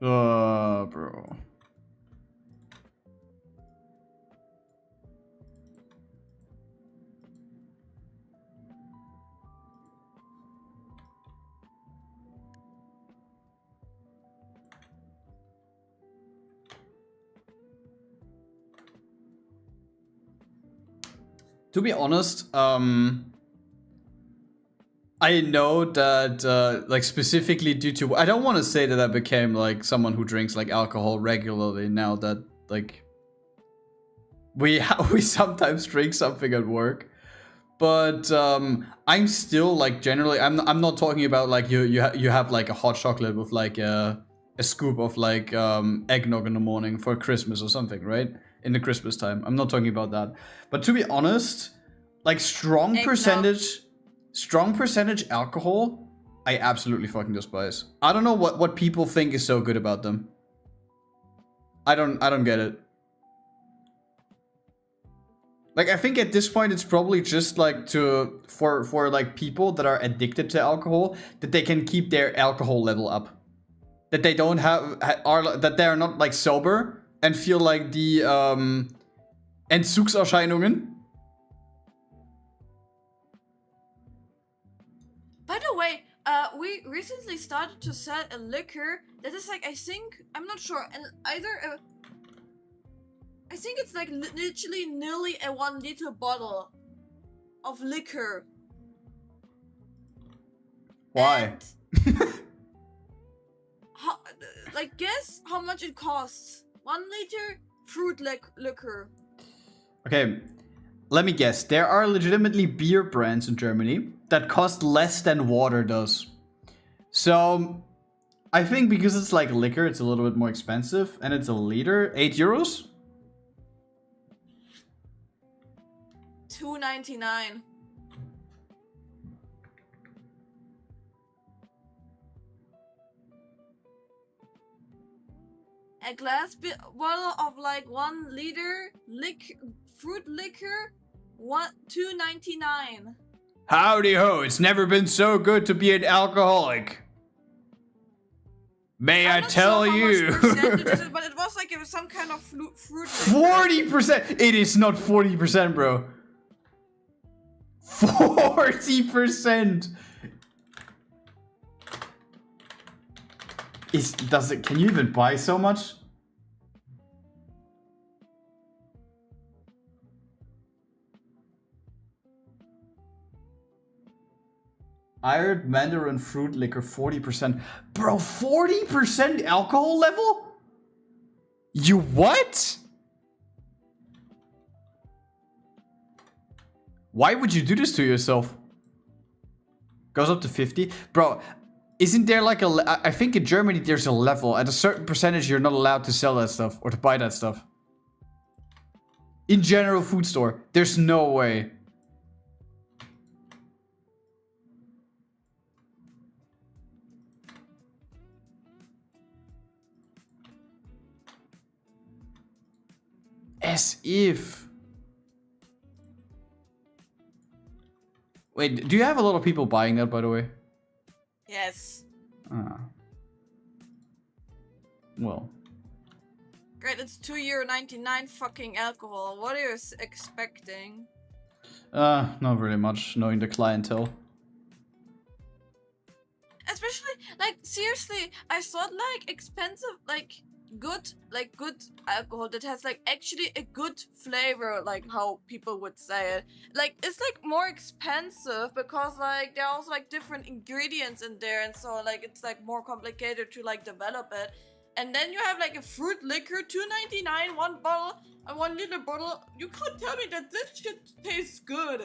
Bro. To be honest, I know that, like, specifically due to... I don't want to say that I became, like, someone who drinks, like, alcohol regularly now that, like... We sometimes drink something at work. But, I'm still, like, generally... I'm not talking about, like, you have, like, a hot chocolate with, like, a scoop of, like, eggnog in the morning for Christmas or something, right? In the Christmas time. I'm not talking about that. But to be honest, like, strong percentage alcohol, I absolutely fucking despise. I don't know what people think is so good about them. I don't get it. Like, I think at this point it's probably just like for like people that are addicted to alcohol, that they can keep their alcohol level up. That they don't that they are not like sober and feel like the Entzugserscheinungen. By the way, we recently started to sell a liquor that is like, I think, I'm not sure, and either I think it's like literally nearly a 1 liter bottle of liquor. Why? Like, guess how much it costs? 1 liter fruit liquor. Okay, let me guess. There are legitimately beer brands in Germany that cost less than water does. So, I think because it's like liquor, it's a little bit more expensive, and it's a liter, 8 euros? $2.99. A glass bottle of like 1 liter fruit liquor, $2.99. Howdy ho, it's never been so good to be an alcoholic. May I tell you? But it was like it was some kind of fruit. 40%! It is not 40%, bro. 40%! Can you even buy so much? Iron Mandarin fruit liquor 40%. Bro, 40% alcohol level? You what? Why would you do this to yourself? Goes up to 50? Bro, isn't there like I think in Germany there's a level. At a certain percentage you're not allowed to sell that stuff or to buy that stuff. In general food store. There's no way. As if. Wait, do you have a lot of people buying that, by the way? Yes. Ah. Well. Great, it's €2.99 fucking alcohol. What are you expecting? Not really much, knowing the clientele. Especially, like, seriously, I thought, like, expensive, like, good alcohol that has like actually a good flavor, like how people would say it. Like it's like more expensive because like there are also like different ingredients in there, and so like it's like more complicated to like develop it. And then you have like a fruit liquor, $2.99, one bottle, and 1 liter bottle. You can't tell me that this shit tastes good.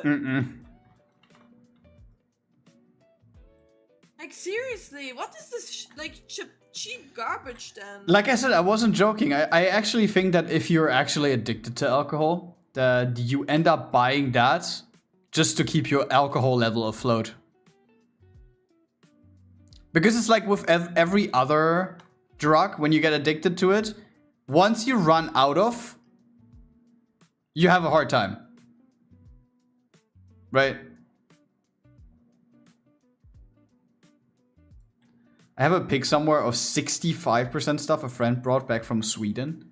Like seriously, what is this like cheap garbage then? Like I said, I wasn't joking. I actually think that if you're actually addicted to alcohol, that you end up buying that just to keep your alcohol level afloat. Because it's like with every other drug, when you get addicted to it, once you run out of, you have a hard time. Right? I have a pic somewhere of 65% stuff a friend brought back from Sweden.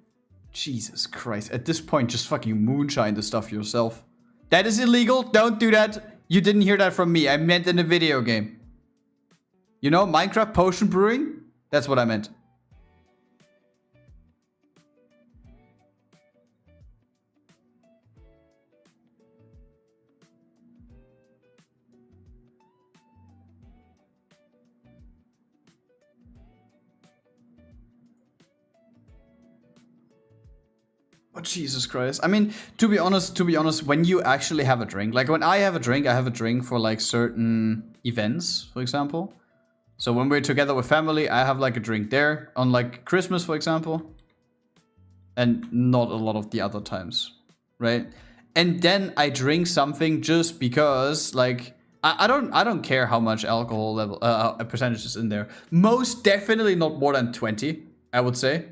Jesus Christ. At this point, just fucking moonshine the stuff yourself. That is illegal. Don't do that. You didn't hear that from me. I meant in a video game. You know, Minecraft potion brewing? That's what I meant. Oh, Jesus Christ. I mean, to be honest, when you actually have a drink, like when I have a drink for like certain events, for example. So when we're together with family, I have like a drink there on like Christmas, for example. And not a lot of the other times, right? And then I drink something just because like I don't care how much alcohol level percentage is in there. Most definitely not more than 20, I would say,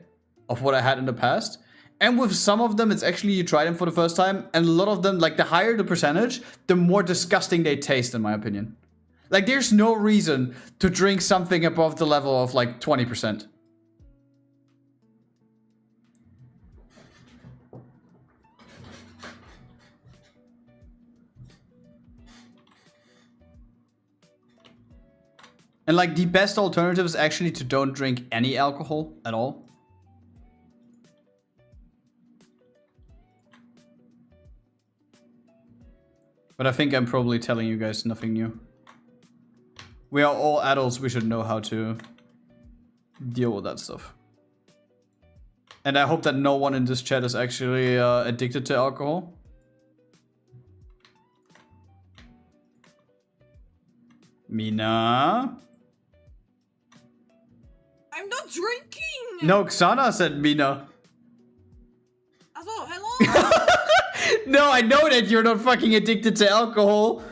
of what I had in the past. And with some of them, it's actually you try them for the first time, and a lot of them, like the higher the percentage, the more disgusting they taste, in my opinion. Like there's no reason to drink something above the level of like 20%. And like the best alternative is actually to don't drink any alcohol at all. But I think I'm probably telling you guys nothing new. We are all adults, we should know how to deal with that stuff. And I hope that no one in this chat is actually addicted to alcohol. Mina? I'm not drinking! No, Xana said Mina. Oh, hello? No, I know that you're not fucking addicted to alcohol.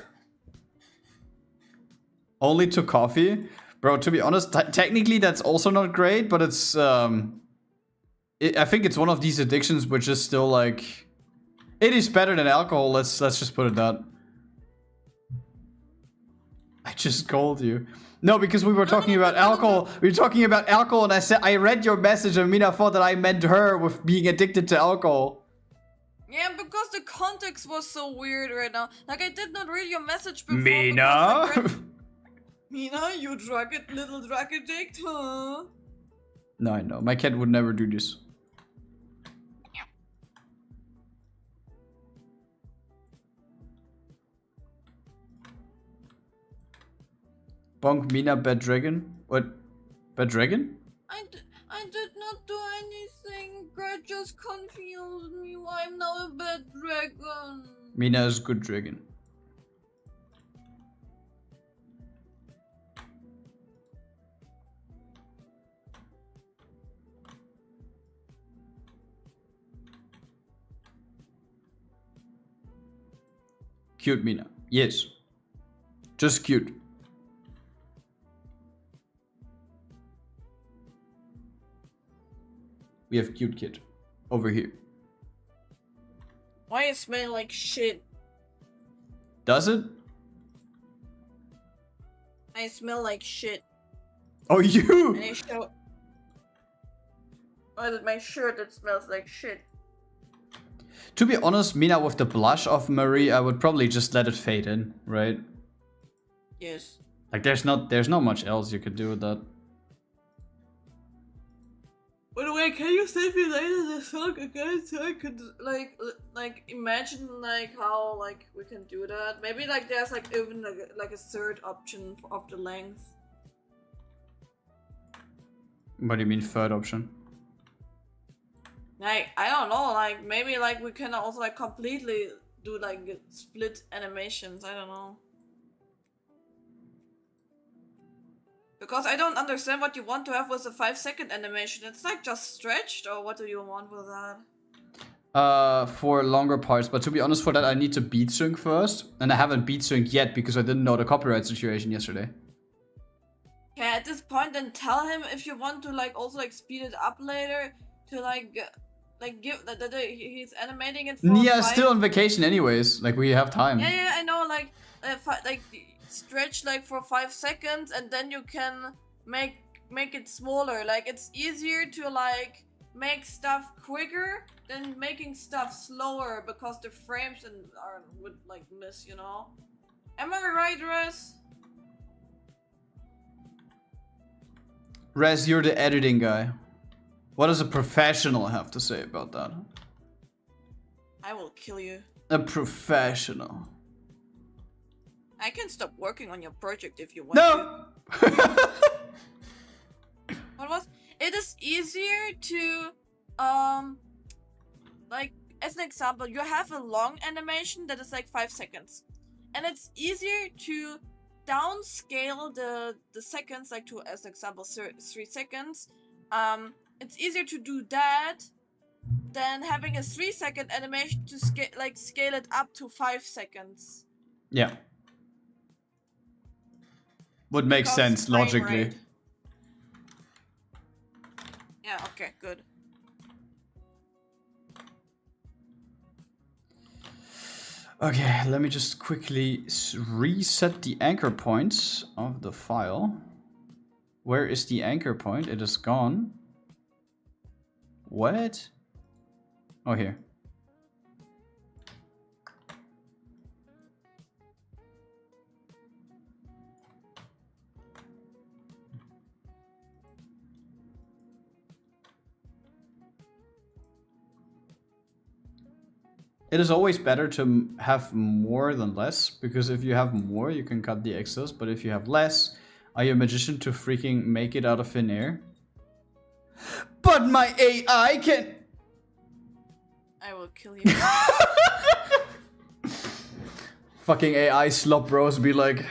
Only to coffee? Bro, to be honest, technically that's also not great, but it's, I think it's one of these addictions which is still like, it is better than alcohol, let's just put it that. I just called you. No, because we were talking about alcohol. We were talking about alcohol and I read your message and Mina thought that I meant her with being addicted to alcohol. Yeah, because the context was so weird right now. Like, I did not read your message before. Mina? Mina, you little drug addict, huh? No, I know. My cat would never do this. Bonk Mina, bad dragon? What? Bad dragon? I did not do anything. Grad just confused me. Why I'm now a bad dragon? Mina is good dragon. Cute Mina. Yes. Just cute. We have cute kid over here. Why it smell like shit? Does it? I smell like shit. Oh, you! And I show. Oh, it's my shirt that smells like shit. To be honest, Mina, with the blush of Marie, I would probably just let it fade in, right? Yes. Like there's not much else you could do with that. By the way, can you save me later the song again so I could like imagine like how like we can do that? Maybe like there's like even like a third option of the length. What do you mean third option? Like I don't know, like maybe like we can also like completely do like split animations. I don't know. Because I don't understand what you want to have with a 5-second animation. It's like just stretched, or what do you want with that? For longer parts, but to be honest, for that I need to beat sync first, and I haven't beat sync yet because I didn't know the copyright situation yesterday. Yeah, at this point, then tell him if you want to like also like speed it up later to like give that he's animating it. For Nia is still on vacation, anyways. Like we have time. Yeah, I know. Like stretch like for 5 seconds, and then you can make it smaller. Like it's easier to like make stuff quicker than making stuff slower because the frames would like miss, you know. Am I right, Rez? Rez, you're the editing guy. What does a professional have to say about that? I will kill you. A professional. I can stop working on your project if you want No! to. What was? It is easier to, like, as an example, you have a long animation that is like 5 seconds. And it's easier to downscale the seconds, like to, as an example, 3 seconds. It's easier to do that than having a 3-second animation to scale it up to 5 seconds. Yeah. Would make sense logically. Rate. Yeah, okay, good. Okay, let me just quickly reset the anchor points of the file. Where is the anchor point? It is gone. What? Oh, here. It is always better to have more than less, because if you have more, you can cut the excess, but if you have less, are you a magician to freaking make it out of thin air? But my AI can... I will kill you. Fucking AI slop bros be like...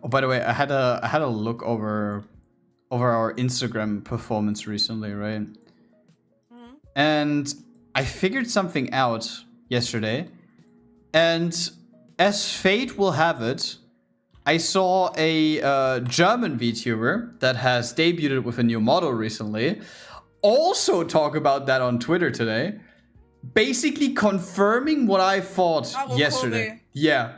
Oh, by the way, I had a look over our Instagram performance recently, right? Mm-hmm. And I figured something out yesterday. And as fate will have it, I saw a German VTuber that has debuted with a new model recently also talk about that on Twitter today, basically confirming what I thought yesterday. Kobe. Yeah.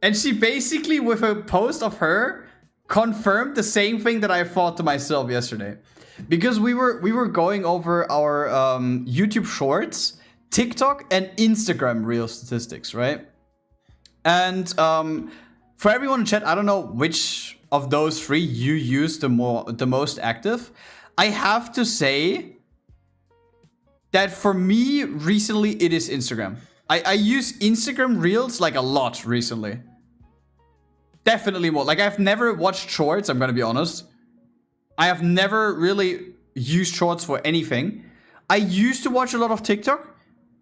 And she basically, with a post of her, confirmed the same thing that I thought to myself yesterday. Because we were going over our YouTube Shorts, TikTok, and Instagram Reel statistics, right? And for everyone in chat, I don't know which of those three you use the most active. I have to say that for me, recently, it is Instagram. I use Instagram Reels like a lot recently. Definitely more. Like, I've never watched shorts, I'm gonna be honest. I have never really used shorts for anything. I used to watch a lot of TikTok,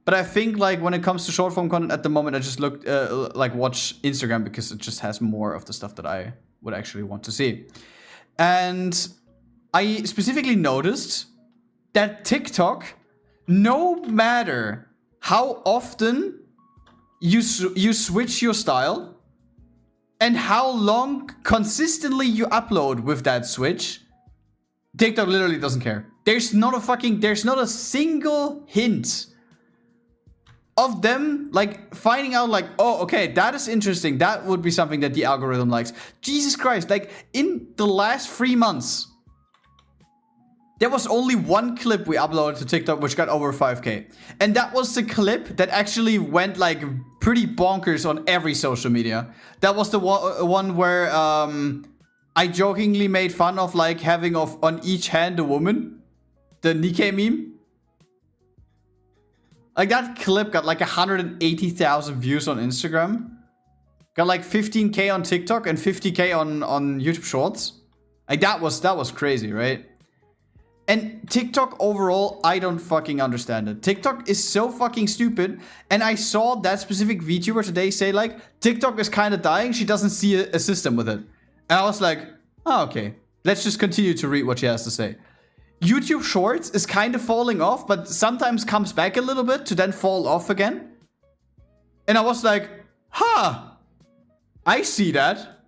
but I think like when it comes to short form content at the moment, I just watch Instagram because it just has more of the stuff that I would actually want to see. And I specifically noticed that TikTok, no matter how often you switch your style and how long consistently you upload with that switch, TikTok literally doesn't care. There's not a single hint of them like finding out like, oh, okay, that is interesting. That would be something that the algorithm likes. Jesus Christ, like in the last 3 months, there was only one clip we uploaded to TikTok which got over 5K. And that was the clip that actually went like pretty bonkers on every social media. That was the one where I jokingly made fun of like having on each hand a woman. The Nikke meme. Like that clip got like 180,000 views on Instagram. Got like 15K on TikTok and 50K on YouTube Shorts. Like that was crazy, right? And TikTok overall, I don't fucking understand it. TikTok is so fucking stupid. And I saw that specific VTuber today say like, TikTok is kind of dying. She doesn't see a system with it. And I was like, oh, okay. Let's just continue to read what she has to say. YouTube Shorts is kind of falling off, but sometimes comes back a little bit to then fall off again. And I was like, huh, I see that.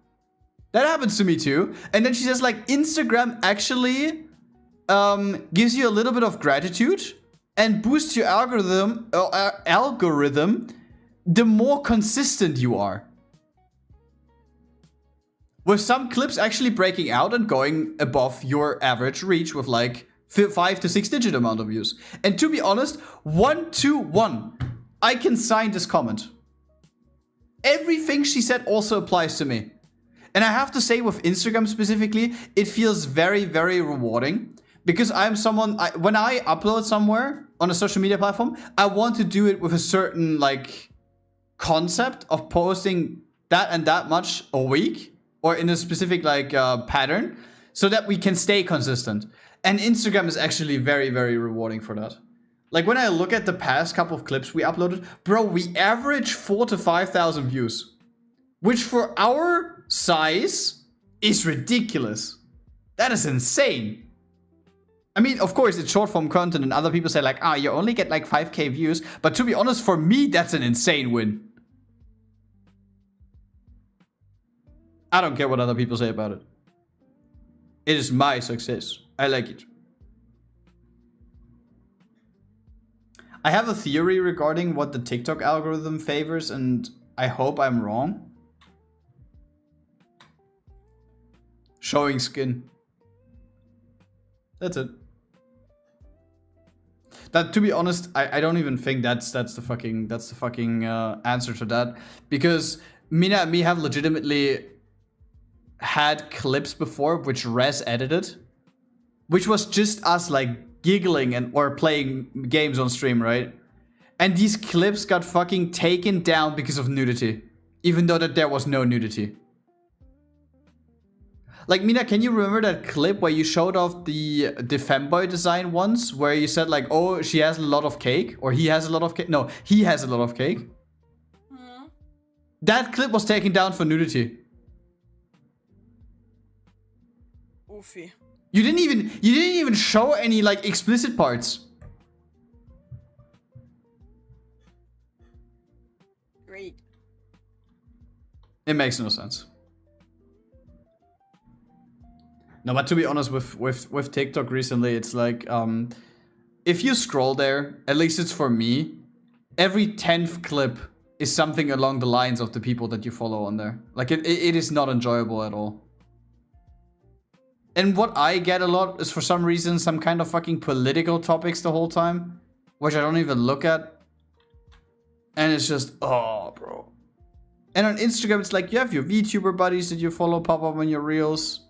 That happens to me too. And then she says like, Instagram actually gives you a little bit of gratitude and boosts your algorithm the more consistent you are. With some clips actually breaking out and going above your average reach with like 5 to 6 digit amount of views. And to be honest, 121, I can sign this comment. Everything she said also applies to me. And I have to say with Instagram specifically, it feels very, very rewarding. Because I'm someone, when I upload somewhere on a social media platform, I want to do it with a certain like concept of posting that and that much a week or in a specific like pattern so that we can stay consistent. And Instagram is actually very, very rewarding for that. Like when I look at the past couple of clips we uploaded, bro, we average 4,000 to 5,000 views, which for our size is ridiculous. That is insane. I mean, of course, it's short form content and other people say like, you only get like 5K views. But to be honest, for me, that's an insane win. I don't care what other people say about it. It is my success. I like it. I have a theory regarding what the TikTok algorithm favors, and I hope I'm wrong. Showing skin. That's it. That, to be honest, I don't even think that's the fucking answer to that, because Mina and me have legitimately had clips before which Res edited, which was just us like giggling and or playing games on stream, right? And these clips got fucking taken down because of nudity, even though that there was no nudity. Like, Mina, can you remember that clip where you showed off the femboy design once? Where you said like, oh, she has a lot of cake. Or he has a lot of cake. No, he has a lot of cake. Hmm. That clip was taken down for nudity. Oofy. You didn't even show any like explicit parts. Great. It makes no sense. No, but to be honest, with TikTok recently, it's like, if you scroll there, at least it's for me, every 10th clip is something along the lines of the people that you follow on there. Like, it is not enjoyable at all. And what I get a lot is for some reason some kind of fucking political topics the whole time, which I don't even look at. And it's just, oh, bro. And on Instagram, it's like you have your VTuber buddies that you follow pop up on your reels.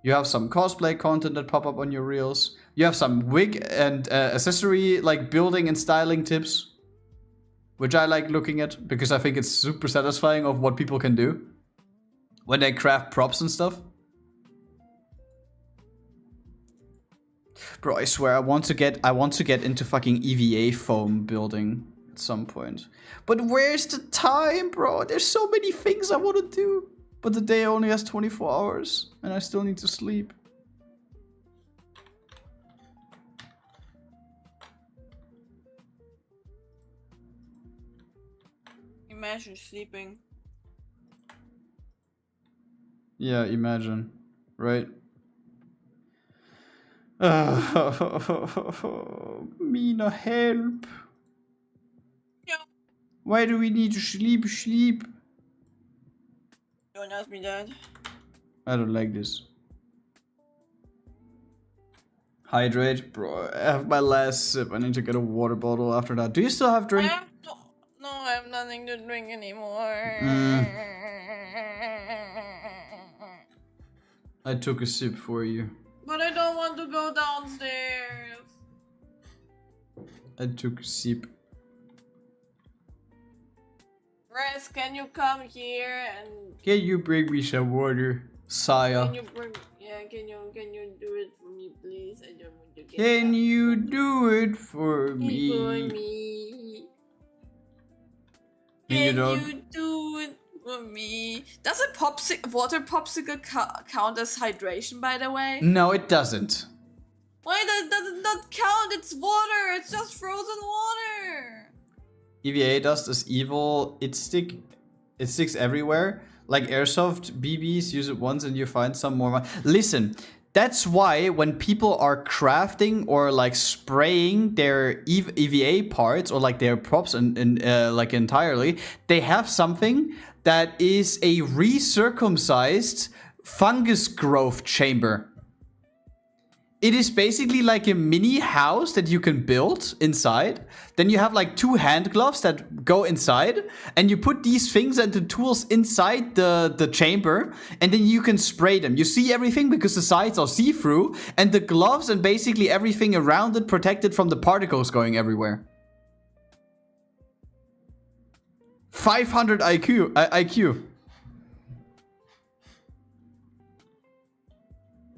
You have some cosplay content that pop up on your reels. You have some wig and accessory like building and styling tips, which I like looking at because I think it's super satisfying of what people can do when they craft props and stuff. Bro, I swear I want to get into fucking EVA foam building at some point. But where's the time, bro? There's so many things I want to do. But the day only has 24 hours, and I still need to sleep. Imagine sleeping. Yeah, imagine. Right? Mina, help. Yeah. Why do we need to sleep? Don't ask me that. I don't like this. Hydrate, bro. I have my last sip. I need to get a water bottle after that. Do you still have drink? No, I have nothing to drink anymore. I took a sip for you. But I don't want to go downstairs. I took a sip. Rez, can you come here and... Can you bring me some water, Saya? Can you bring... Yeah, can you do it for me, please? I don't want to get Can you do it for me? For me. Can you do it for me? Does a water popsicle count as hydration, by the way? No, it doesn't. Why does it not count? It's water. It's just frozen water. EVA dust is evil. It sticks everywhere. Like airsoft BBs, use it once and you find some more. Listen, that's why when people are crafting or like spraying their EVA parts or like their props and like entirely, they have something that is a recircumcised fungus growth chamber. It is basically like a mini house that you can build inside. Then you have like 2 hand gloves that go inside, and you put these things and the tools inside the chamber, and then you can spray them. You see everything because the sides are see-through, and the gloves and basically everything around it protected from the particles going everywhere. 500 IQ.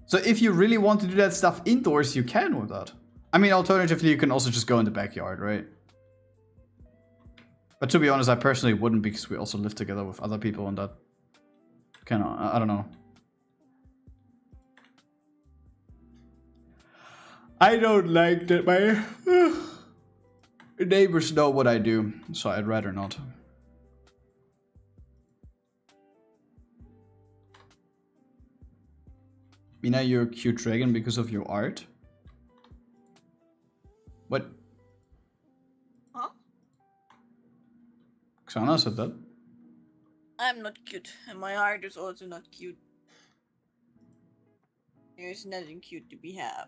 So if you really want to do that stuff indoors, you can with that. I mean, alternatively, you can also just go in the backyard, right? But to be honest, I personally wouldn't, because we also live together with other people and that kind of, I don't know. I don't like that my neighbors know what I do, so I'd rather not. Mina, you're a cute dragon because of your art? What? Huh? Xana said that. I'm not cute, and my art is also not cute. There's nothing cute to be had.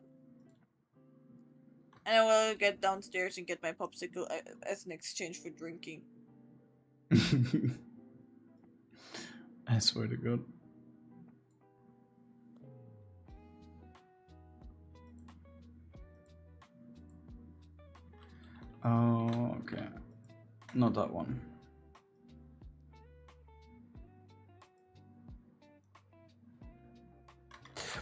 And I will get downstairs and get my popsicle as an exchange for drinking. I swear to God. Oh, okay. Not that one.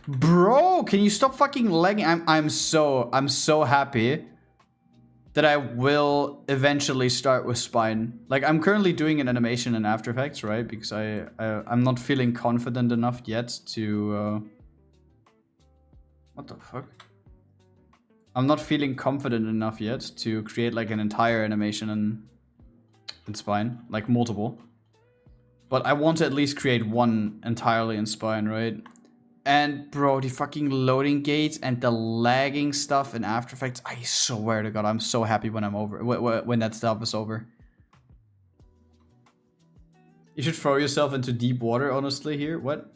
Bro, can you stop fucking lagging? I'm so happy that I will eventually start with Spine. Like, I'm currently doing an animation in After Effects, right? Because I'm not feeling confident enough yet to what the fuck? I'm not feeling confident enough yet to create like an entire animation in Spine, like multiple. But I want to at least create one entirely in Spine, right? And bro, the fucking loading gates and the lagging stuff in After Effects, I swear to God, I'm so happy when I'm over, when that stuff is over. You should throw yourself into deep water, honestly, here. What?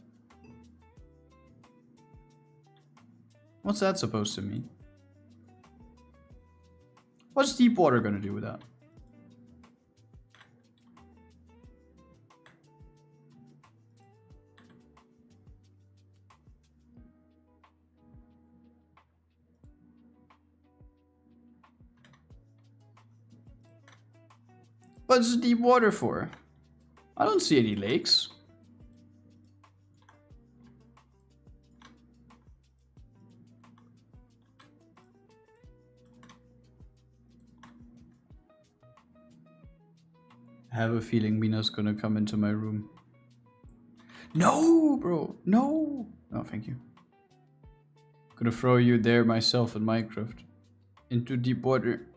What's that supposed to mean? What's deep water gonna do with that? What's deep water for? I don't see any lakes. I have a feeling Mina's gonna come into my room. No, bro, no. No, thank you. Gonna throw you there myself in Minecraft. Into deep water.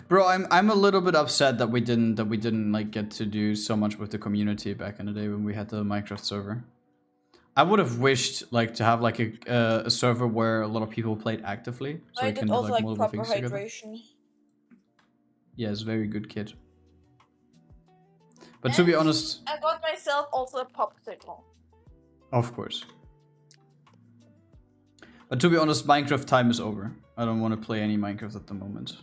Bro, I'm a little bit upset that we didn't like get to do so much with the community back in the day when we had the Minecraft server. I would have wished like to have like a server where a lot of people played actively, so I we can did do also like like multiple proper things together. hydration. Yes, very good kid. But to be honest, I got myself also a popsicle. Of course. But to be honest, Minecraft time is over. I don't want to play any Minecraft at the moment.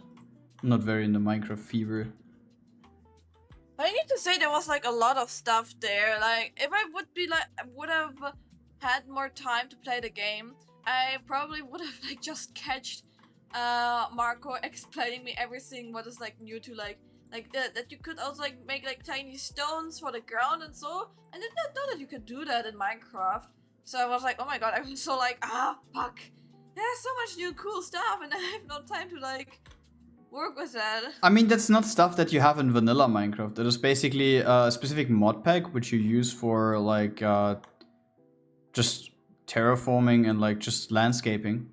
I'm not very into Minecraft fever. I need to say there was like a lot of stuff there. Like if I would have had more time to play the game, I probably would have like just catched Marco explaining me everything what is like new to like that you could also like make like tiny stones for the ground and so. I did not know that you could do that in Minecraft. So I was like, oh my god, I was so like, fuck. There's so much new cool stuff and I have no time to like work with that. I mean, that's not stuff that you have in vanilla Minecraft. It is basically a specific mod pack which you use for like just terraforming and like just landscaping.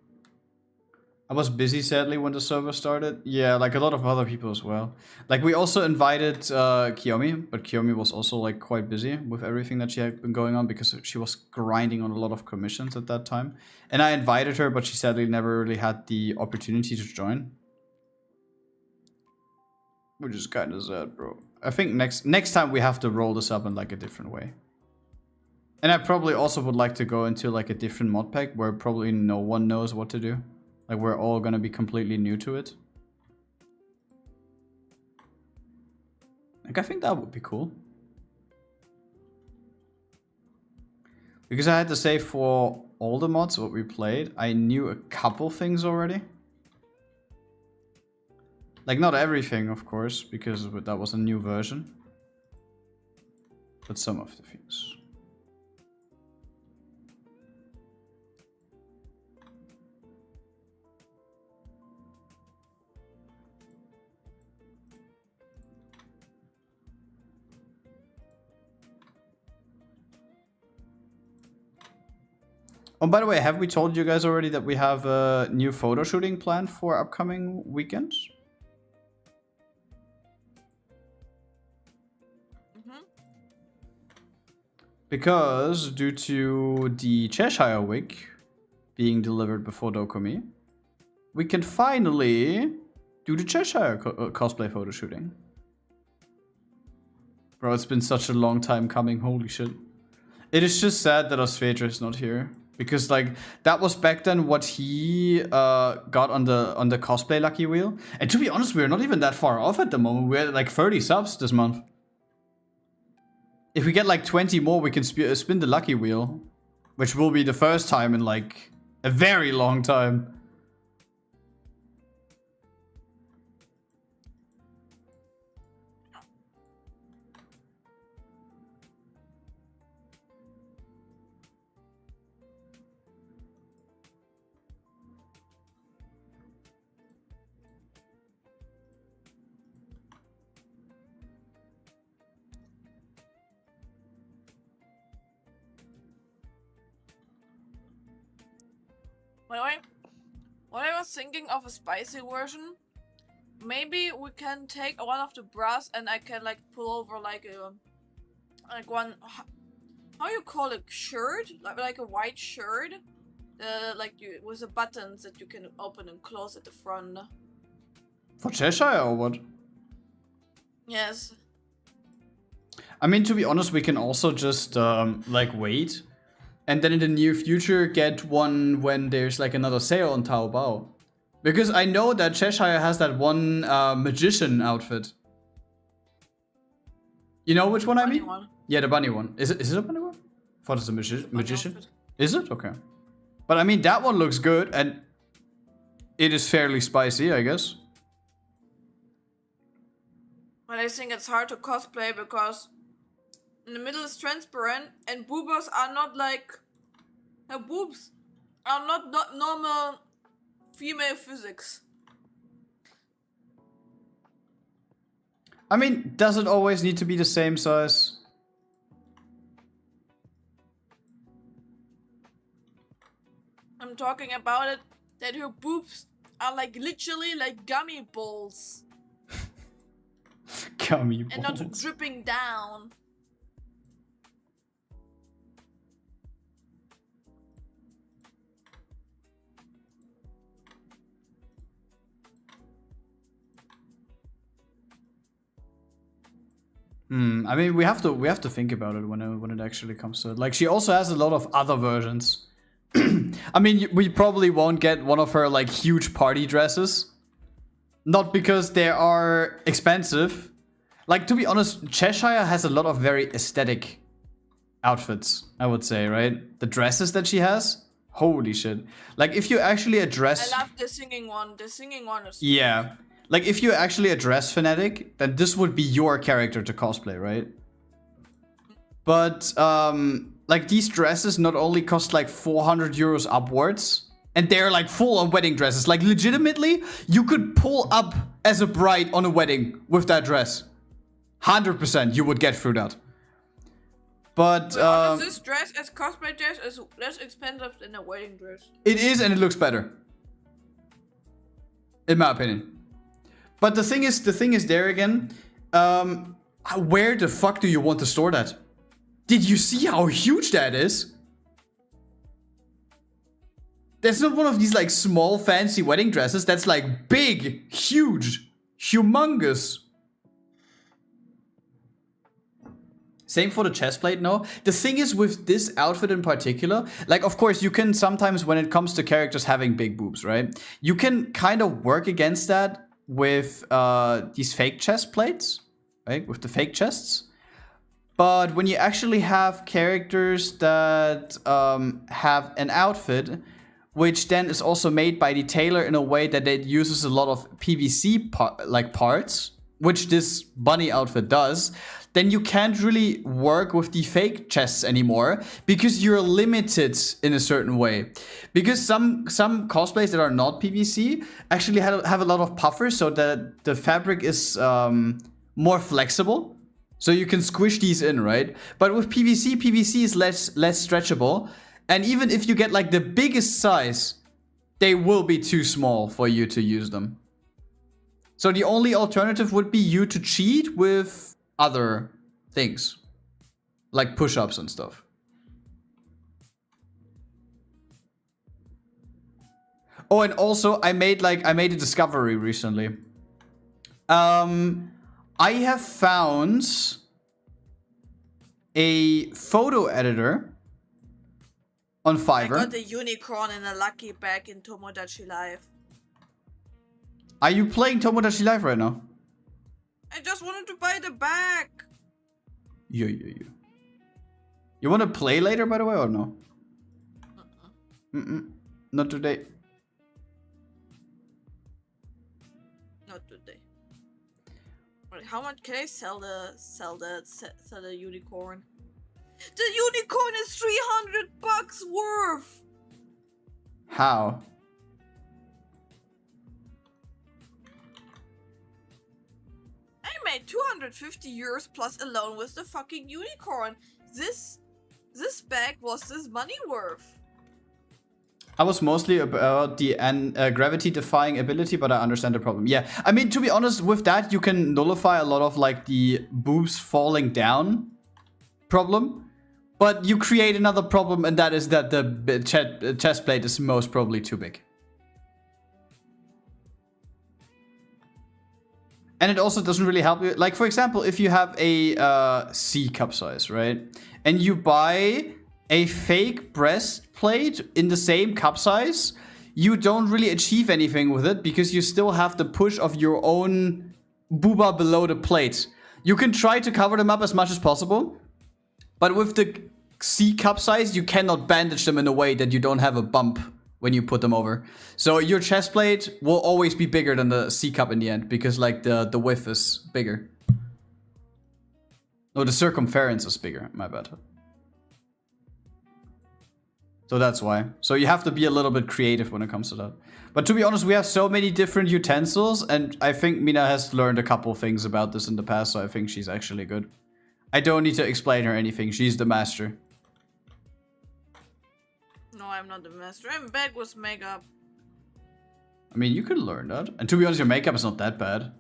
I was busy sadly when the server started. Yeah, like a lot of other people as well. Like we also invited Kiyomi, but Kiyomi was also like quite busy with everything that she had been going on because she was grinding on a lot of commissions at that time. And I invited her, but she sadly never really had the opportunity to join. Which is kind of sad, bro. I think next time we have to roll this up in like a different way. And I probably also would like to go into like a different mod pack where probably no one knows what to do. Like we're all gonna be completely new to it. Like I think that would be cool. Because I had to say for all the mods what we played, I knew a couple things already. Like not everything, of course, because that was a new version. But some of the things. Oh, by the way, have we told you guys already that we have a new photo shooting planned for upcoming weekends? Because due to the Cheshire wig being delivered before Dokumi, we can finally do the Cheshire cosplay photo shooting. Bro, it's been such a long time coming, holy shit. It is just sad that Osvedra is not here. Because like that was back then what he got on the cosplay lucky wheel. And to be honest, we're not even that far off at the moment. We're at like 30 subs this month. If we get like 20 more, we can spin the lucky wheel. Which will be the first time in like a very long time. By the way, what I was thinking of a spicy version, maybe we can take one of the brass and I can like pull over like one, how you call it, shirt? Like a white shirt? With the buttons that you can open and close at the front. For Cheshire or what? Yes. I mean, to be honest, we can also just like wait. And then in the near future get one when there's like another sale on Taobao. Because I know that Cheshire has that one magician outfit. You know which one I mean? One. Yeah, the bunny one. Is it a bunny one? I thought it's a magician. Outfit. Is it? Okay. But I mean, that one looks good and it is fairly spicy, I guess. But I think it's hard to cosplay because in the middle is transparent and boobas are not like... boobs are not normal female physics. I mean, does it always need to be the same size? I'm talking about it that her boobs are like literally like gummy balls. Gummy balls. And not dripping down. I mean, we have to think about it when it actually comes to it. Like, she also has a lot of other versions. I mean, we probably won't get one of her like huge party dresses. Not because they are expensive. Like, to be honest, Cheshire has a lot of very aesthetic outfits, I would say, right? The dresses that she has, holy shit. Like, if you actually address... I love the singing one. The singing one is... Yeah. Like, if you actually address fanatic, then this would be your character to cosplay, right? But, like, these dresses not only cost, like, 400 euros upwards, and they're, like, full-on wedding dresses. Like, legitimately, you could pull up as a bride on a wedding with that dress. 100% you would get through that. But, this dress as cosplay dress is less expensive than a wedding dress. It is, and it looks better. In my opinion. But the thing is there again, where the fuck do you want to store that? Did you see how huge that is? That's not one of these like small fancy wedding dresses. That's like big, huge, humongous. Same for the chest plate, no? The thing is with this outfit in particular, like of course you can sometimes when it comes to characters having big boobs, right? You can kind of work against that with these fake chest plates, right? With the fake chests. But when you actually have characters that have an outfit, which then is also made by the tailor in a way that it uses a lot of PVC parts, which this bunny outfit does, then you can't really work with the fake chests anymore because you're limited in a certain way. Because some cosplays that are not PVC actually have a lot of puffers so that the fabric is more flexible. So you can squish these in, right? But with PVC is less stretchable. And even if you get like the biggest size, they will be too small for you to use them. So the only alternative would be you to cheat with other things, like push-ups and stuff. Oh, and also I made a discovery recently. I have found a photo editor on Fiverr. I got a unicorn in a lucky bag in Tomodachi Life. Are you playing Tomodachi Life right now? I just wanted to buy the bag. Yeah. You want to play later, by the way, or no? Not today. Not today. Wait, how much can I sell the unicorn? The unicorn is 300 bucks worth. How? I made 250 euros plus alone with the fucking unicorn. This bag was this money worth. I was mostly about the gravity-defying ability, but I understand the problem. Yeah, I mean, to be honest, with that, you can nullify a lot of, like, the boobs falling down problem. But you create another problem, and that is that the chest plate is most probably too big. And it also doesn't really help you. Like, for example, if you have a C cup size, right? And you buy a fake breastplate in the same cup size, you don't really achieve anything with it because you still have the push of your own booba below the plate. You can try to cover them up as much as possible, but with the C cup size, you cannot bandage them in a way that you don't have a bump when you put them over. So your chest plate will always be bigger than the C cup in the end because like the width is bigger. No, the circumference is bigger, my bad. So that's why. So you have to be a little bit creative when it comes to that. But to be honest, we have so many different utensils, and I think Mina has learned a couple things about this in the past, so I think she's actually good. I don't need to explain her anything. She's the master. No, I'm not the master. I'm bad with makeup. I mean, you could learn that. And to be honest, your makeup is not that bad.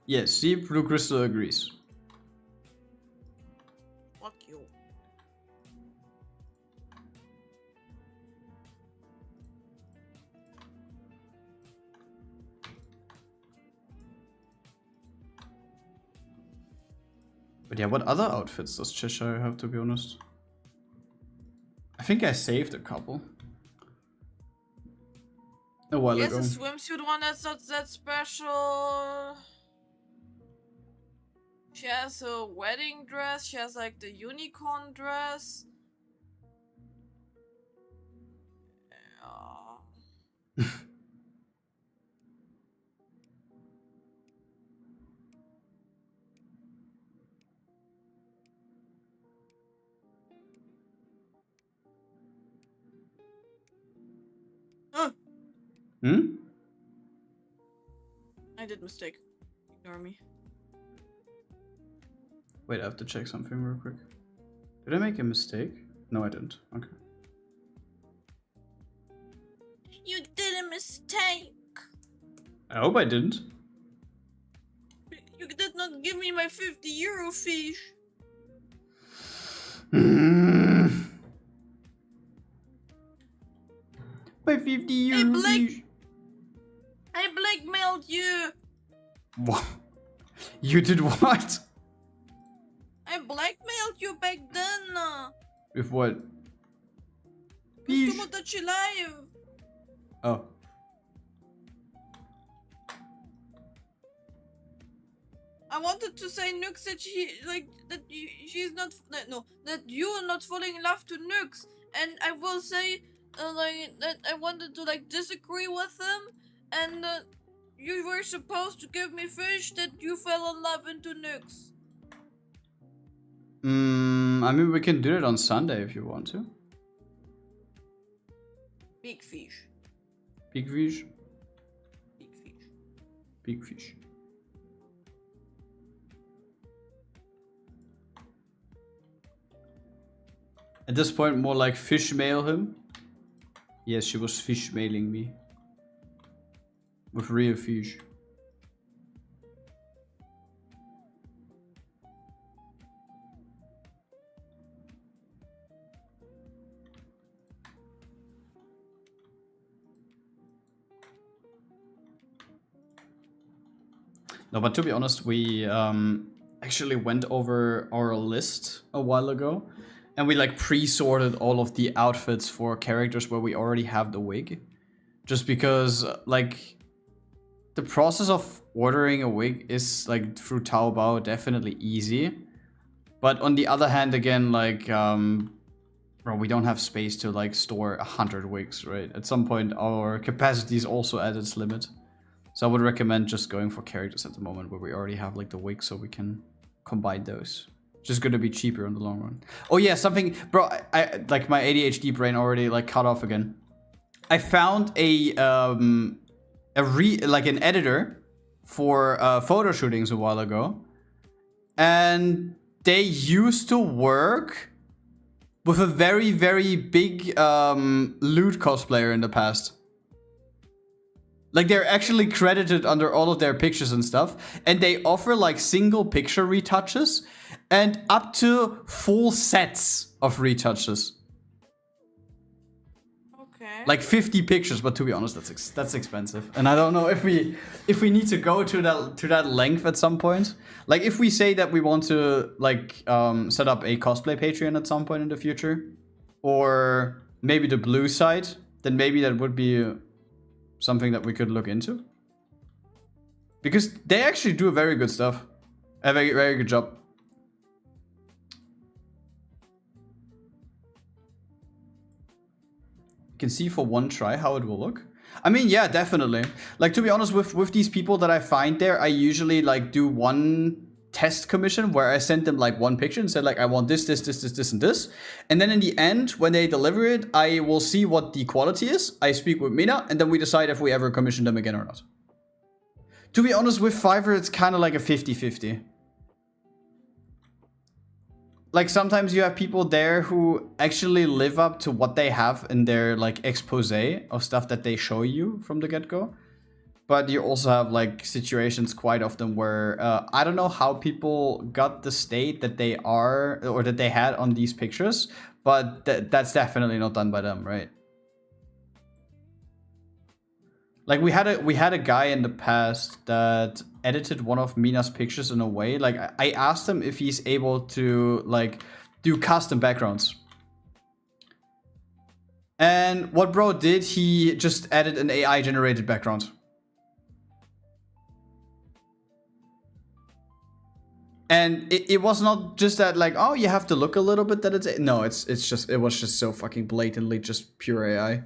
Yes, see, Blue Crystal agrees. But yeah, what other outfits does Cheshire have, to be honest? I think I saved a couple. A while ago. Yes, a swimsuit one that's not that special. She has a wedding dress. She has like the unicorn dress. I did mistake. Ignore me. Wait, I have to check something real quick. Did I make a mistake? No, I didn't. Okay. You did a mistake. I hope I didn't. You did not give me my 50 euro fish. My 50 euro fish. I blackmailed you. What? You did what? I blackmailed you back then. With what? With Tomodachi Live. Oh. I wanted to say Nux that that you are not falling in love to Nux, and I will say that I wanted to like disagree with him, and you were supposed to give me fish that you fell in love into Nux. I mean, we can do it on Sunday if you want to. Big fish. Big fish. Big fish. Big fish. At this point, more like fish mail him. Yes, she was fish mailing me. With real fish. No, but to be honest, we actually went over our list a while ago. And we like pre-sorted all of the outfits for characters where we already have the wig. Just because like the process of ordering a wig is like through Taobao definitely easy. But on the other hand, again, like bro, we don't have space to like store 100 wigs, right? At some point our capacity is also at its limit. So I would recommend just going for characters at the moment where we already have like the wig so we can combine those. Just gonna be cheaper in the long run. Oh yeah, something, bro. I like my ADHD brain already like cut off again. I found an editor for photo shootings a while ago, and they used to work with a very big loot cosplayer in the past. Like they're actually credited under all of their pictures and stuff, and they offer like single picture retouches. And up to full sets of retouches. Okay. Like 50 pictures, but to be honest, that's expensive. And I don't know if we need to go to that length at some point. Like if we say that we want to like set up a cosplay Patreon at some point in the future, or maybe the blue side, then maybe that would be something that we could look into. Because they actually do very good stuff. A very good job. Can see for one try how it will look. I mean, yeah, definitely. Like, to be honest, with these people that I find there, I usually like do one test commission where I send them like one picture and said like, I want this, and this. And then in the end, when they deliver it, I will see what the quality is. I speak with Mina, and then we decide if we ever commission them again or not. To be honest, with Fiverr, it's kind of like a 50-50. Like sometimes you have people there who actually live up to what they have in their like expose of stuff that they show you from the get-go. But you also have like situations quite often where I don't know how people got the state that they are or that they had on these pictures, but that's definitely not done by them, right? Like we had a guy in the past that edited one of Mina's pictures in a way. Like I asked him if he's able to like do custom backgrounds. And what bro did, he just added an AI generated background. And it was not just that like, oh, you have to look a little bit that it's no, it was just so fucking blatantly just pure AI.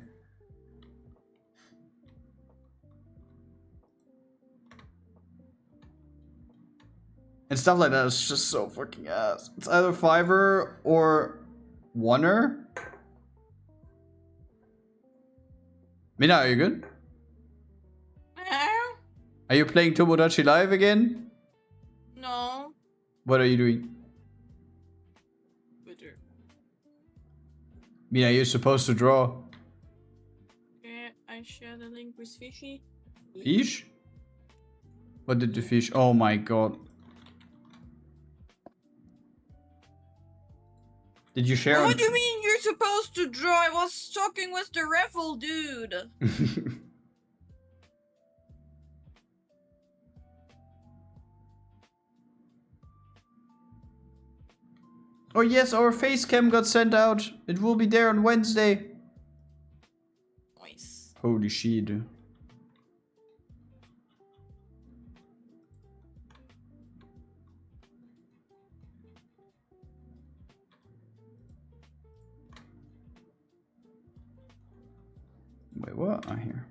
And stuff like that is just so fucking ass. It's either Fiverr or Oner. Mina, are you good? Are you playing Tomodachi Live again? No. What are you doing? Twitter. Mina, you're supposed to draw. Yeah, I share the link with Fishy. Fish? What did the fish? Oh my god. Did you share? What do you mean you're supposed to draw? I was talking with the raffle dude. Oh yes, our face cam got sent out. It will be there on Wednesday. Nice. Holy shit. Wait, what? I hear.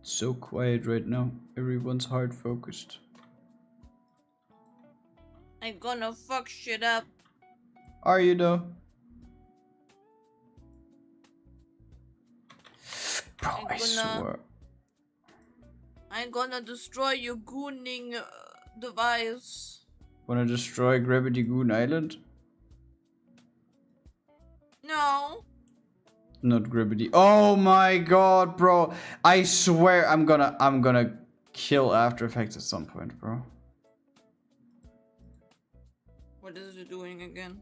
So quiet right now. Everyone's hard focused. I'm gonna fuck shit up. Are you though? Bro, I swear. I'm gonna destroy your gooning device. Wanna destroy Gravity Goon Island? No. Not Gravity. Oh my god, bro. I swear I'm gonna kill After Effects at some point, bro. What is it doing again?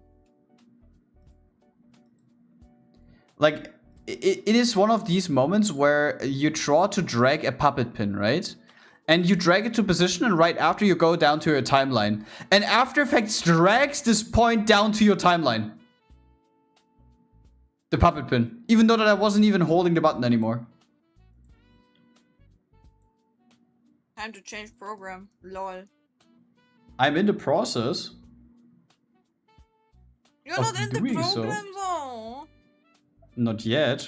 Like, it is one of these moments where you try to drag a puppet pin, right? And you drag it to position, and right after you go down to your timeline. And After Effects drags this point down to your timeline. The puppet pin. Even though that I wasn't even holding the button anymore. Time to change program. Lol. I'm in the process. You're not in the program though. Not yet.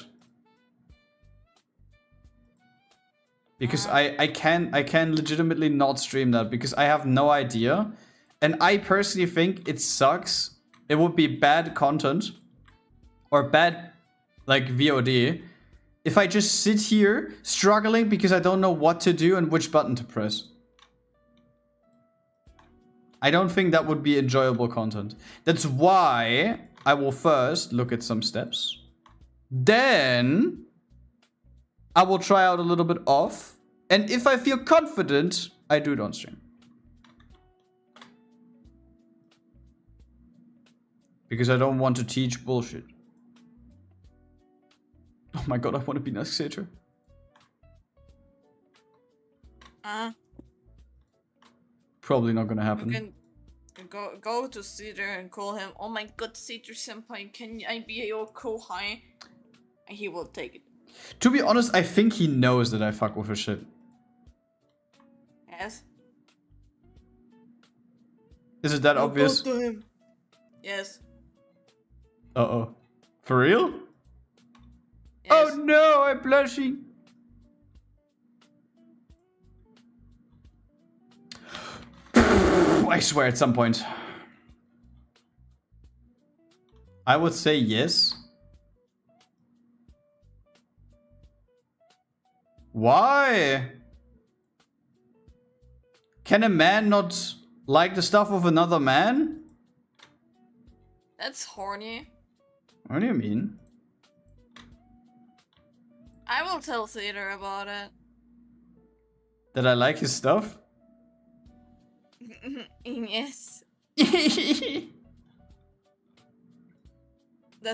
Because I can legitimately not stream that because I have no idea. And I personally think it sucks. It would be bad content. Or bad, like, VOD. If I just sit here struggling because I don't know what to do and which button to press. I don't think that would be enjoyable content. That's why I will first look at some steps. Then I will try out a little bit off. And if I feel confident, I do it on stream. Because I don't want to teach bullshit. Oh my god, I want to be next Sager. Probably not gonna happen. You can go to Cedar and call him, oh my god, Cedar senpai, can I be your kohai? And he will take it. To be honest, I think he knows that I fuck with his shit. Yes. Is it that obvious? Go to him. Yes. Uh-oh. For real? Yes. Oh no, I'm blushing. I swear at some point. I would say yes. Why? Can a man not like the stuff of another man? That's horny. What do you mean? I will tell Theater about it. That I like his stuff? Yes. The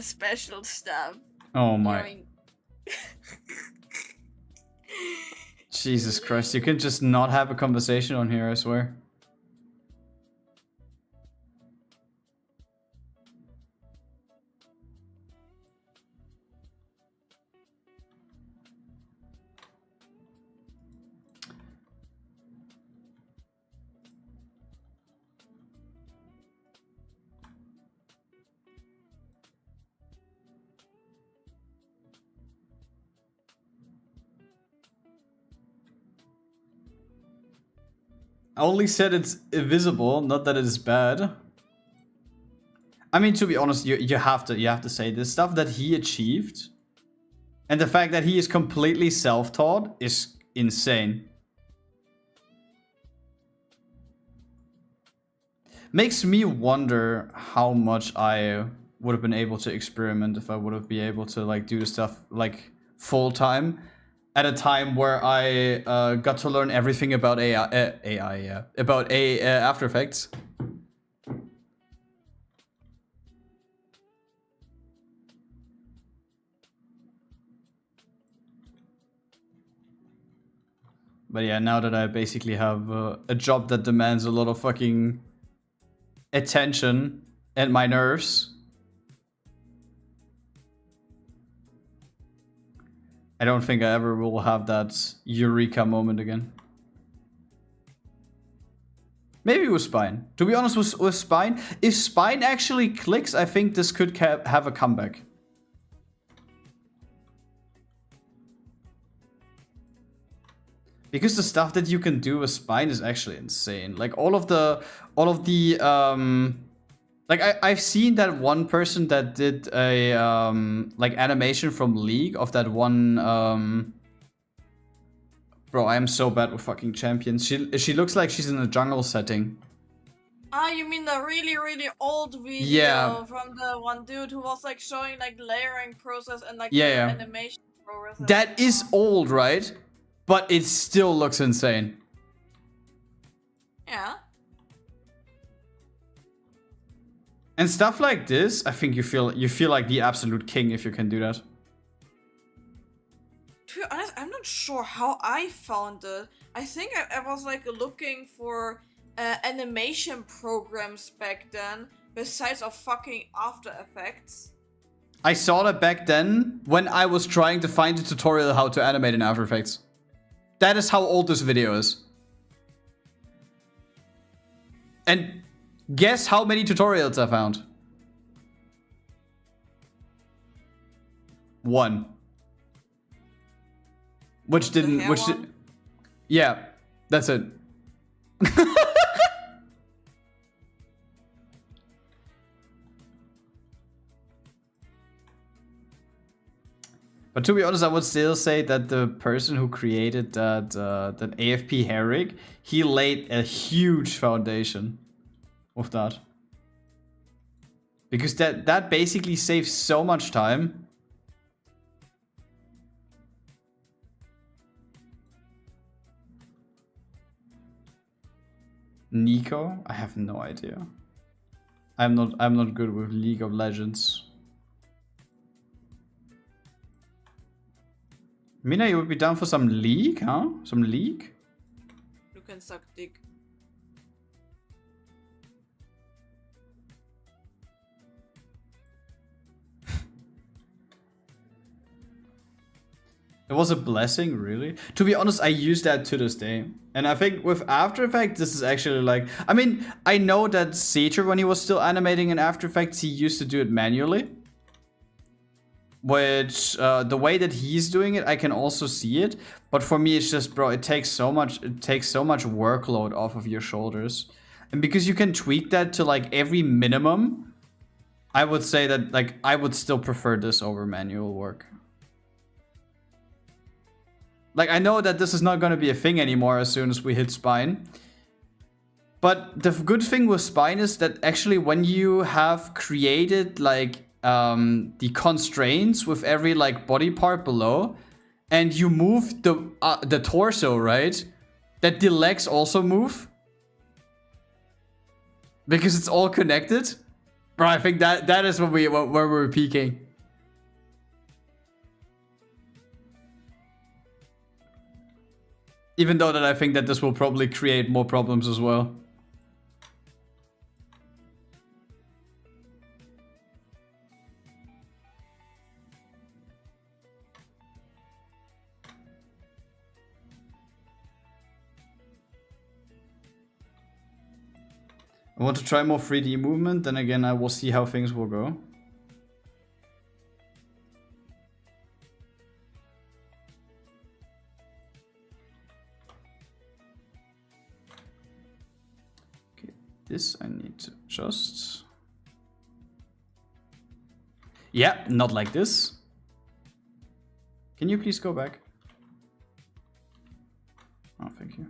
special stuff. Oh my. Jesus Christ, you can just not have a conversation on here, I swear. I only said it's invisible, not that it is bad. I mean, to be honest, you have to say this stuff that he achieved, and the fact that he is completely self-taught is insane. Makes me wonder how much I would have been able to experiment if I would have been able to like do the stuff like full time. At a time where I got to learn everything about about After Effects. But yeah, now that I basically have a job that demands a lot of fucking attention and my nerves, I don't think I ever will have that eureka moment again. Maybe with Spine. To be honest, with Spine, if Spine actually clicks, I think this could have a comeback. Because the stuff that you can do with Spine is actually insane. Like all of the like I've seen that one person that did a like animation from League of that one bro, I am so bad with fucking champions. She looks like she's in a jungle setting. Ah, you mean the really old video from the one dude who was like showing like layering process and like the animation progress. That is old, right? But it still looks insane. Yeah. And stuff like this, I think you feel like the absolute king if you can do that. To be honest, I'm not sure how I found it. I think I was like looking for animation programs back then, besides of fucking After Effects. I saw that back then when I was trying to find a tutorial how to animate in After Effects. That is how old this video is. And guess how many tutorials I found? One. Which didn't, yeah, that's it. But to be honest, I would still say that the person who created that AFP hair rig, he laid a huge foundation with that. Because that basically saves so much time. Nico? I have no idea. I'm not good with League of Legends. Mina, you would be down for some League, huh? Some League? You can suck dick. It was a blessing, really. To be honest, I use that to this day. And I think with After Effects, this is actually like... I mean, I know that Satyr, when he was still animating in After Effects, he used to do it manually. Which, the way that he's doing it, I can also see it. But for me, it's just, bro, it takes so much workload off of your shoulders. And because you can tweak that to like every minimum, I would say that like I would still prefer this over manual work. Like I know that this is not going to be a thing anymore as soon as we hit spine. But the good thing with spine is that actually when you have created like the constraints with every like body part below, and you move the torso, right? That the legs also move. Because it's all connected. Bro, I think that is where we're peaking. Even though that I think that this will probably create more problems as well. I want to try more 3D movement, then again I will see how things will go. Okay, this I need to adjust. Yeah, not like this. Can you please go back? Oh, thank you.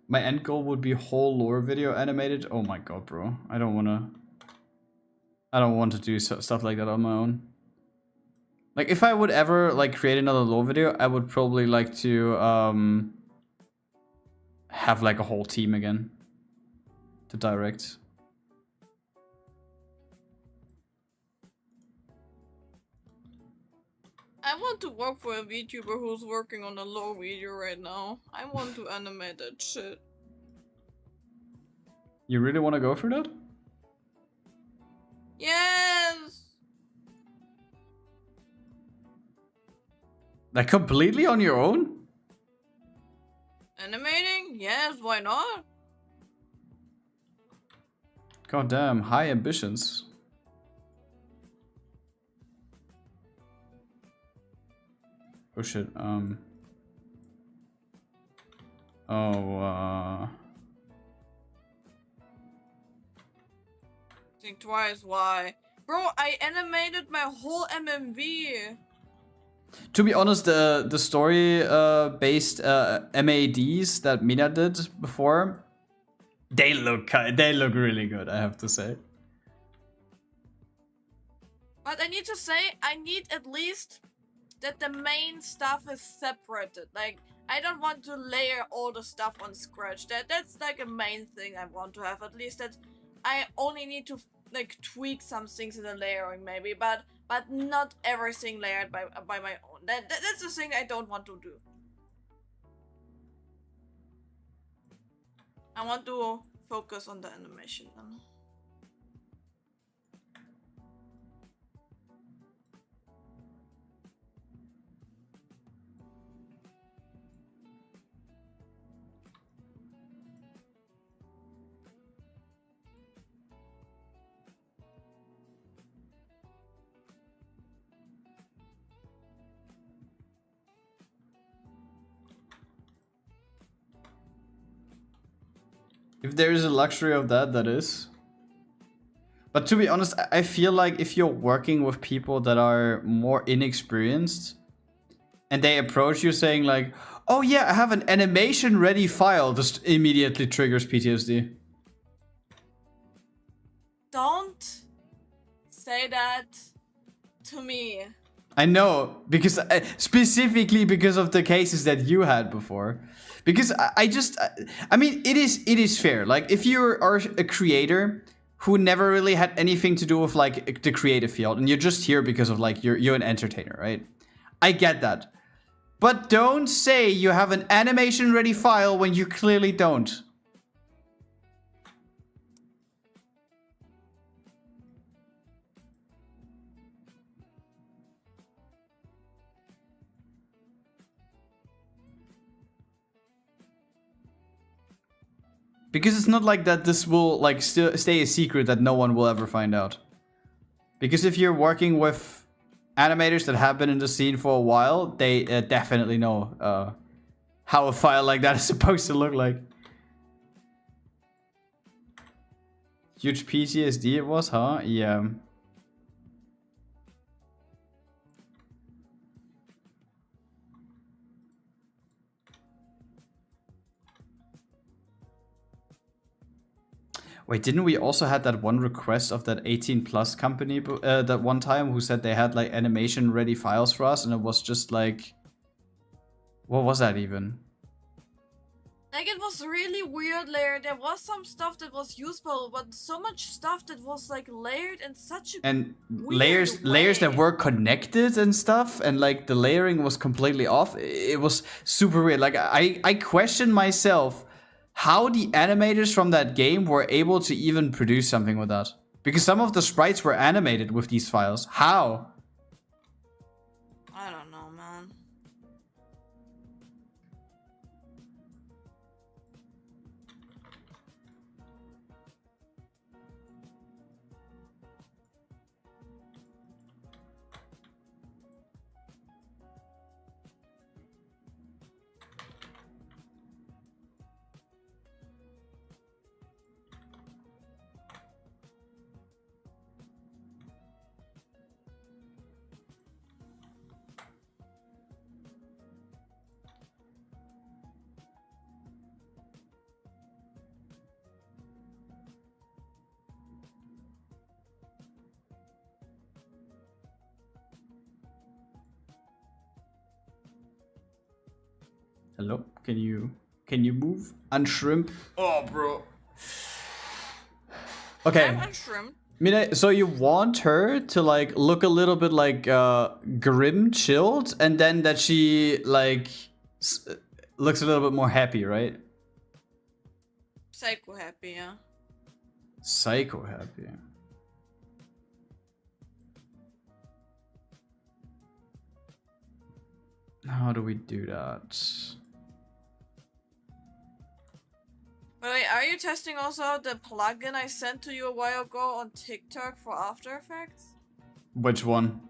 My end goal would be whole lore video animated. Oh my god, bro. I don't want to do stuff like that on my own. Like if I would ever like create another lore video, I would probably like to have like a whole team again to direct. I want to work for a VTuber who's working on a lore video right now. I want to animate that shit. You really want to go for that? Yes! Like completely on your own? Animating? Yes, why not? God damn, high ambitions. Oh shit, Think twice, why? Bro, I animated my whole MMV. To be honest, the story based MADs that Mina did before, they look really good, I have to say. But I need to say, I need at least that the main stuff is separated. Like, I don't want to layer all the stuff on Scratch. That's like a main thing I want to have. At least that I only need to like tweak some things in the layering maybe, but not everything layered by my own. That's the thing I don't want to do. I want to focus on the animation then. If there is a luxury of that, that is. But to be honest, I feel like if you're working with people that are more inexperienced and they approach you saying like, oh yeah, I have an animation ready file, just immediately triggers PTSD. Don't say that to me. I know, because specifically because of the cases that you had before. Because I mean, it is fair. Like, if you are a creator who never really had anything to do with like the creative field, and you're just here because of like you're an entertainer, right? I get that, but don't say you have an animation ready file when you clearly don't. Because it's not like that this will like still stay a secret that no one will ever find out. Because if you're working with animators that have been in the scene for a while, they definitely know how a file like that is supposed to look like. Huge PTSD it was, huh? Yeah. Wait, didn't we also had that one request of that 18 plus company that one time who said they had like animation ready files for us, and it was just like, what was that even? Like, it was really weird layered. There was some stuff that was useful, but so much stuff that was like layered in such a weird layers that way. were connected and stuff, and like the layering was completely off. It was super weird. Like I questioned myself how the animators from that game were able to even produce something with that. Because some of the sprites were animated with these files. How? I don't know, man. Hello? Can you move? Unshrimp? Oh, bro. Okay. I'm unshrimp. Mina, so you want her to like look a little bit like grim, chilled, and then that she like looks a little bit more happy, right? Psycho happy, yeah. Psycho happy. How do we do that? Wait, are you testing also the plugin I sent to you a while ago on TikTok for After Effects? Which one?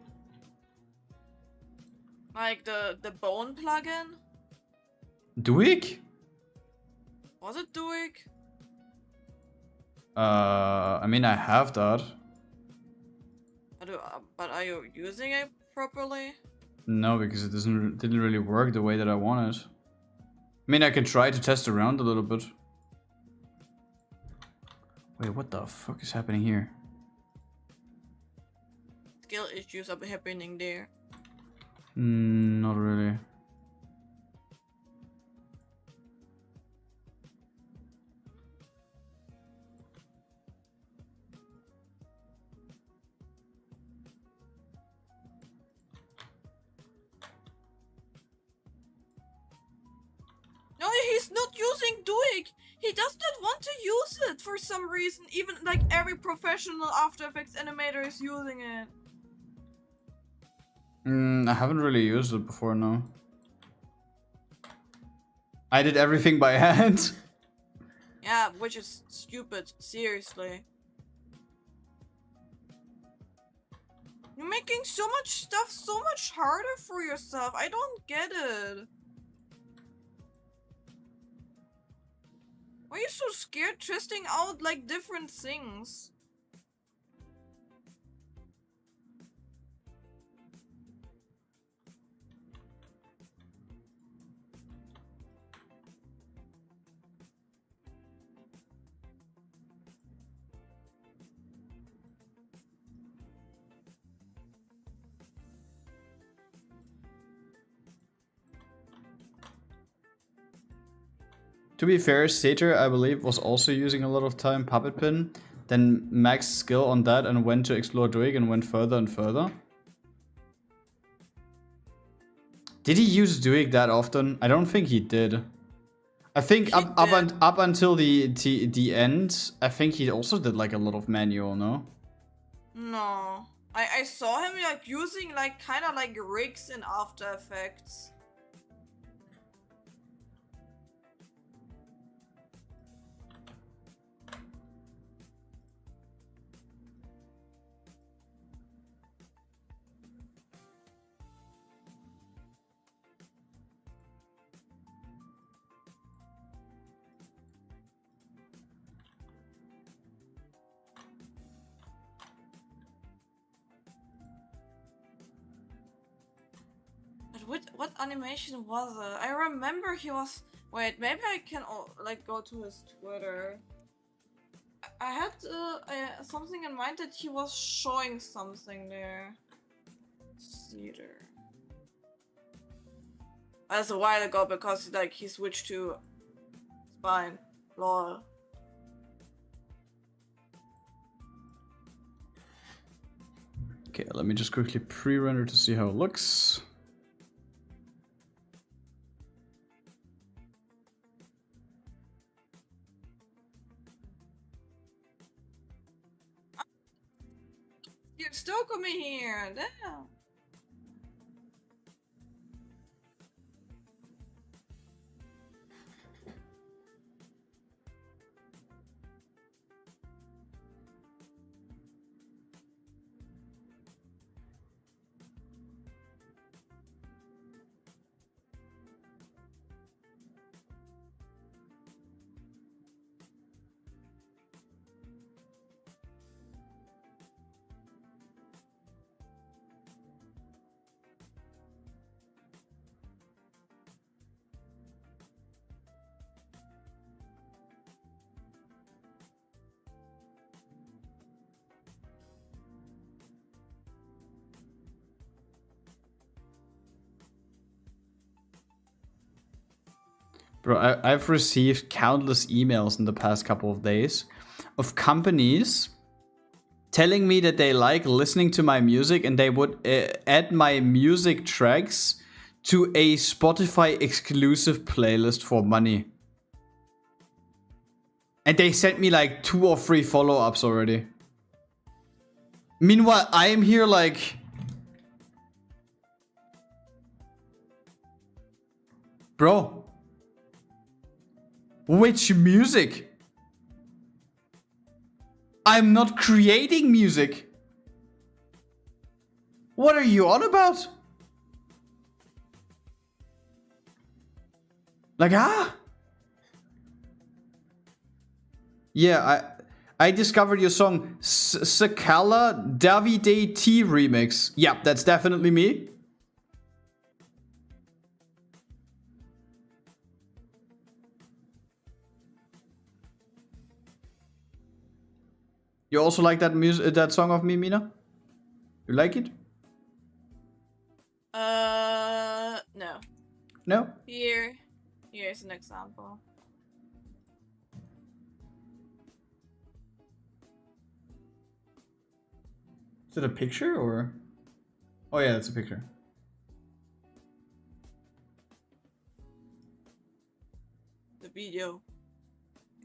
Like the bone plugin? Duik? Was it Duik? I mean, I have that. But are you using it properly? No, because it didn't really work the way that I wanted. I mean, I can try to test around a little bit. Wait, what the fuck is happening here? Skill issues are happening there. Not really. No, he's not using Duik! He does not want to use it for some reason. Even like every professional After Effects animator is using it. I haven't really used it before, no. I did everything by hand. Yeah, which is stupid, seriously. You're making so much stuff so much harder for yourself. I don't get it. Why are you so scared testing out like different things? To be fair, Satyr, I believe, was also using a lot of time Puppet Pin, then maxed skill on that and went to explore Duik and went further and further. Did he use Duik that often? I don't think he did. I think up until the end, I think he also did like a lot of manual, no? No. I saw him like using like kind of like rigs in After Effects. what animation was it? I remember he was. Wait, maybe I can like go to his Twitter. I had something in mind that he was showing something there. Cedar. That's a while ago because like he switched to Spine. Lol. Okay, let me just quickly pre-render to see how it looks. You're stalking me here. Damn. Bro, I've received countless emails in the past couple of days of companies telling me that they like listening to my music and they would add my music tracks to a Spotify exclusive playlist for money. And they sent me like 2 or 3 follow-ups already. Meanwhile, I am here like... Bro. Which music? I'm not creating music. What are you on about? Like, Yeah, I discovered your song Sakala Davide T remix. Yeah, that's definitely me. You also like that music, that song of me, Mina? You like it? No. No? Here's an example. Is it a picture or? Oh yeah, it's a picture. The video.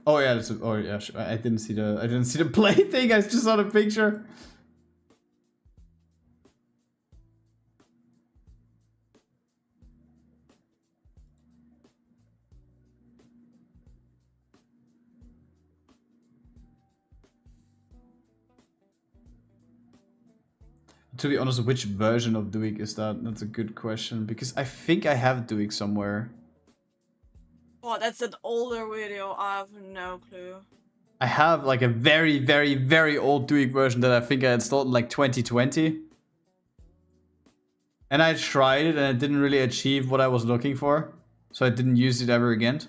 Oh yeah, that's a, oh yeah. I didn't see the play thing. I just saw the picture. To be honest, which version of Duik is that? That's a good question because I think I have Duik somewhere. Oh, that's an older video. I have no clue. I have like a very, very, very old Duik version that I think I installed in like 2020. And I tried it and it didn't really achieve what I was looking for. So I didn't use it ever again.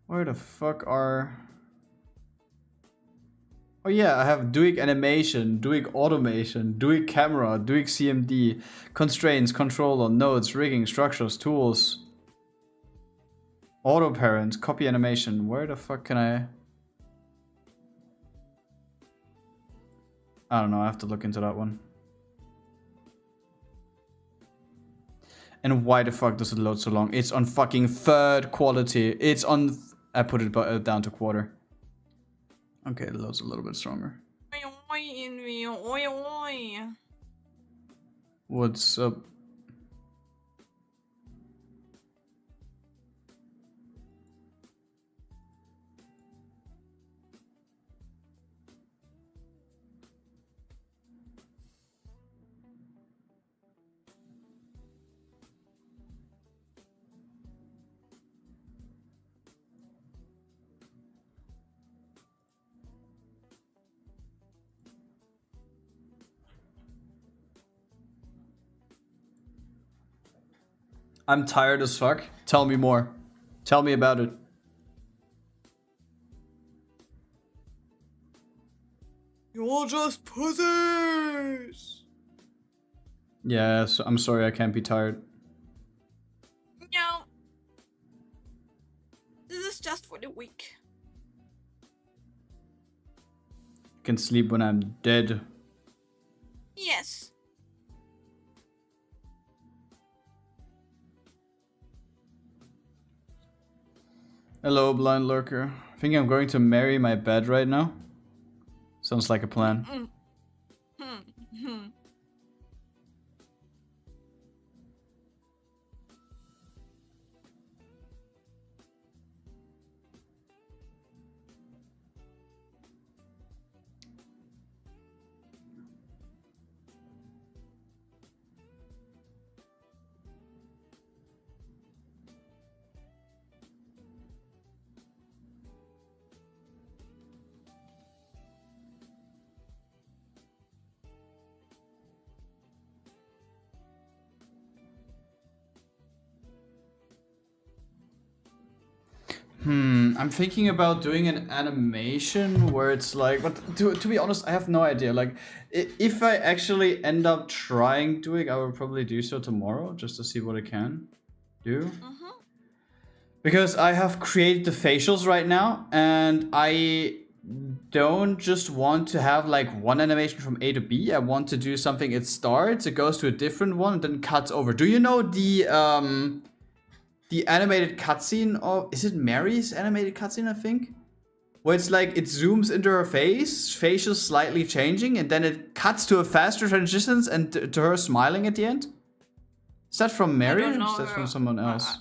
Where the fuck are... Oh yeah, I have Duik animation, Duik automation, Duik camera, Duik CMD, constraints, controller, nodes, rigging, structures, tools, auto parent, copy animation. Where the fuck can I don't know, I have to look into that one. And why the fuck does it load so long? It's on fucking third quality. It's on... I put it down to quarter. Okay, it loads a little bit stronger. What's up? I'm tired as fuck. Tell me more. Tell me about it. You're just pussies. Yes, I'm sorry I can't be tired. No. This is just for the weak. I can sleep when I'm dead. Yes. Hello, blind lurker. I think I'm going to marry my bed right now. Sounds like a plan. I'm thinking about doing an animation where it's like, but to be honest, I have no idea. Like, if I actually end up trying doing, I will probably do so tomorrow just to see what I can do. Because I have created the facials right now, and I don't just want to have like one animation from A to B. I want to do something. It starts, it goes to a different one, and then cuts over. Do you know the animated cutscene of, is it Mary's animated cutscene, I think? Where it's like, it zooms into her face, facial slightly changing, and then it cuts to a faster transitions and to her smiling at the end? Is that from Mary or is that from someone else?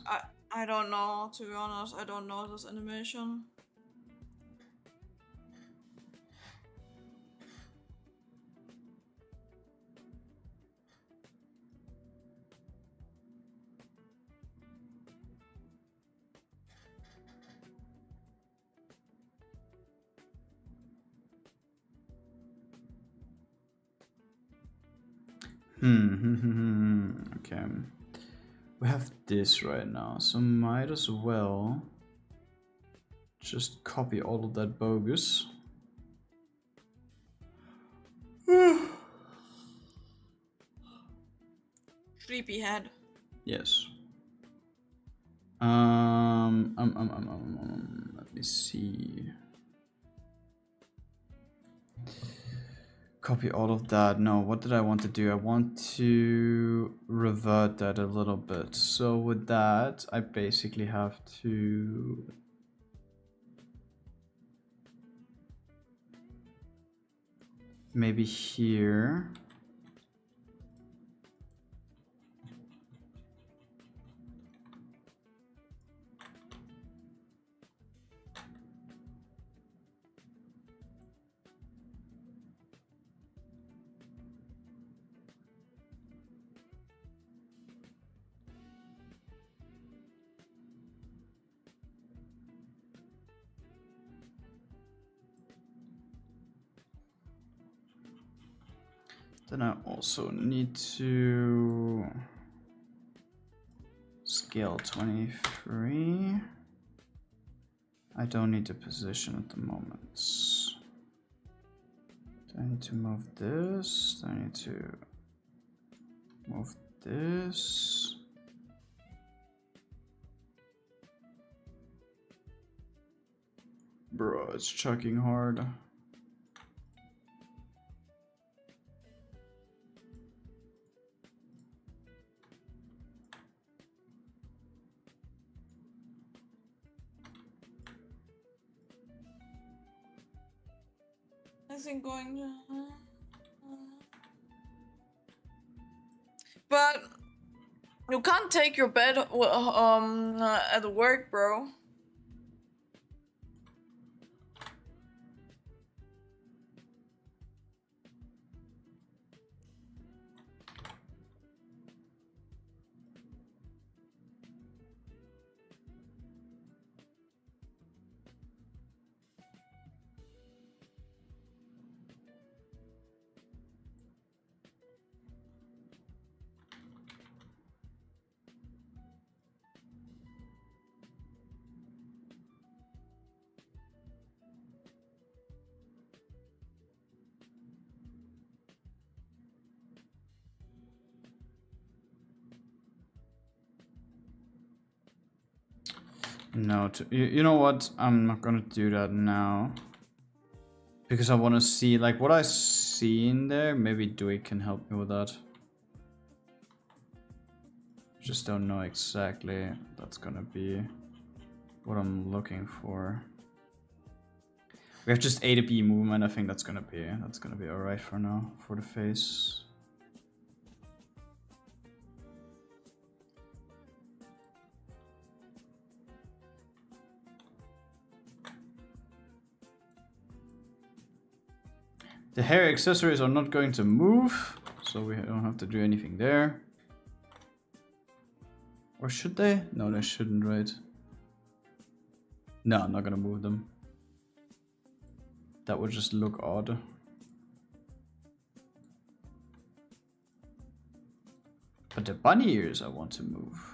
I don't know, to be honest. I don't know this animation. Okay. We have this right now, so might as well just copy all of that bogus. Sleepyhead. Yes. Let me see. Copy all of that. No, what did I want to do? I want to revert that a little bit. So with that, I basically have to maybe here. Then I also need to scale 23. I don't need the position at the moment. Do I need to move this? Do I need to move this? Bro, it's chucking hard. Isn't going to... But you can't take your bed at work, bro. No, you know what? I'm not gonna do that now. Because I want to see, like, what I see in there. Maybe Dewey can help me with that. Just don't know exactly. That's gonna be what I'm looking for. We have just A to B movement. I think that's gonna be alright for now for the face. The hair accessories are not going to move, so we don't have to do anything there. Or should they? No, they shouldn't, right? No, I'm not gonna move them. That would just look odd. But the bunny ears I want to move.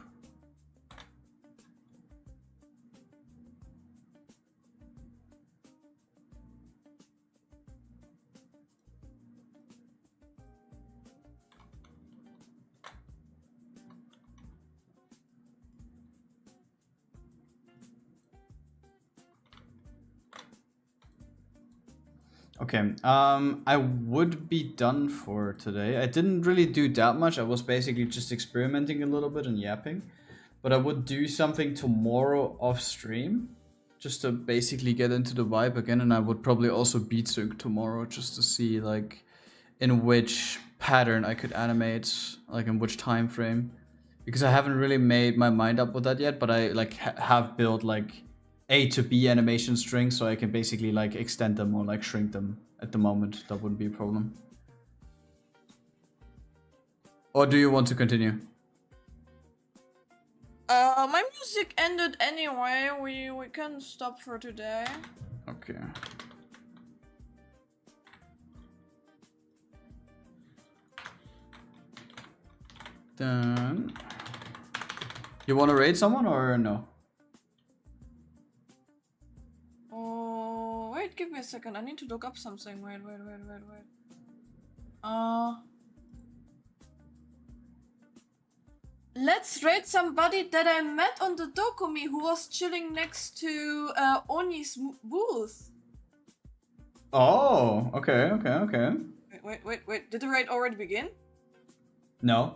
Okay, I would be done for today. I didn't really do that much. I was basically just experimenting a little bit and yapping. But I would do something tomorrow off stream, just to basically get into the vibe again. And I would probably also beat tomorrow, just to see like in which pattern I could animate, like in which time frame. Because I haven't really made my mind up with that yet, but I like have built like A to B animation strings, so I can basically like extend them or like shrink them at the moment. That wouldn't be a problem. Or do you want to continue? My music ended anyway. We can stop for today. Okay. Then you want to raid someone or no? Oh, wait, give me a second. I need to look up something. Wait. Let's raid somebody that I met on the Dokumi who was chilling next to Oni's booth. Oh, okay. Wait. Did the raid already begin? No.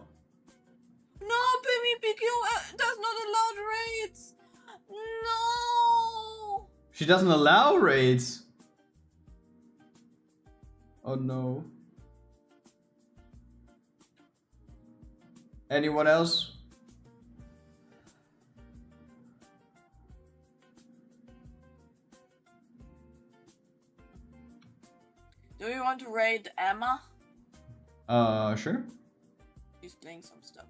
No, BBQ does not allow raids. No. She doesn't allow raids. Oh no. Anyone else? Do you want to raid Emma? Sure. She's playing some stuff.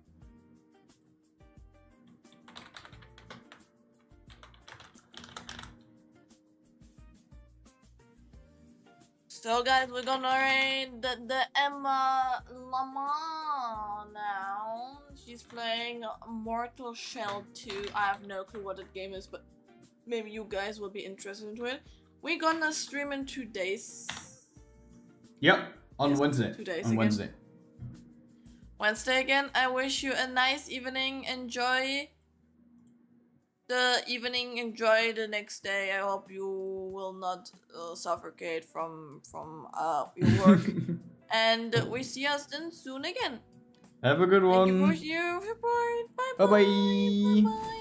So guys, we're gonna raid the Emma Lama now. She's playing Mortal Shell 2. I have no clue what that game is, but maybe you guys will be interested into it. We're gonna stream in 2 days. Yep, on Yes, Wednesday. 2 days on again. Wednesday. Wednesday again. I wish you a nice evening. Enjoy the evening. Enjoy the next day. I hope you will not suffocate from your work. And we see us then soon again. Have a good one. Thank you for your support. Bye Bye bye. bye.